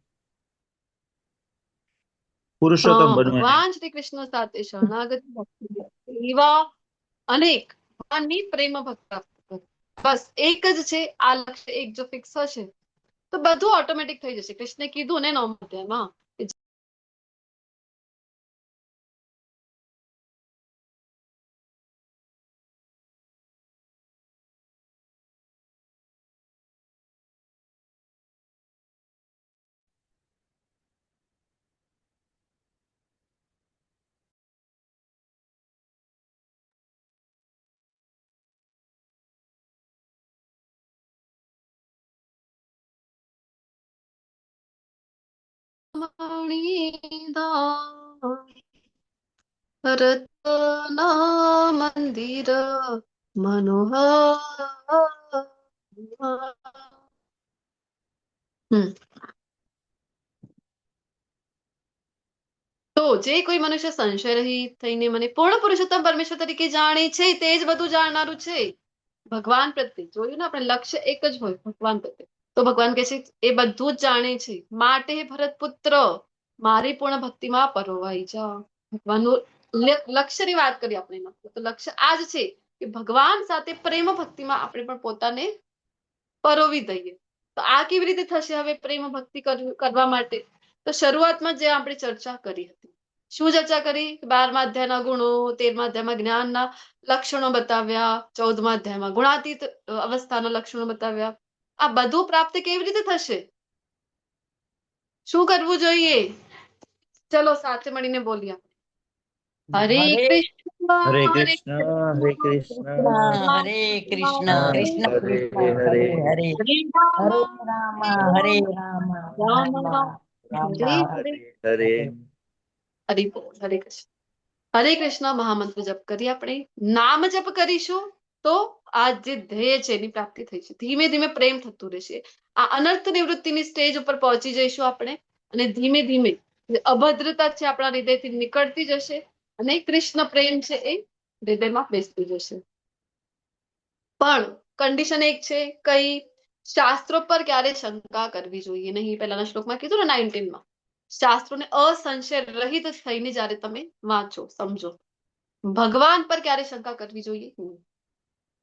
પુરુષોત્તમ બનવાની. ભગવાન શ્રી કૃષ્ણ સાથે શરણાગતિ ભક્તિ એવા અનેક ભગવાનની પ્રેમ ભક્તિ પ્રાપ્ત કરવી. બસ એક જ છે આ લક્ષ્ય, એક જો ફિક્સ હશે તો બધું ઓટોમેટિક થઈ જશે. કૃષ્ણે કીધું ને 9મા અધ્યાયમાં રત્ના મંદિર મનોહર. તો જે કોઈ મનુષ્ય સંશય રહિત થઈને મને પૂર્ણ પુરુષોત્તમ પરમેશ્વર તરીકે જાણે છે તે જ બધું જાણનારું છે. ભગવાન પ્રત્યે જોયું ને, આપણે લક્ષ્ય એક જ હોય ભગવાન પ્રત્યે. તો ભગવાન કહે છે એ બધું જ જાણે છે, માટે ભરત પુત્ર મારી પૂર્ણ ભક્તિમાં પરોવાઈ જા. ભગવાનનું લક્ષ્યની વાત કરી આપણે, તો લક્ષ્ય આ જ છે કે ભગવાન સાથે પ્રેમ ભક્તિમાં આપણે પણ પોતાને પરોવી દઈએ. તો આ કેવી રીતે થશે હવે પ્રેમ ભક્તિ કરવા માટે? તો શરૂઆતમાં જે આપણે ચર્ચા કરી હતી, શું ચર્ચા કરી? 12મા અધ્યાયના ગુણો, 13મા અધ્યાયમાં જ્ઞાનના લક્ષણો બતાવ્યા, 14મા અધ્યાયમાં ગુણાતીત અવસ્થાના લક્ષણો બતાવ્યા. આ બધું પ્રાપ્ત કેવી રીતે થશે? શું કરવું જોઈએ? ચલો સાથે મળીને બોલીએ. હરે કૃષ્ણ હરે કૃષ્ણ હરે કૃષ્ણ હરે કૃષ્ણ કૃષ્ણ હરે કૃષ્ણ હરે હરે હરે હરે હરે રામ હરે રામ રામ રામ રામ રામ હરે રામ. હરે. હરે હરે બોલ, હરે કૃષ્ણ. હરે કૃષ્ણ મહામંત્ર જપ કરી આપણે, નામ જપ કરીશું તો આ જે ધ્યેય છે એની પ્રાપ્તિ થઈ છે. ધીમે ધીમે પ્રેમ થતું રહેશે. આ અનર્થ નિવૃત્તિની સ્ટેજ ઉપર પહોંચી જઈશું આપણે, અને ધીમે ધીમે જે અભદ્રતા છે આપણા હૃદયથી નીકળતી જશે અને કૃષ્ણ પ્રેમ છે એ હૃદયમાં બેસતું જશે. પણ કન્ડિશન એક છે, કઈ? શાસ્ત્રો પર ક્યારે શંકા કરવી જોઈએ નહીં. પહેલાના શ્લોકમાં કીધું ને 19માં, શાસ્ત્રોને અસંશય રહિત થઈને જ્યારે તમે વાંચો, સમજો, ભગવાન પર ક્યારે શંકા કરવી જોઈએ નહીં.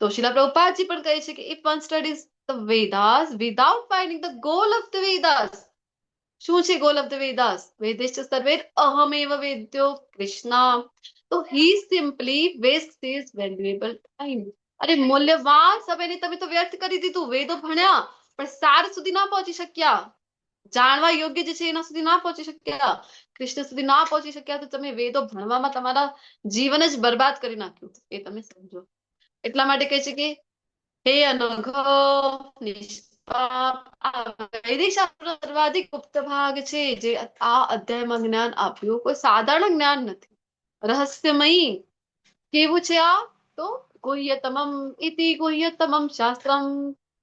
તો શ્રીલ પ્રભુપાદજી પણ કહે છે કે if one studies the Vedas without finding the goal of the Vedas, શું છે goal of the Vedas? વેદેશ્ચ સર્વેર અહમેવ વેદ્યો Krishna. તો he simply wastes his valuable time. અરે મૂલ્યવાન સમયને તમે તો વ્યર્થ કરી દીધું. વેદો ભણ્યા પણ સાર સુધી ના પહોંચી શક્યા, જાણવા યોગ્ય જે છે એના સુધી ના પહોંચી શક્યા, કૃષ્ણ સુધી ના પહોંચી શક્યા, તો તમે વેદો ભણવામાં તમારા જીવન જ બરબાદ કરી નાખ્યું, એ તમે સમજો. એટલા માટે કહે છે કે હે અનઘ નિષ્પાપ, આ વૈદિક શાસ્ત્ર સર્વાધિક ગુપ્ત ભાગ છે જે આ અધ્યાયમાં જ્ઞાન આપ્યું. કોઈ સાધારણ જ્ઞાન નથી, રહસ્યમયી. કેવું છે આ? તો ગુહ્યતમમ ઇતિ ગુહ્યતમમ શાસ્ત્રમ.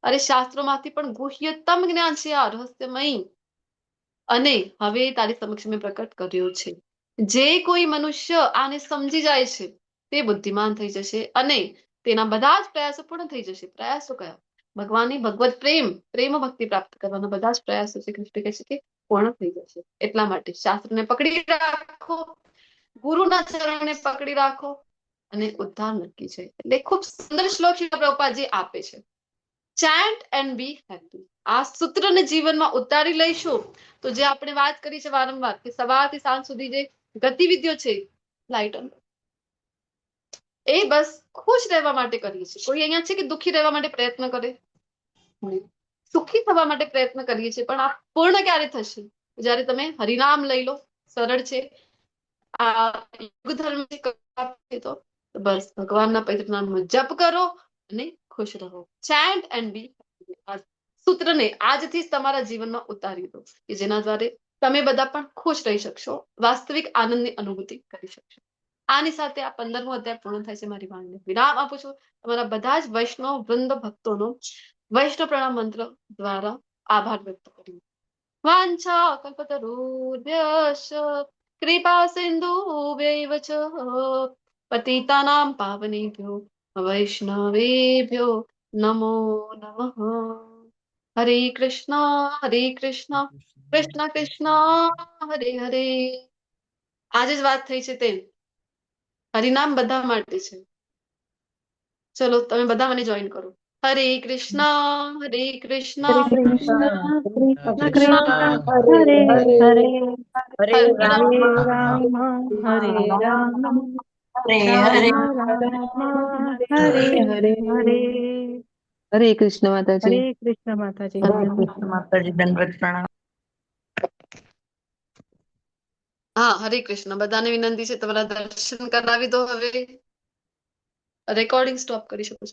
અરે શાસ્ત્રોમાંથી પણ ગુહ્યતમ જ્ઞાન છે આ, રહસ્યમયી. અને હવે તારી સમક્ષ મેં પ્રકટ કર્યો છે. જે કોઈ મનુષ્ય આને સમજી જાય છે તે બુદ્ધિમાન થઈ જશે અને તેના બધા જ પ્રયાસો પૂર્ણ થઈ જશે. પ્રયાસો કયા? ભગવાનની ભગવત પ્રેમ ભક્તિ પ્રાપ્ત કરવાના બધા જ પ્રયાસો છે કૃષ્ણ કહે છે કે પૂર્ણ થઈ જશે. એટલા માટે શાસ્ત્રને પકડી રાખો, ગુરુના ચરણને પકડી રાખો અને ઉદ્ધાર નક્કી છે. એટલે ખૂબ સુંદર શ્લોક શ્રીલ પ્રભુપાદજી આપે છે. ચેન્ટ એન્ડ બી હેપી. આ સૂત્રને જીવનમાં ઉતારી લઈશું તો જે આપણે વાત કરી છે વારંવાર કે સવારથી સાંજ સુધી જે ગતિવિધિઓ છે લાઈટ ઓન, એ બસ ખુશ રહેવા માટે કરીએ છીએ. કોઈ અહીંયા છે કે દુઃખી રહેવા માટે પ્રયત્ન કરે? સુખી થવા માટે પ્રયત્ન કરીએ છીએ, પણ આ પૂર્ણ ક્યારે થશે? જ્યારે તમે હરિનામ લઈ લો. સરળ છે, આ યુગ ધર્મ છે. તો બસ ભગવાનના પવિત્ર નામનો જપ કરો અને ખુશ રહો. ચેન્ટ એન્ડ બી. સૂત્રને આજથી જ તમારા જીવનમાં ઉતારી દો કે જેના દ્વારા તમે બધા પણ ખુશ રહી શકશો, વાસ્તવિક આનંદની અનુભૂતિ કરી શકશો. આની સાથે આ 15મો અધ્યાય પૂર્ણ થાય છે. મારી વાણીને વિરામ આપું છું. તમારા બધા જ વૈષ્ણવ વૃંદ ભક્તોનો વૈષ્ણવ પ્રણામ મંત્ર દ્વારા આભાર વ્યક્ત કર્યો. વાંછા કલ્પતરુભ્યશ્ચ કૃપા સિંધુભ્યૈવ ચ પતિતાનાં પાવનેભ્યો વૈષ્ણવેભ્યો નમો નમઃ. હરે કૃષ્ણ કૃષ્ણ કૃષ્ણ હરે હરે. આજે જ વાત થઈ છે તેમ હરિનામ બધા માટે છે. ચલો તમે બધા મને જોઈન કરો. હરે કૃષ્ણ કૃષ્ણ હરે કૃષ્ણ કૃષ્ણ હરે હરે હરે રામ રામ હરે રામ હરે રામ હરે રામ હરે હરે હરે કૃષ્ણ માતાજી. હરે કૃષ્ણ માતાજી. હરે કૃષ્ણ માતાજી. દંડવત પ્રણામ. હા હરે કૃષ્ણ. બધાને વિનંતી છે તમારા દર્શન કરાવી દો. હવે રેકોર્ડિંગ સ્ટોપ કરી શકો છો.